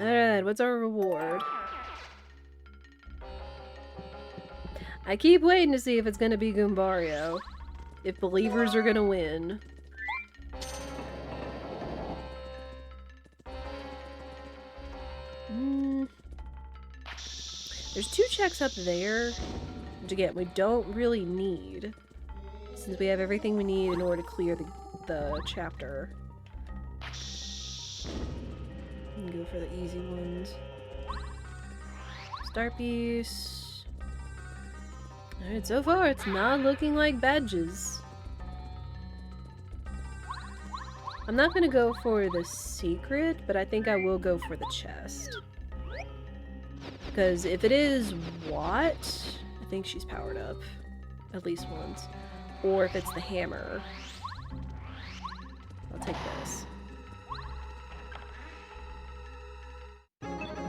Alright, what's our reward? I keep waiting to see if it's gonna be Goombario. If believers are gonna win. There's 2 checks up there, which again, we don't really need. Since we have everything we need in order to clear the chapter. Go for the easy ones. Star piece. Alright, so far it's not looking like badges. I'm not gonna go for the secret, but I think I will go for the chest. Because if it is Watt, I think she's powered up. At least once. Or if it's the hammer. I'll take this.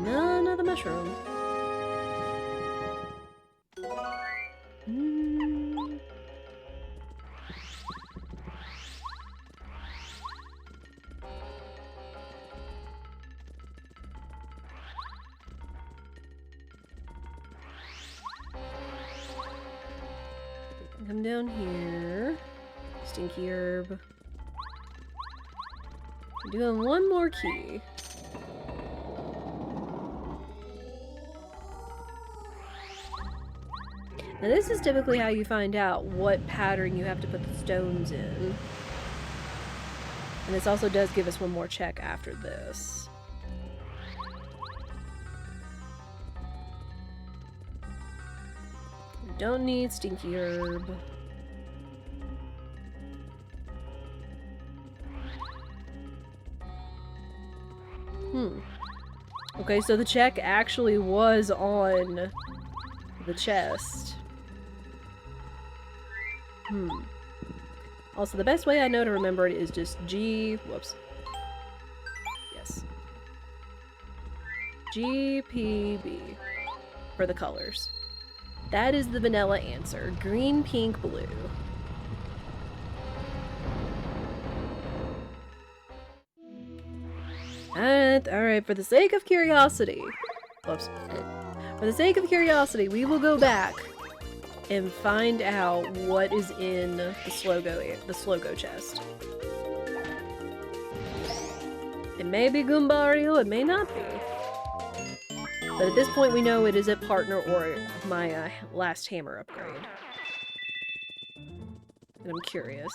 No, not the mushroom. Come down here. Stinky herb. I'm doing one more key. Now this is typically how you find out what pattern you have to put the stones in. And this also does give us one more check after this. We don't need stinky herb. Okay, so the check actually was on the chest. Also, the best way I know to remember it is just whoops. Yes. GPB for the colors. That is the vanilla answer. Green, pink, blue. Alright, for the sake of curiosity. Whoops. For the sake of curiosity, we will go back and find out what is in the Slogo chest. It may be Goombario, it may not be. But at this point we know it is a partner or my last hammer upgrade. And I'm curious.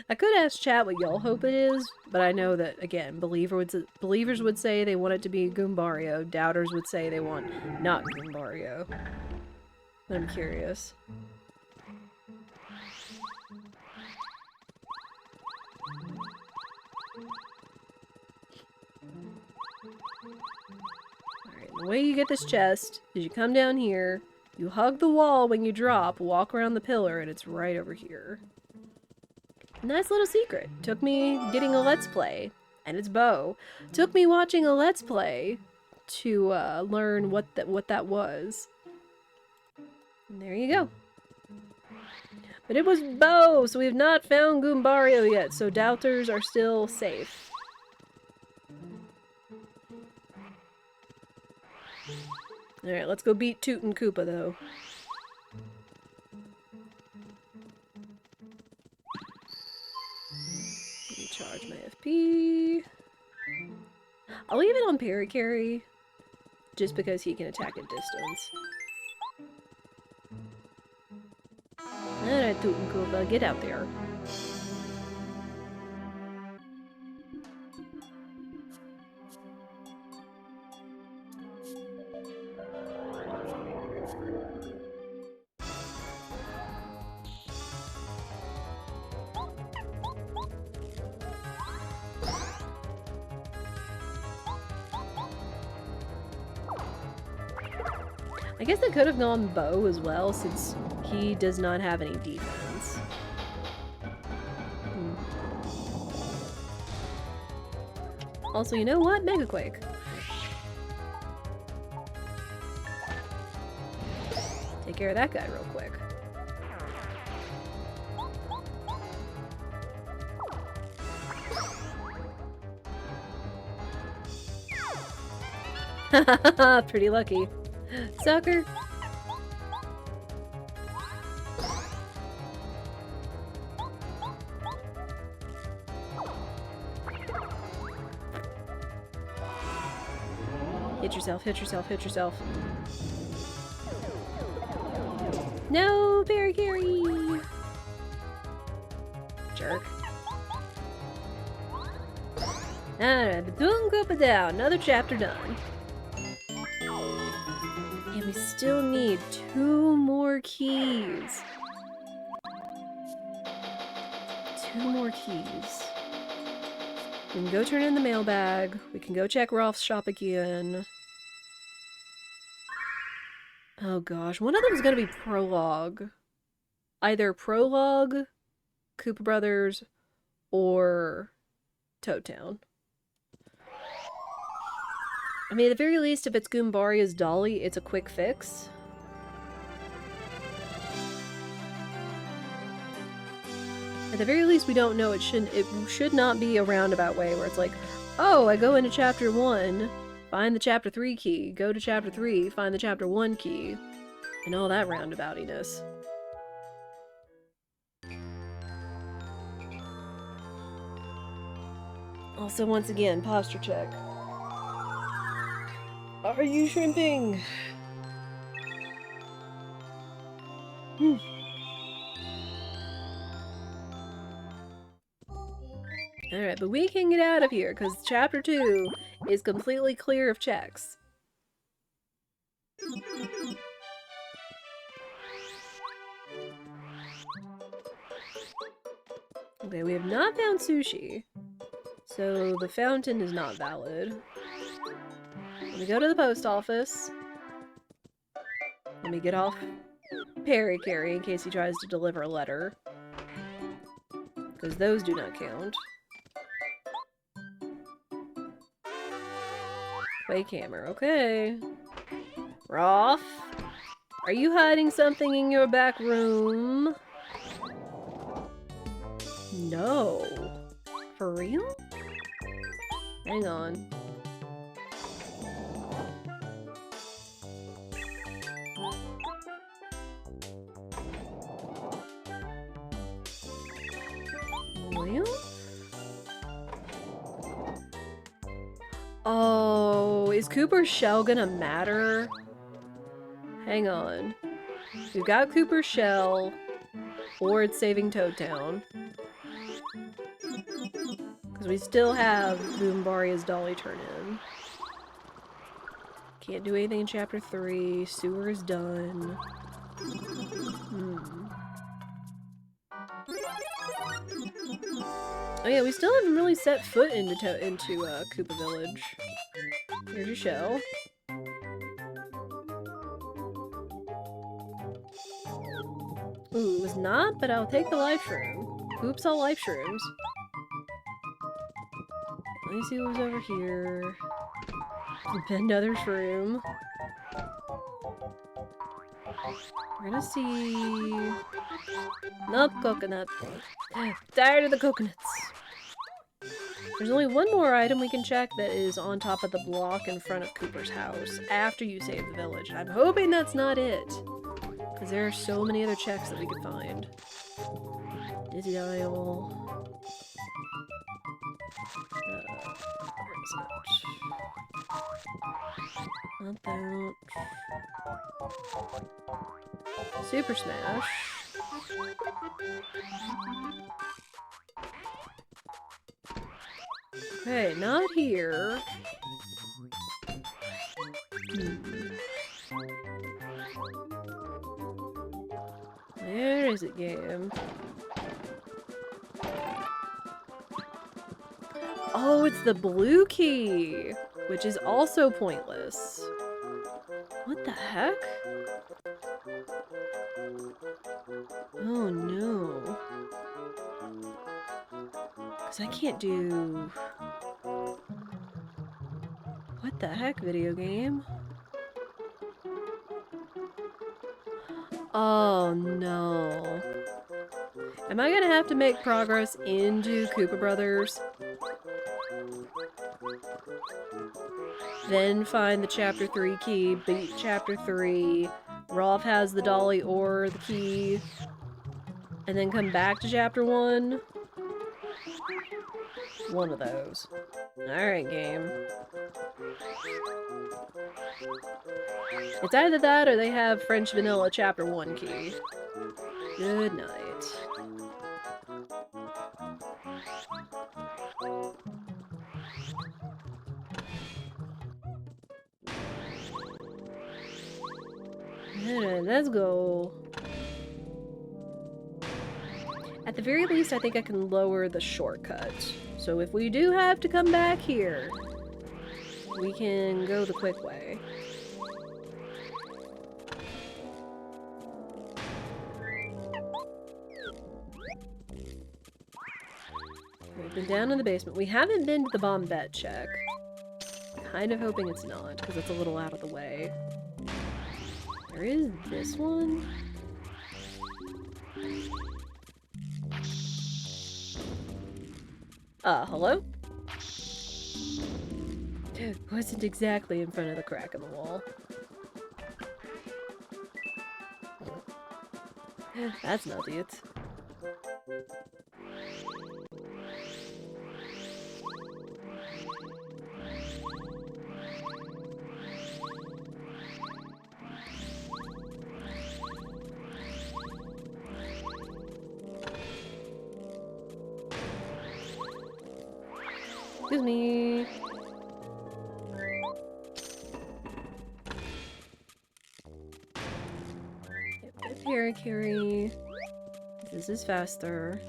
I could ask chat what y'all hope it is, but I know that, again, believers would say they want it to be Goombario, doubters would say they want not Goombario. But I'm curious. Alright, the way you get this chest is you come down here, you hug the wall when you drop, walk around the pillar, and it's right over here. Nice little secret. Took me getting a Let's Play, and it's Bo. Took me watching a Let's Play to learn what that was. And there you go. But it was Bo, so we have not found Goombario yet, so doubters are still safe. Alright, let's go beat Toot and Koopa, though. Charge my FP. I'll leave it on Parakarry, just because he can attack at distance. Alright, Toot and Koopa, get out there. I guess I could have gone Bo as well, since he does not have any defense. Also, you know what? Mega Quake. Take care of that guy real quick. Hahaha, pretty lucky. Sucker! Hit yourself, hit yourself, hit yourself. No, Parakarry! Jerk. Alright, Bethune Koopa down. Another chapter done. And we still need 2 more keys. 2 more keys. We can go turn in the mailbag. We can go check Rolf's shop again. Oh gosh, one of them is gonna be Prologue. Either Prologue, Koopa Brothers, or Toad Town. I mean, at the very least, if it's Goombaria's dolly, it's a quick fix. At the very least, we don't know it should not be a roundabout way where it's like, oh, I go into chapter 1, find the chapter 3 key, go to chapter 3, find the chapter 1 key, and all that roundaboutiness. Also, once again, posture check. Are you shrimping? Alright, but we can get out of here, because chapter 2 is completely clear of checks. Okay, we have not found sushi, so the fountain is not valid. Let me go to the post office. Let me get off Perry Carry in case he tries to deliver a letter. Because those do not count. Wake hammer, okay. Rolf, are you hiding something in your back room? No. For real? Hang on. Real? Oh, is Cooper's shell gonna matter? Hang on. We've got Cooper's shell, or it's saving Toad Town. Because we still have Goombaria's dolly turn in. Can't do anything in chapter 3. Sewer is done. Oh yeah, we still haven't really set foot into Koopa Village. Here's your shell. Ooh, it was not, but I'll take the life shroom. Oops, all life shrooms. Let me see what was over here. Another shroom. We're gonna see... Nope, coconut. Tired of the coconuts. There's only one more item we can check that is on top of the block in front of Cooper's house after you save the village. I'm hoping that's not it. Because there are so many other checks that we could find. Dizzy Isle. Where is it? Not that. Super Smash. Okay, not here. Where is it, game? Oh, it's the blue key, which is also pointless. What the heck? Oh no. Because I can't do... What the heck, video game? Oh no. Am I gonna have to make progress into Koopa Brothers? Then find the chapter 3 key, beat chapter 3, Rolf has the dolly or the key, and then come back to chapter 1? One of those. Alright, game. It's either that or they have French Vanilla chapter 1 key. Good night. Alright, let's go. At the very least, I think I can lower the shortcut. So if we do have to come back here, we can go the quick way. And down in the basement. We haven't been to the bombette check. Kind of hoping it's not, because it's a little out of the way. There is this one. Hello? Wasn't exactly in front of the crack in the wall. That's not it. Excuse me. Carry. This is faster.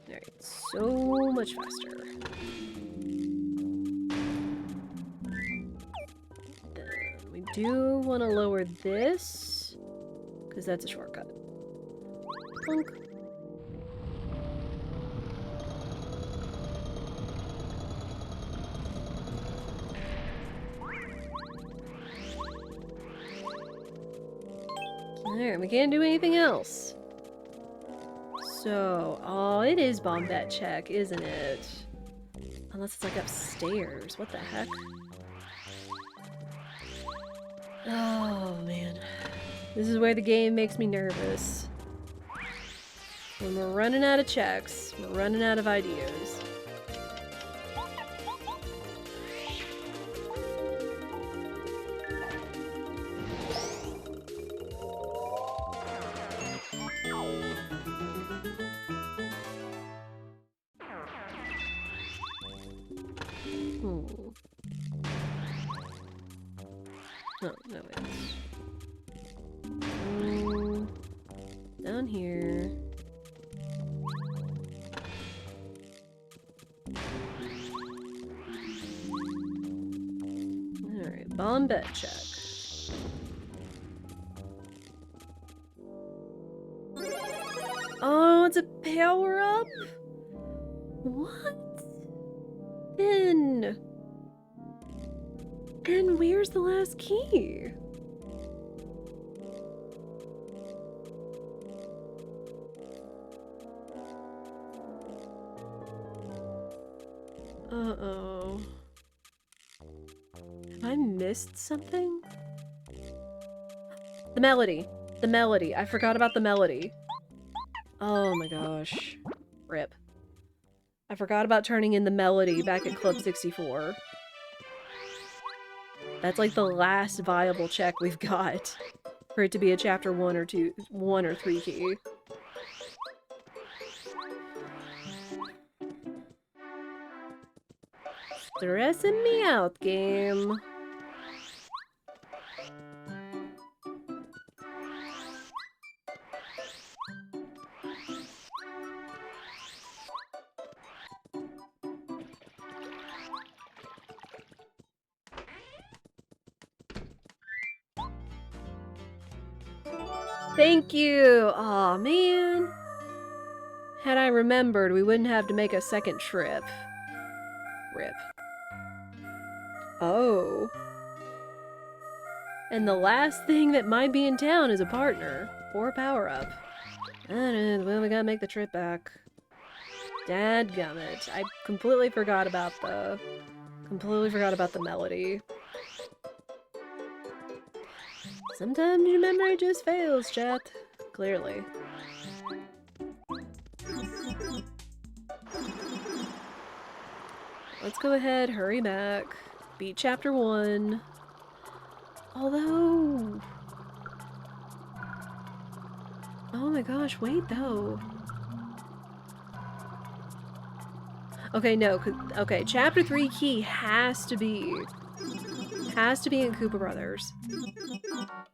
Alright, so much faster. Do want to lower this because that's a shortcut. Plunk. There, we can't do anything else. So, oh, it is bombette check, isn't it? Unless it's like upstairs. What the heck? Oh, man. This is where the game makes me nervous. When we're running out of checks, we're running out of ideas. Oh, no, down here. Alright, bombette check. Oh, it's a power-up? What? Then where's the last key? Uh-oh. Have I missed something? The melody. The melody. I forgot about the melody. Oh my gosh. Rip. I forgot about turning in the melody back at Club 64. That's like the last viable check we've got for it to be a chapter 1 or 3 key. Stressing me out, game. Thank you! Aw, man. Had I remembered, we wouldn't have to make a second trip. Rip. Oh. And the last thing that might be in town is a partner. Or a power-up. Well, we gotta make the trip back. Dadgummit. I completely forgot about the melody. Sometimes your memory just fails, chat. Clearly. Let's go ahead, hurry back. Beat chapter 1. Although... oh my gosh, wait though. Okay, no, okay, chapter 3 key has to be in Koopa Brothers.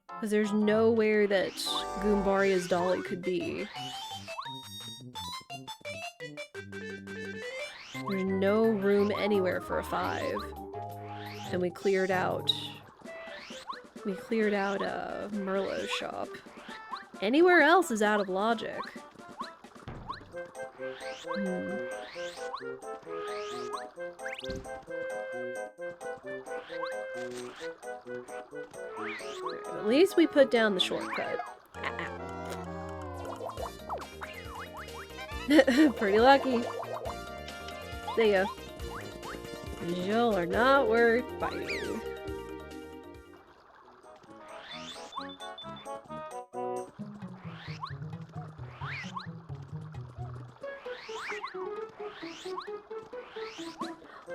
Because there's nowhere that Goombaria's dolly could be. There's no room anywhere for a 5. And we cleared out... Merlot's shop. Anywhere else is out of logic. At least we put down the shortcut. Pretty lucky. See ya. Y'all are not worth fighting.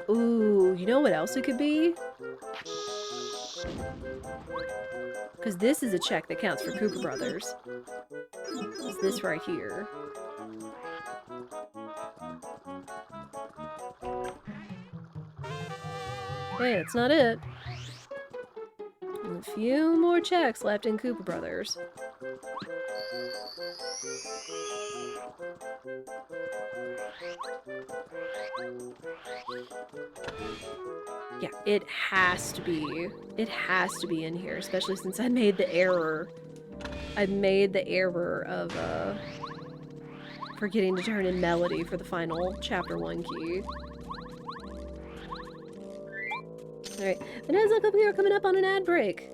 Ooh, you know what else it could be? Because this is a check that counts for Cooper Brothers. It's this right here. Okay, that's not it. A few more checks left in Cooper Brothers. Yeah, it has to be. It has to be in here, especially since I made the error. I made the error of, forgetting to turn in Melody for the final Chapter 1 key. Alright, and as look up, we are coming up on an ad break.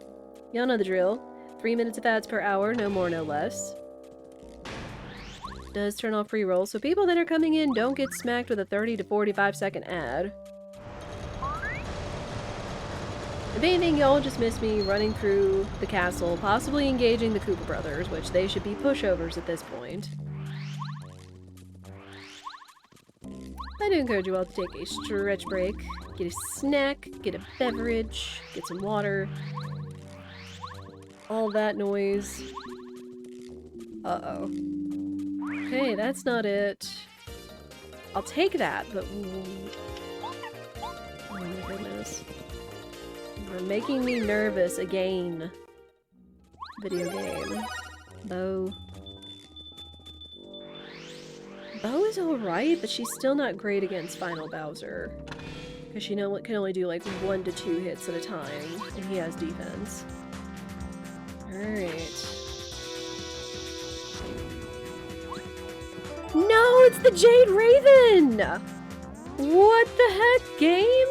Y'all know the drill. 3 minutes of ads per hour, no more, no less. Does turn off free rolls, so people that are coming in don't get smacked with a 30 to 45 second ad. If anything, y'all just miss me running through the castle, possibly engaging the Cooper Brothers, which they should be pushovers at this point. I do encourage you all to take a stretch break, get a snack, get a beverage, get some water. All that noise. Uh-oh. Okay, that's not it. I'll take that, but... oh my goodness. You're making me nervous again. Video game. Bo. Bo is alright, but she's still not great against Final Bowser. Because she can only do like 1 to 2 hits at a time, and he has defense. Alright. No, it's the Jade Raven! What the heck, game?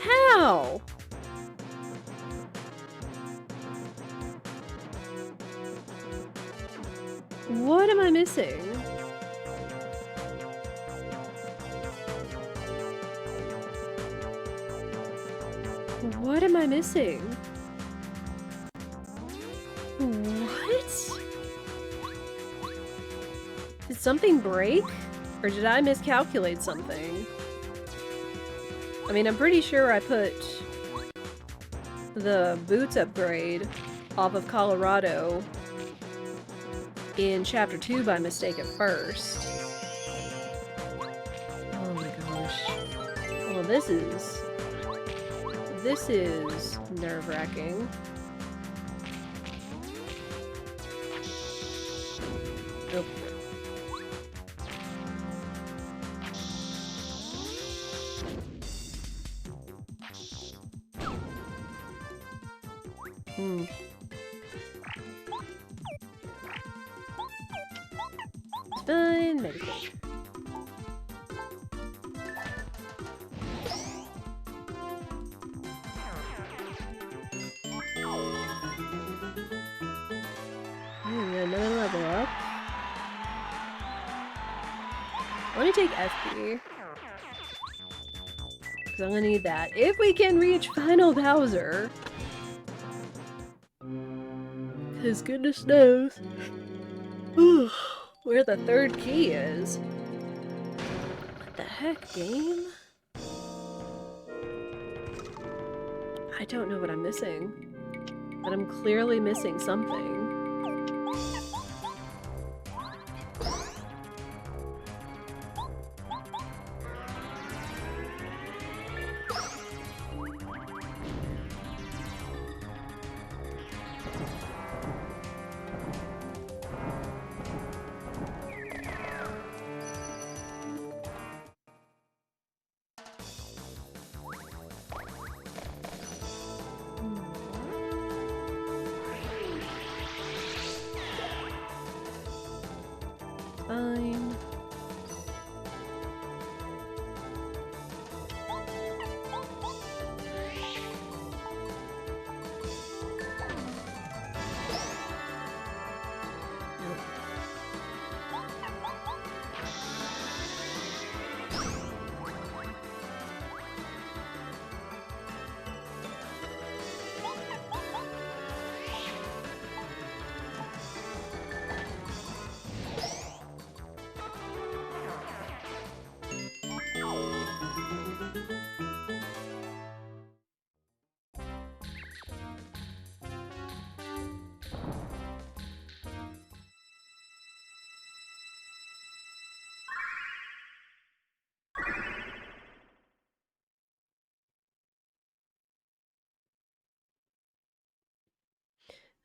How? What am I missing? What am I missing? What? Did something break? Or did I miscalculate something? I mean, I'm pretty sure I put the boots upgrade off of Colorado in Chapter 2 by mistake at first. Oh my gosh. Well, this is nerve-wracking. Nope. It's fine, meditate. Another level up. Let me take FP. Because I'm gonna need that. If we can reach Final Bowser. Because goodness knows where the 3rd key is. What the heck, game? I don't know what I'm missing. But I'm clearly missing something.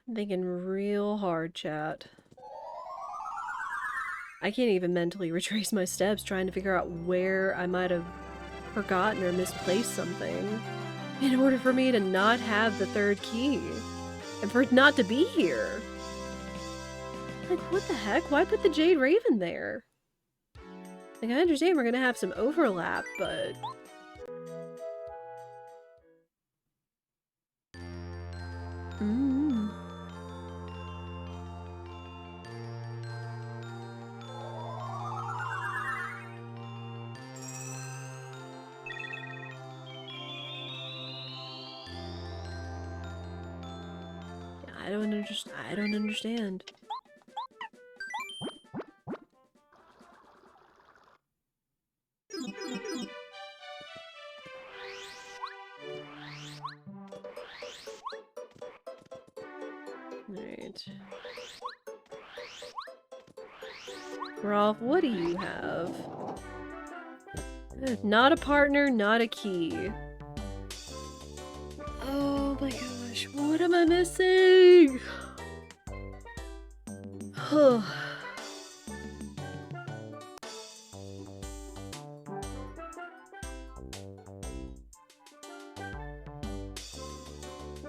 I'm thinking real hard, chat. I can't even mentally retrace my steps trying to figure out where I might have forgotten or misplaced something in order for me to not have the third key and for it not to be here. Like, what the heck? Why put the Jade Raven there? Like, I understand we're gonna have some overlap, but... I don't understand. Alright. Rolf, what do you have? Not a partner, not a key. Oh my gosh, what am I missing?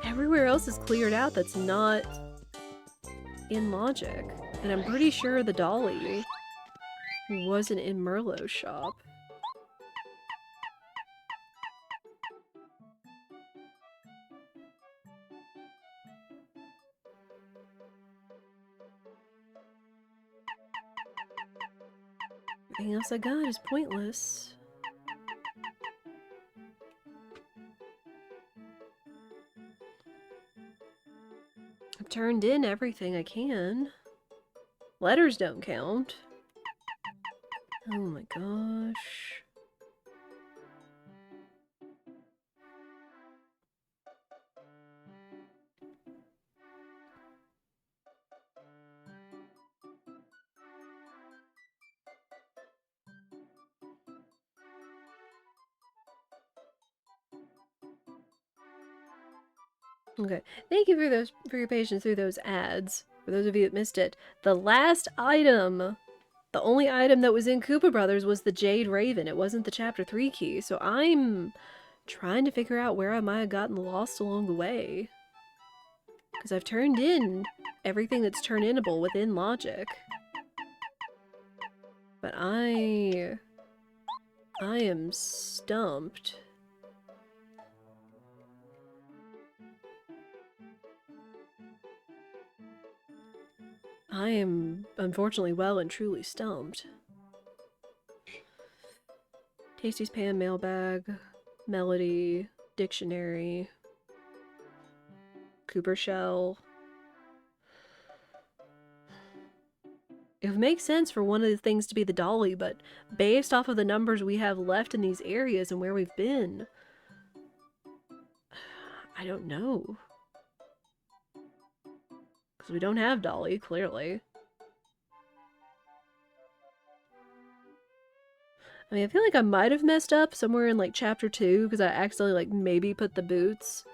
Everywhere else is cleared out that's not in logic. And I'm pretty sure the dolly wasn't in Merlot's shop. Everything else I got is pointless. I've turned in everything I can. Letters don't count. Oh my gosh. Okay, thank you for your patience through those ads. For those of you that missed it, the last item, the only item that was in Koopa Brothers was the Jade Raven. It wasn't the Chapter 3 key, so I'm trying to figure out where I might have gotten lost along the way. Because I've turned in everything that's turn-inable within logic. But I am stumped. I am, unfortunately, well and truly stumped. Tasty's Pan mailbag, Melody, Dictionary, Cooper Shell. It would make sense for one of the things to be the dolly, but based off of the numbers we have left in these areas and where we've been, I don't know. Because we don't have dolly, clearly. I mean, I feel like I might have messed up somewhere in, like, Chapter 2, because I accidentally, like, maybe put the boots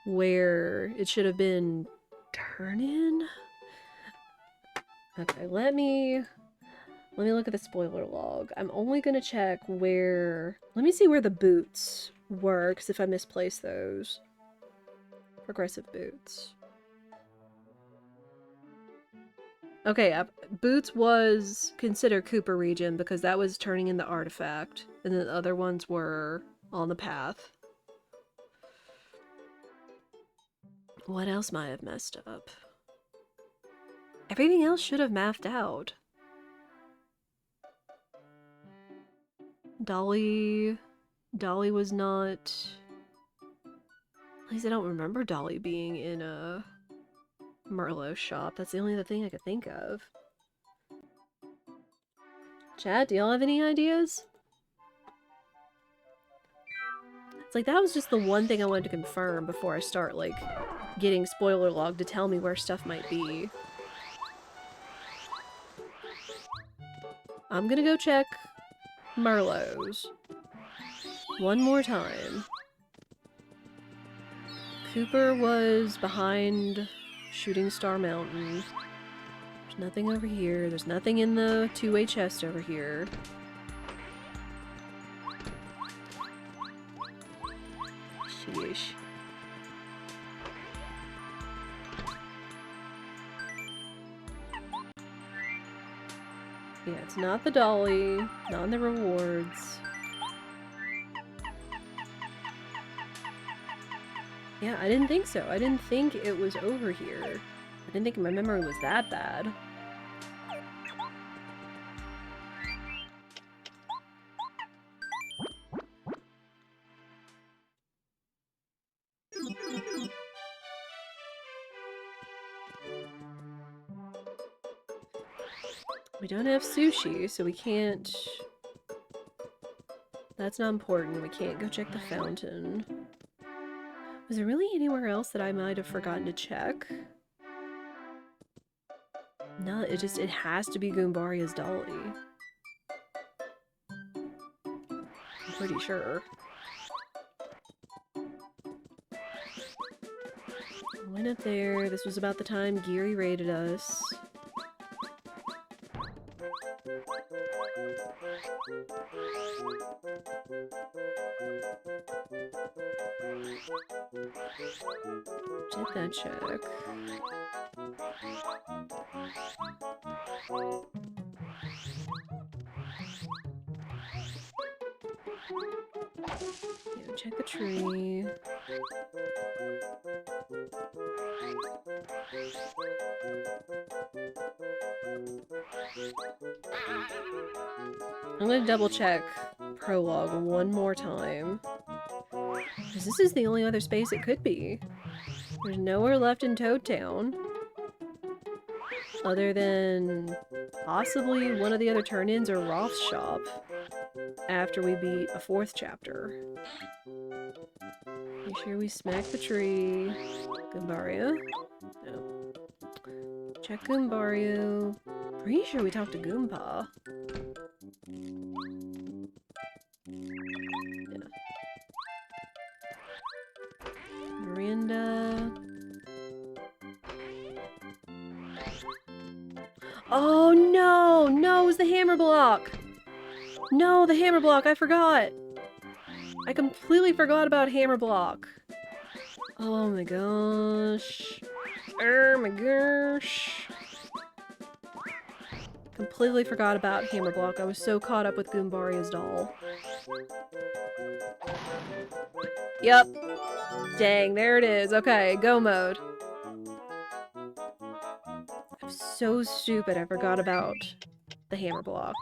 where it should have been turn-in? Okay, let me look at the spoiler log. I'm only gonna check where... Let me see where the boots were, because if I misplace those. Progressive boots. Okay, Boots was considered Cooper region because that was turning in the artifact, and the other ones were on the path. What else might have messed up? Everything else should have mapped out. Dolly was not... At least I don't remember Dolly being in a Merlot shop. That's the only other thing I could think of. Chat, do y'all have any ideas? It's like, that was just the one thing I wanted to confirm before I start, like, getting spoiler log to tell me where stuff might be. I'm gonna go check Merlot's one more time. Cooper was behind Shooting Star Mountain. There's nothing over here. There's nothing in the two-way chest over here. Sheesh. Yeah, it's not the dolly, not in the rewards. Yeah, I didn't think so. I didn't think it was over here. I didn't think my memory was that bad. We don't have sushi, so we can't... That's not important. We can't go check the fountain. Was there really anywhere else that I might have forgotten to check? No, it has to be Goombaria's dolly. I'm pretty sure. Went up there. This was about the time Geary raided us. Did that check. Yeah, check the tree. I'm gonna double check prologue one more time. Because this is the only other space it could be. There's nowhere left in Toad Town. Other than possibly one of the other turn-ins or Roth's shop. After we beat a 4th chapter. Make sure we smack the tree. Goombario? No. Check Goombario. Pretty sure we talked to Goomba. Yeah. Miranda. Oh no! No, it was the hammer block! No, the hammer block, I forgot! I completely forgot about hammer block. Oh my gosh. Oh my gosh. Completely forgot about hammer block. I was so caught up with Goombaria's doll. Yep. Dang, there it is. Okay, go mode. I'm so stupid I forgot about the hammer block.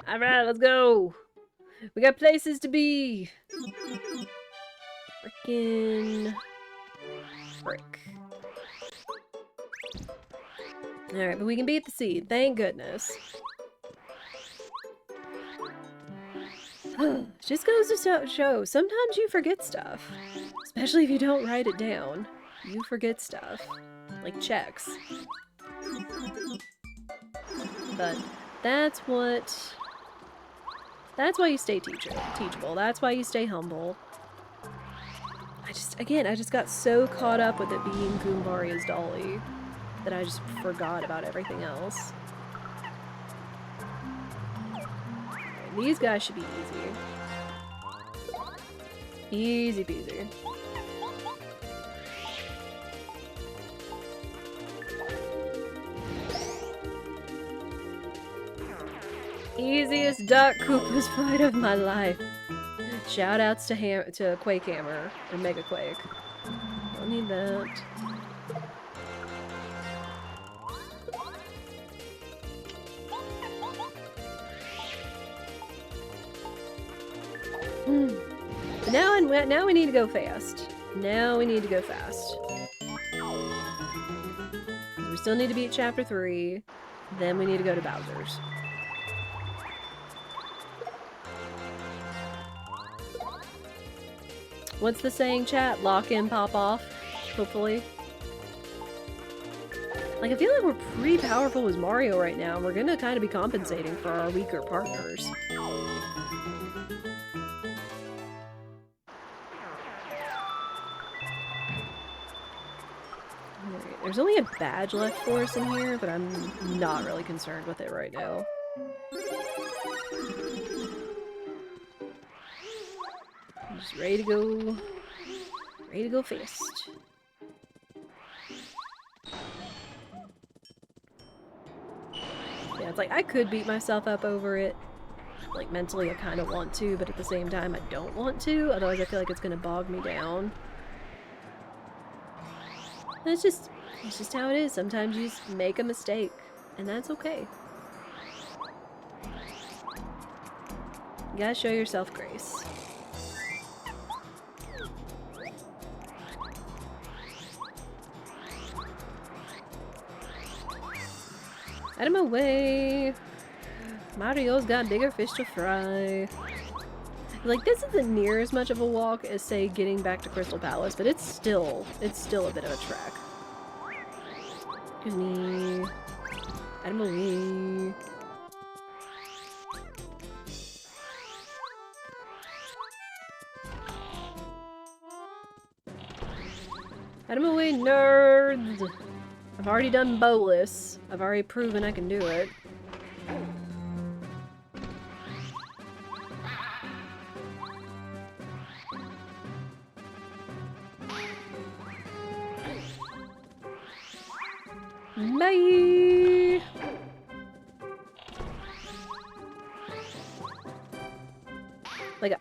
Alright, let's go! We got places to be! Frickin' frick. Alright, but we can beat the seed. Thank goodness. Just goes to show, sometimes you forget stuff. Especially if you don't write it down. You forget stuff. Like checks. But that's what... That's why you stay teachable. That's why you stay humble. I just got so caught up with it being Goombaria's dolly that I just forgot about everything else. Right, these guys should be easy. Easy peasy. Easiest Duck Koopa's fight of my life. Shoutouts to Quake Hammer or Mega Quake. Don't need that. Now we need to go fast. Now we need to go fast. We still need to beat Chapter 3. Then we need to go to Bowser's. What's the saying, chat? Lock in, pop off. Hopefully. Like, I feel like we're pretty powerful as Mario right now. We're gonna kind of be compensating for our weaker partners. There's only a badge left for us in here, but I'm not really concerned with it right now. I'm just ready to go. Ready to go fast. Yeah, it's like I could beat myself up over it. Like mentally I kind of want to, but at the same time I don't want to, otherwise I feel like it's gonna bog me down. And it's just how it is. Sometimes you just make a mistake, and that's okay. You gotta show yourself grace. Out of my way! Mario's got bigger fish to fry. Like, this isn't near as much of a walk as, say, getting back to Crystal Palace, but it's still a bit of a trek. Excuse me. Out of my way. Out of my way, nerds! I've already done bowless. I've already proven I can do it. Bye! Leg up.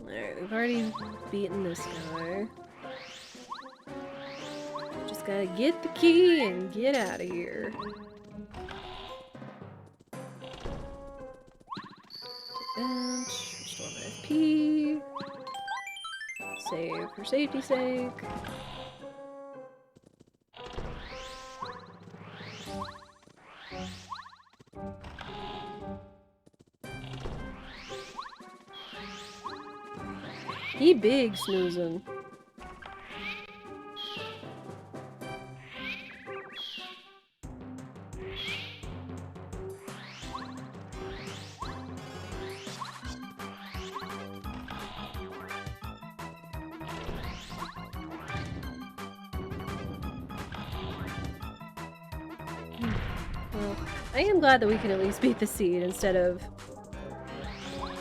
Alright, we've already beaten this guy. Just gotta get the key and get out of here. And restore my FP. Save for safety's sake. He big snoozing. Well, I am glad that we can at least beat the seed instead of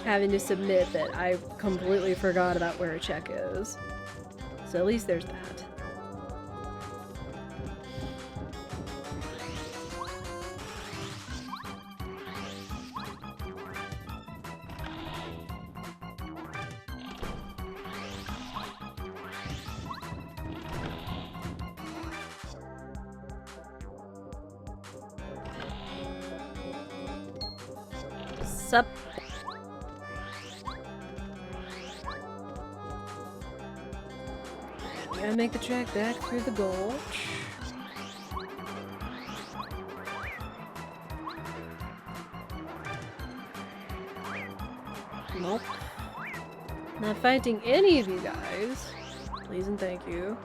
having to submit that I completely forgot about where a check is. So at least there's that. Sup? Gotta make the trek back through the gulch. Nope. Not fighting any of you guys. Please and thank you.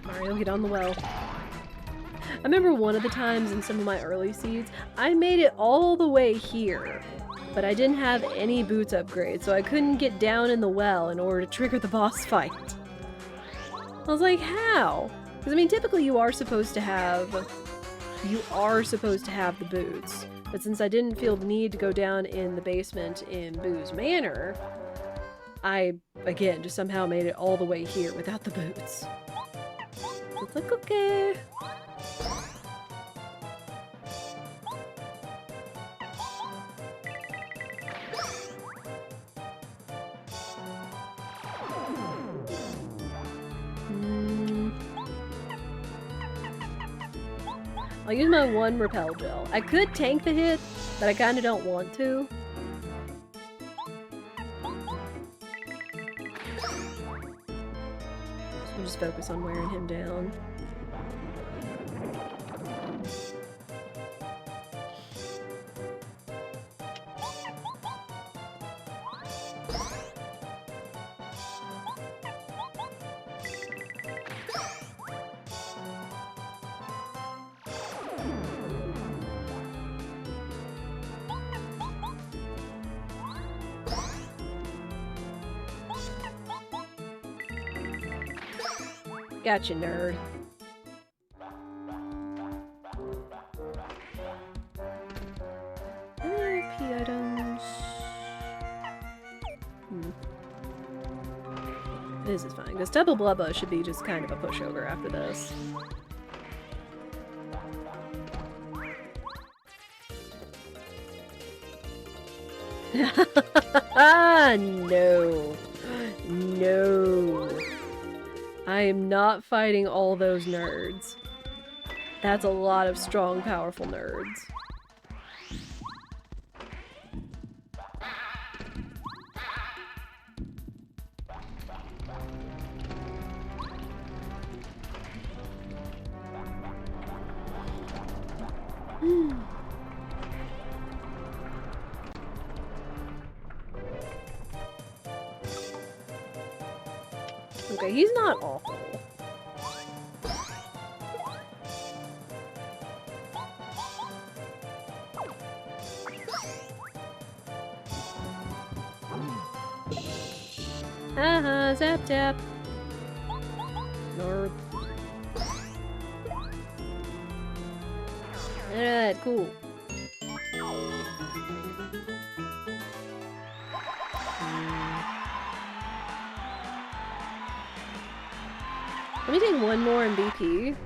Mario, get on the well. I remember one of the times in some of my early seeds, I made it all the way here, but I didn't have any boots upgrade, so I couldn't get down in the well in order to trigger the boss fight. I was like, how? Because I mean, typically you are supposed to have the boots, but since I didn't feel the need to go down in the basement in Boo's Manor, I, again, just somehow made it all the way here without the boots. It's like, okay. I'll use my one repel gel. I could tank the hit, but I kind of don't want to. So I'm just focus on wearing him down. Gotcha, nerd. FP items. This is fine, because Double Blubba should be just kind of a pushover after this. No. No. I am not fighting all those nerds. That's a lot of strong, powerful nerds. Okay, he's not awful. Haha, zap tap. Nerd. Alright, cool. Let me take one more in BP.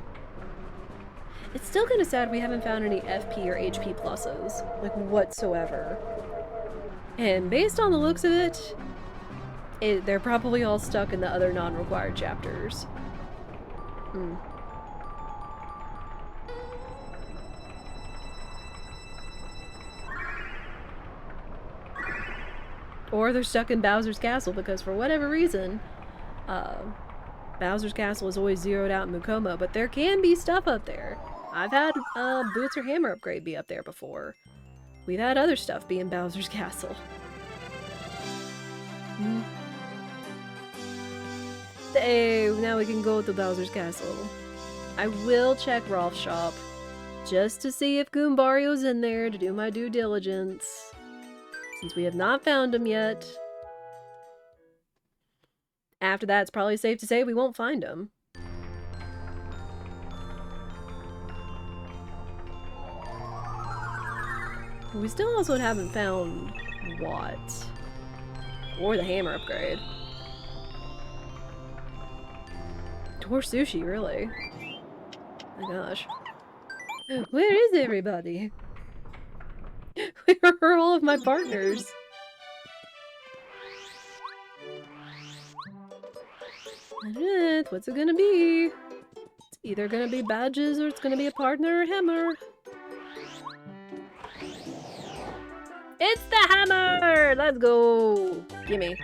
It's still kind of sad we haven't found any FP or HP pluses, like whatsoever. And based on the looks of it, they're probably all stuck in the other non-required chapters. Or they're stuck in Bowser's Castle because for whatever reason, Bowser's Castle is always zeroed out in Mukoma, but there can be stuff up there. I've had Boots or Hammer Upgrade be up there before. We've had other stuff be in Bowser's Castle. Hey, now we can go to Bowser's Castle. I will check Rolf's shop just to see if Goombario's in there to do my due diligence. Since we have not found him yet. After that, it's probably safe to say we won't find him. We still also haven't found Watt. Or the hammer upgrade. Or sushi, really. Oh my gosh. Where is everybody? Where are all of my partners? Alright, what's it gonna be? It's either gonna be badges or it's gonna be a partner or hammer. It's the hammer! Let's go! Gimme.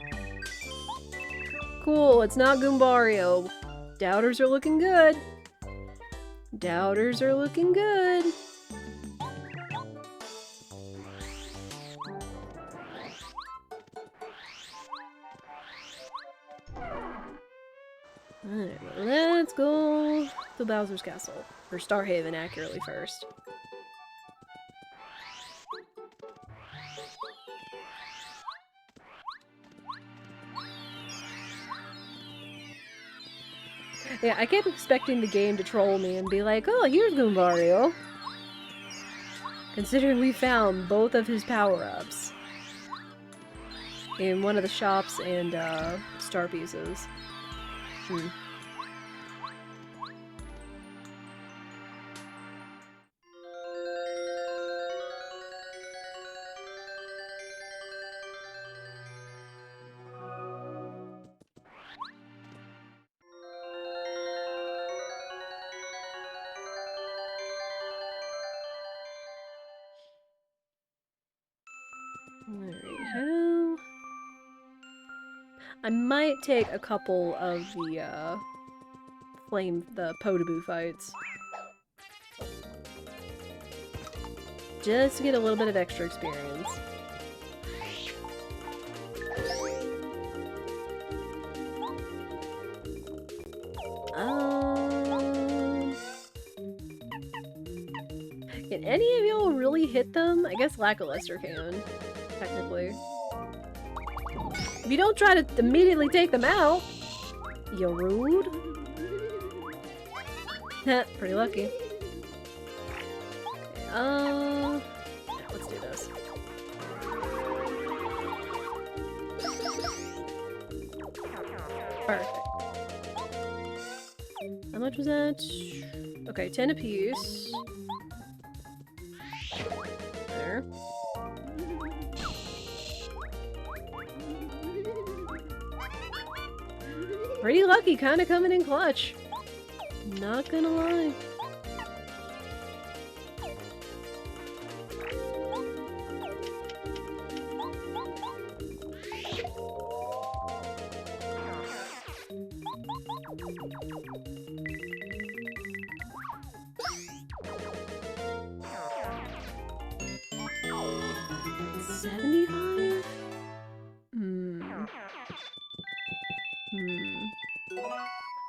Cool, it's not Goombario. Doubters are looking good. Doubters are looking good. Alright, let's go to Bowser's Castle. Or Starhaven, accurately, first. Yeah, I kept expecting the game to troll me and be like, oh, here's Goombario. Considering we found both of his power-ups in one of the shops and star pieces. I might take a couple of the the Podoboo fights. Just to get a little bit of extra experience. Can any of y'all really hit them? I guess Lackluster can, technically. If you don't try to immediately take them out, you're rude. Pretty lucky. Yeah, let's do this. Perfect. How much was that? Okay, 10 apiece. There. Pretty lucky, kinda coming in clutch. Not gonna lie.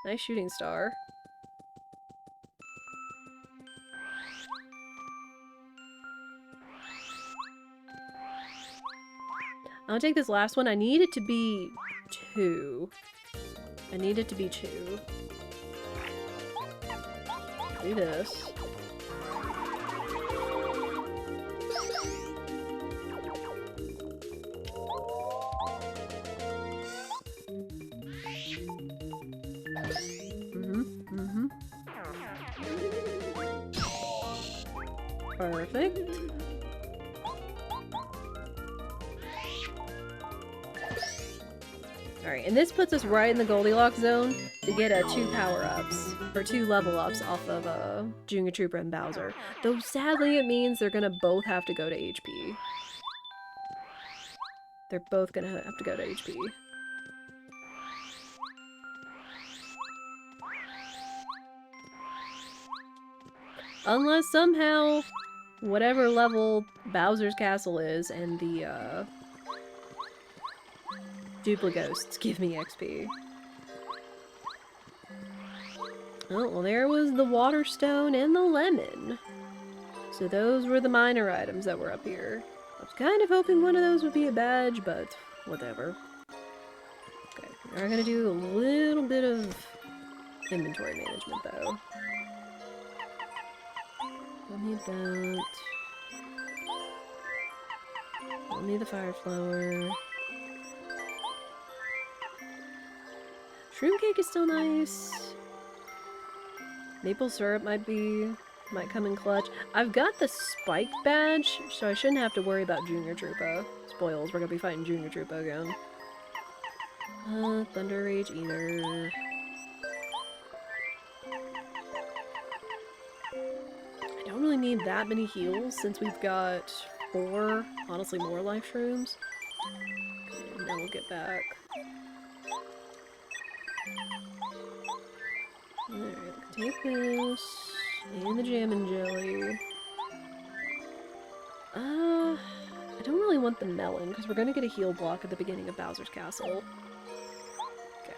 Nice shooting star. I'll take this last one. I need it to be 2. I need it to be 2. Do this. Perfect. Alright, and this puts us right in the Goldilocks zone to get 2 power-ups, or 2 level-ups off of Junior Trooper and Bowser. Though sadly it means they're gonna both have to go to HP. They're both gonna have to go to HP. Unless somehow, whatever level Bowser's castle is and the Duplighosts give me XP. Oh, well there was the Water Stone and the Lemon. So those were the minor items that were up here. I was kind of hoping one of those would be a badge, but whatever. Okay, we're gonna do a little bit of inventory management though. I'll need that. I'll need the fire flower. Shroom cake is still nice. Maple syrup might come in clutch. I've got the spiked badge, so I shouldn't have to worry about Junior Troopa. Spoils, we're gonna be fighting Junior Troopa again. Thunder Rage either. I don't really need that many heals since we've got 4, honestly more life shrooms. And then we'll get back. Alright, take this, and the jam and jelly. I don't really want the melon, because we're gonna get a heal block at the beginning of Bowser's Castle. Okay.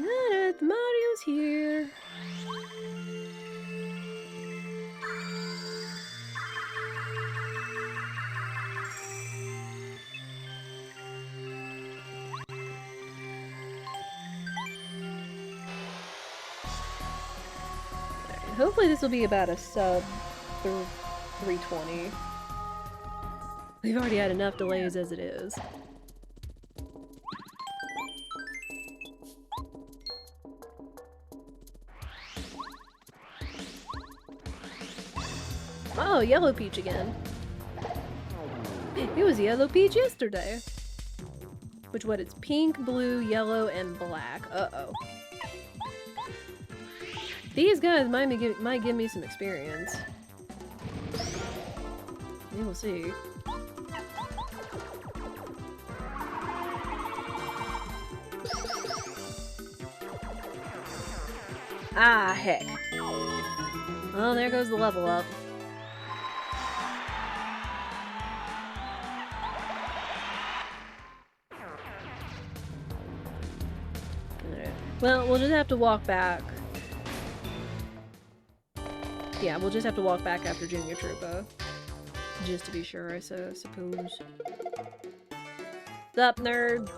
Alright, Mario's here. Hopefully this will be about a sub 320. We've already had enough delays as it is. Oh, Yellow Peach again. It was Yellow Peach yesterday. Which what? It's pink, blue, yellow, and black. Uh-oh. These guys might give me some experience. We will see. Ah, heck. Well, there goes the level up. Well, we'll just have to walk back. Yeah, we'll just have to walk back after Junior Troopa. Just to be sure, I suppose. Sup, nerd?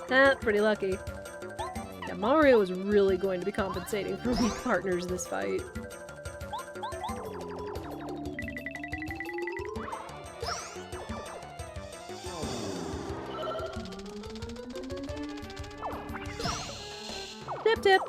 Ah, pretty lucky. Yeah, Mario is really going to be compensating for weak partners this fight. Tip tip!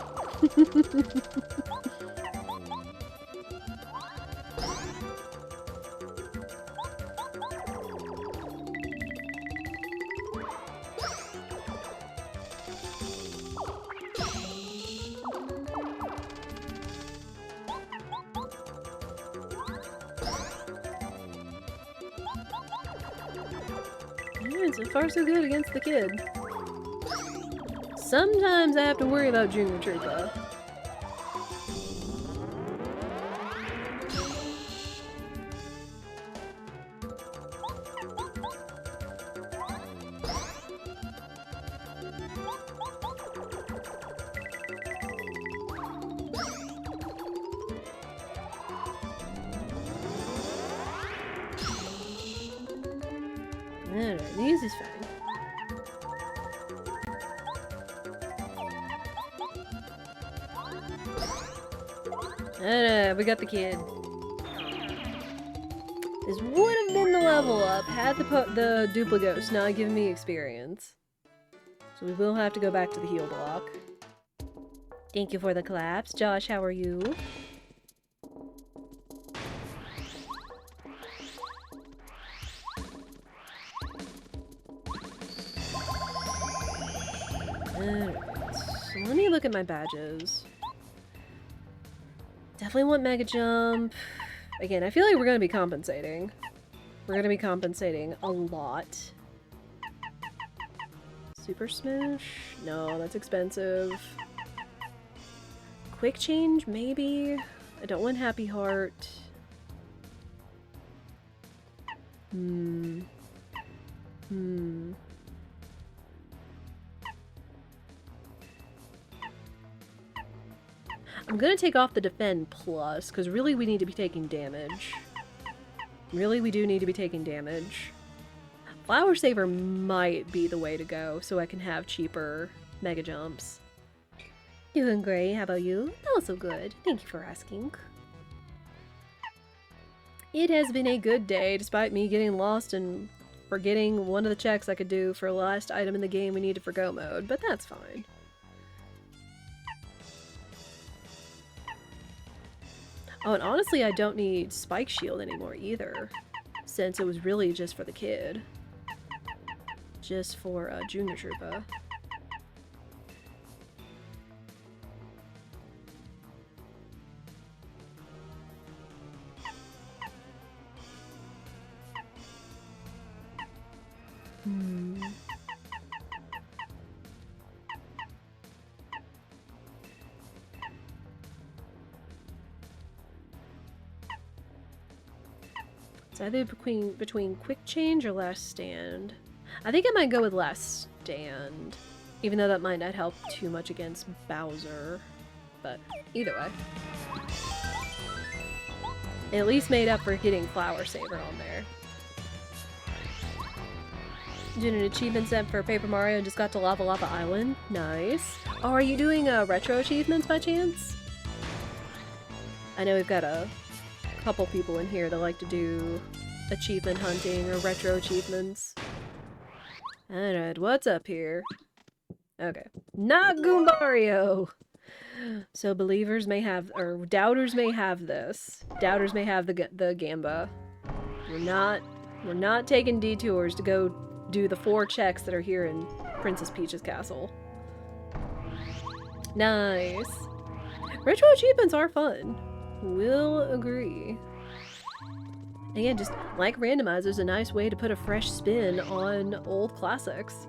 So far so good against the kid. Sometimes I have to worry about Junior Troopa. Alright, these is fine. We got the kid. This would have been the level up had the Dupligos not given me experience. So we will have to go back to the heal block. Thank you for the collapse. Josh, how are you? Alright, so let me look at my badges. Definitely want Mega Jump. Again, I feel like we're gonna be compensating. We're gonna be compensating a lot. Super Smash? No, that's expensive. Quick Change, maybe? I don't want Happy Heart. I'm gonna take off the Defend Plus, because really we need to be taking damage. Really, we do need to be taking damage. Flower Saver might be the way to go, so I can have cheaper Mega Jumps. Doing great, how about you? Also good, thank you for asking. It has been a good day, despite me getting lost and forgetting one of the checks I could do for the last item in the game we needed for Go Mode, but that's fine. Oh, and honestly, I don't need Spike Shield anymore either, since it was really just for the kid. Just for Junior Troopa. It's either between Quick Change or Last Stand. I think I might go with Last Stand, even though that might not help too much against Bowser. But either way, it at least made up for getting Flower Saver on there. Did an achievement set for Paper Mario and just got to Lava Lava Island. Nice. Oh, are you doing retro achievements by chance? I know we've got a couple people in here that like to do achievement hunting or retro achievements. Alright, what's up here? Okay. Not Goombario! So believers may have, or doubters may have this. Doubters may have the Gamba. We're not taking detours to go do the 4 checks that are here in Princess Peach's castle. Nice. Retro achievements are fun. Will agree. Again, just like Randomizer's a nice way to put a fresh spin on old classics.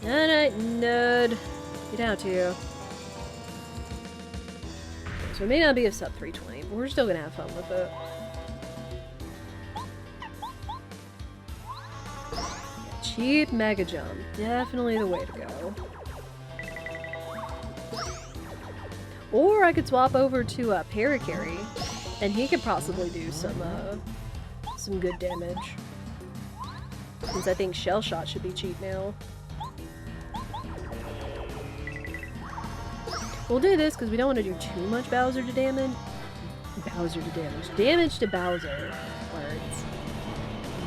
Alright, nerd. Get out here. So it may not be a sub 320, but we're still gonna have fun with it. Yeah, cheap Mega Jump. Definitely the way to go. Or I could swap over to Parakarry, and he could possibly do some good damage. Since I think Shell Shot should be cheap now. We'll do this because we don't want to do too much Bowser to damage. Damage to Bowser.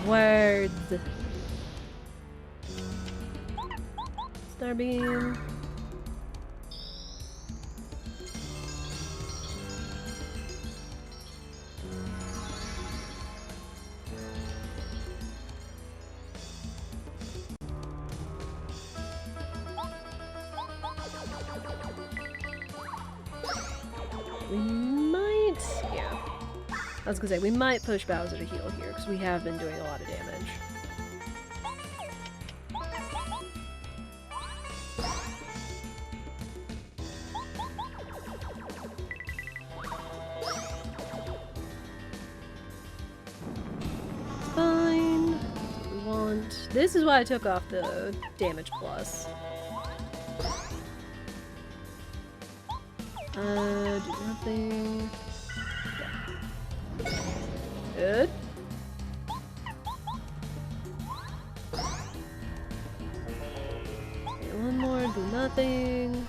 Words. Starbeam. We might... yeah. I was gonna say, we might push Bowser to heal here, because we have been doing a lot of damage. It's fine. We want... this is why I took off the damage plus. Do nothing. Yeah. Good. Okay, one more, do nothing.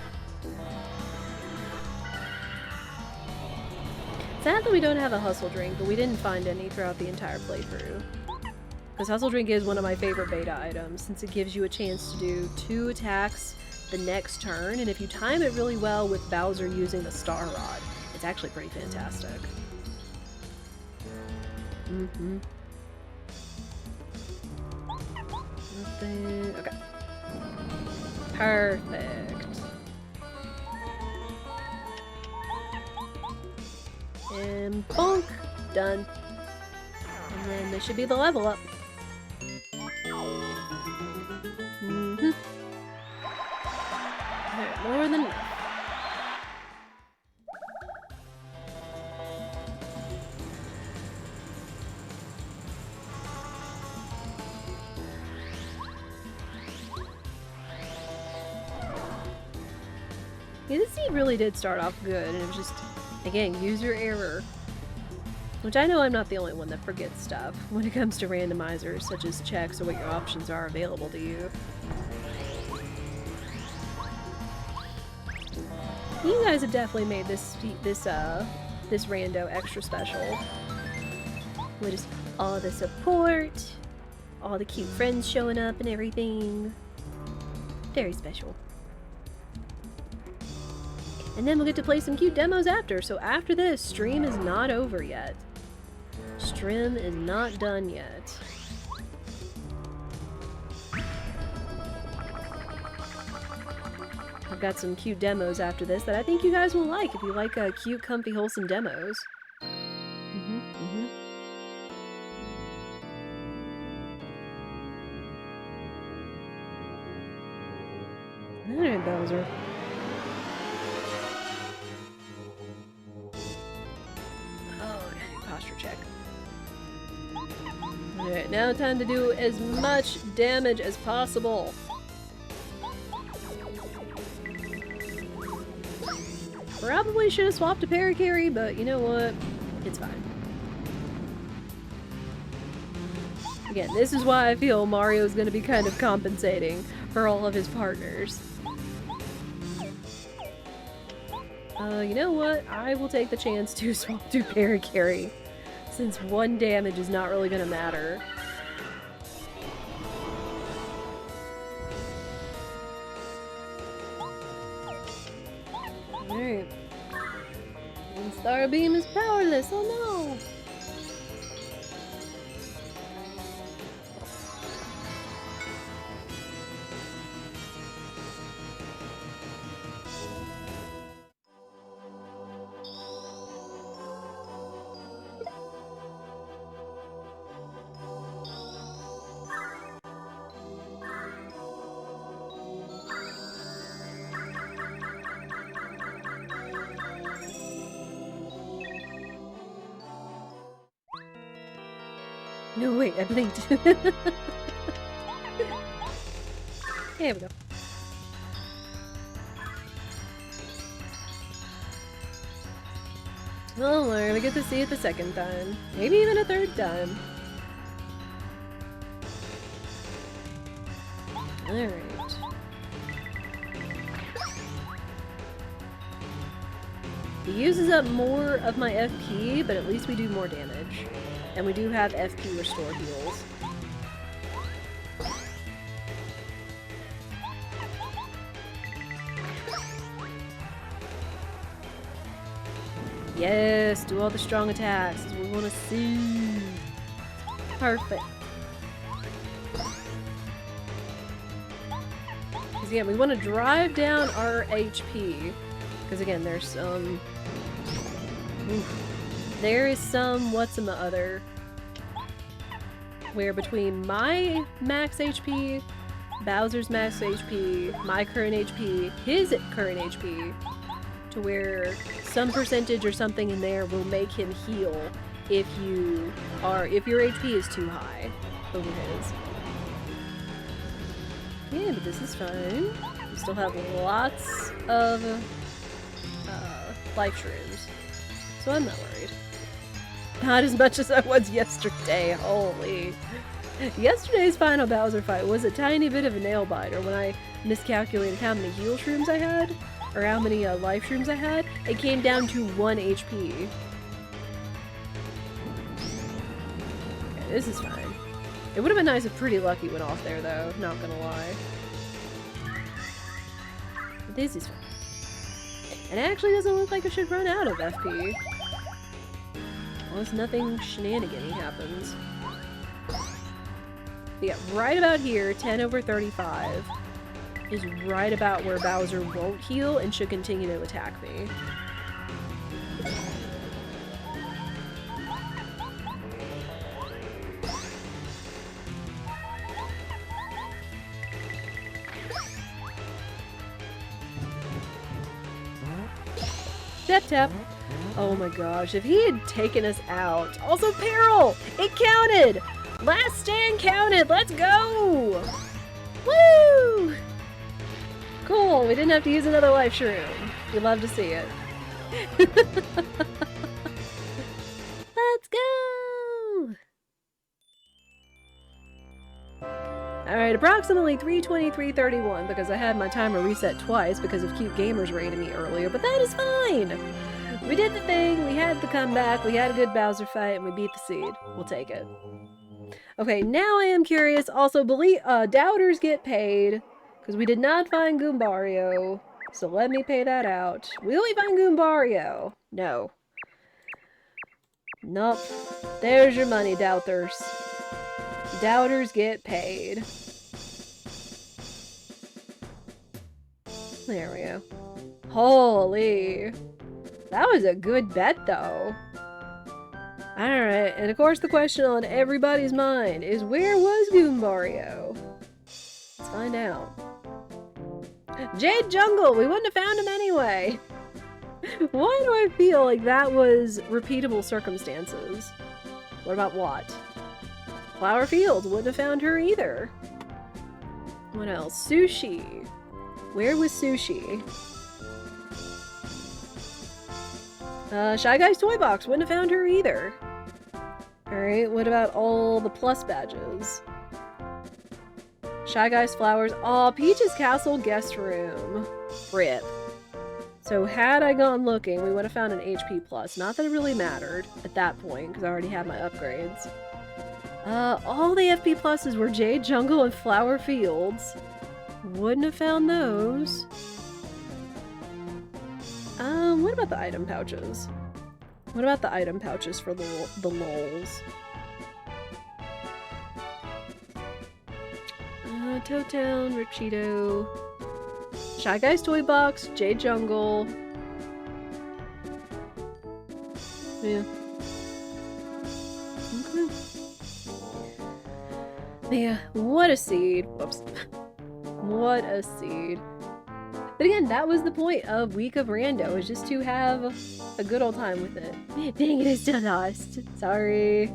Sad that we don't have a hustle drink, but we didn't find any throughout the entire playthrough. Because hustle drink is one of my favorite beta items, since it gives you a chance to do 2 attacks the next turn, and if you time it really well with Bowser using the Star Rod, it's actually pretty fantastic. Nothing. Okay. Perfect. And bonk! Done. And then this should be the level up. More than enough. Yeah, this seed really did start off good, and it was just, again, user error. Which I know I'm not the only one that forgets stuff when it comes to randomizers, such as checks or what your options are available to you. You guys have definitely made this rando extra special. With just all the support, all the cute friends showing up and everything. Very special. And then we'll get to play some cute demos after. So after this, stream is not over yet. Stream is not done yet. I've got some cute demos after this that I think you guys will like if you like cute, comfy, wholesome demos. Alright, Bowser. Oh, okay, posture check. Alright, now time to do as much damage as possible. Probably should have swapped to Parakarry, but you know what? It's fine. Again, this is why I feel Mario's gonna be kind of compensating for all of his partners. You know what? I will take the chance to swap to Parakarry, since 1 damage is not really gonna matter. Alright. And Star Beam is powerless, oh no! No, wait, I blinked. There we go. Don't worry, we get to see it the second time. Maybe even a third time. Alright. He uses up more of my FP, but at least we do more damage. And we do have FP restore heals. Yes, do all the strong attacks. That's what we want to see. Perfect. Because again, we want to drive down our HP. Because again, there's some... There is some what's-in-the-other where between my max HP, Bowser's max HP, my current HP, his current HP, to where some percentage or something in there will make him heal if your HP is too high over his. Yeah, but this is fine. We still have lots of life shrooms, so I'm not worried. Not as much as I was yesterday, holy. Yesterday's final Bowser fight was a tiny bit of a nail-biter when I miscalculated how many heal shrooms I had, or how many life shrooms I had. It came down to 1 HP. Okay, this is fine. It would have been nice if Pretty Lucky went off there, though, not gonna lie. But this is fine. And it actually doesn't look like it should run out of FP. Unless nothing shenanigan-y happens. But yeah, right about here, 10 over 35 is right about where Bowser won't heal and should continue to attack me. Tap tap. Oh my gosh, if he had taken us out. Also, Peril! It counted! Last stand counted! Let's go! Woo! Cool, we didn't have to use another life shroom. You love to see it. Let's go! Alright, approximately 3:23:31 because I had my timer reset twice because of Cute Gamers raiding me earlier, but that is fine! We did the thing, we had the comeback, we had a good Bowser fight, and we beat the seed. We'll take it. Okay, now I am curious. Also, doubters get paid, because we did not find Goombario, so let me pay that out. Will we find Goombario? No. Nope. There's your money, doubters. Doubters get paid. There we go. Holy. That was a good bet, though. Alright, and of course the question on everybody's mind is, where was Goombario? Let's find out. Jade Jungle! We wouldn't have found him anyway! Why do I feel like that was repeatable circumstances? What about Watt? Flower Fields, wouldn't have found her either. What else? Sushi. Where was Sushi? Shy Guy's Toy Box, wouldn't have found her either. Alright, what about all the plus badges? Shy Guy's Flowers. Aw, Peach's Castle Guest Room. RIP. So had I gone looking, we would have found an HP plus. Not that it really mattered at that point, because I already had my upgrades. All the FP pluses were Jade Jungle and Flower Fields. Wouldn't have found those. What about the item pouches? What about the item pouches for the lols? Toad Town, Rip Cheeto, Shy Guy's Toy Box, Jade Jungle. Yeah. Okay. Yeah, what a seed. Whoops. What a seed. But again, that was the point of Week of Rando, is just to have a good old time with it. Dang it, I still lost. Sorry.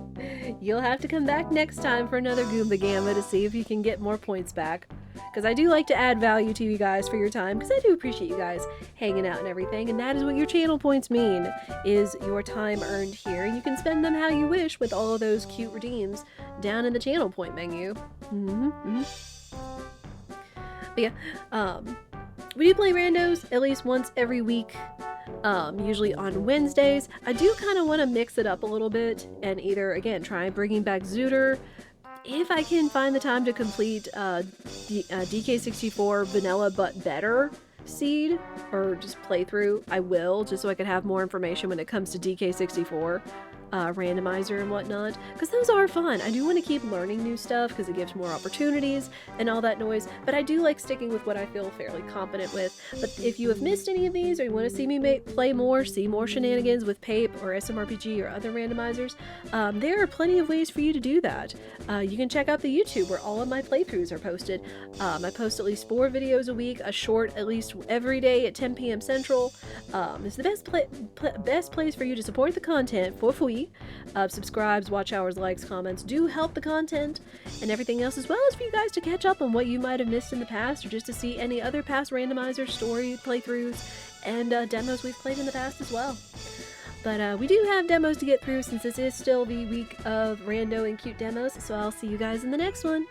You'll have to come back next time for another Goomba Gamma to see if you can get more points back. Because I do like to add value to you guys for your time, because I do appreciate you guys hanging out and everything, and that is what your channel points mean, is your time earned here, and you can spend them how you wish with all of those cute redeems down in the channel point menu. But yeah, we do play randos at least once every week, usually on Wednesdays. I do kind of want to mix it up a little bit and either, again, try bringing back Zooter. If I can find the time to complete DK64 Vanilla But Better seed, or just playthrough, I will, just so I can have more information when it comes to DK64. Randomizer and whatnot, because those are fun. I do want to keep learning new stuff because it gives more opportunities and all that noise, but I do like sticking with what I feel fairly competent with. But if you have missed any of these, or you want to see me play more, see more shenanigans with PAPE or SMRPG or other randomizers, there are plenty of ways for you to do that. You can check out the YouTube where all of my playthroughs are posted. I post at least 4 videos a week, a short at least every day at 10 p.m. Central. It's the best place for you to support the content for free. Subscribes, watch hours, likes, comments do help the content and everything else, as well as for you guys to catch up on what you might have missed in the past, or just to see any other past randomizer story playthroughs and demos we've played in the past as well. But we do have demos to get through since this is still the week of rando and cute demos, so I'll see you guys in the next one.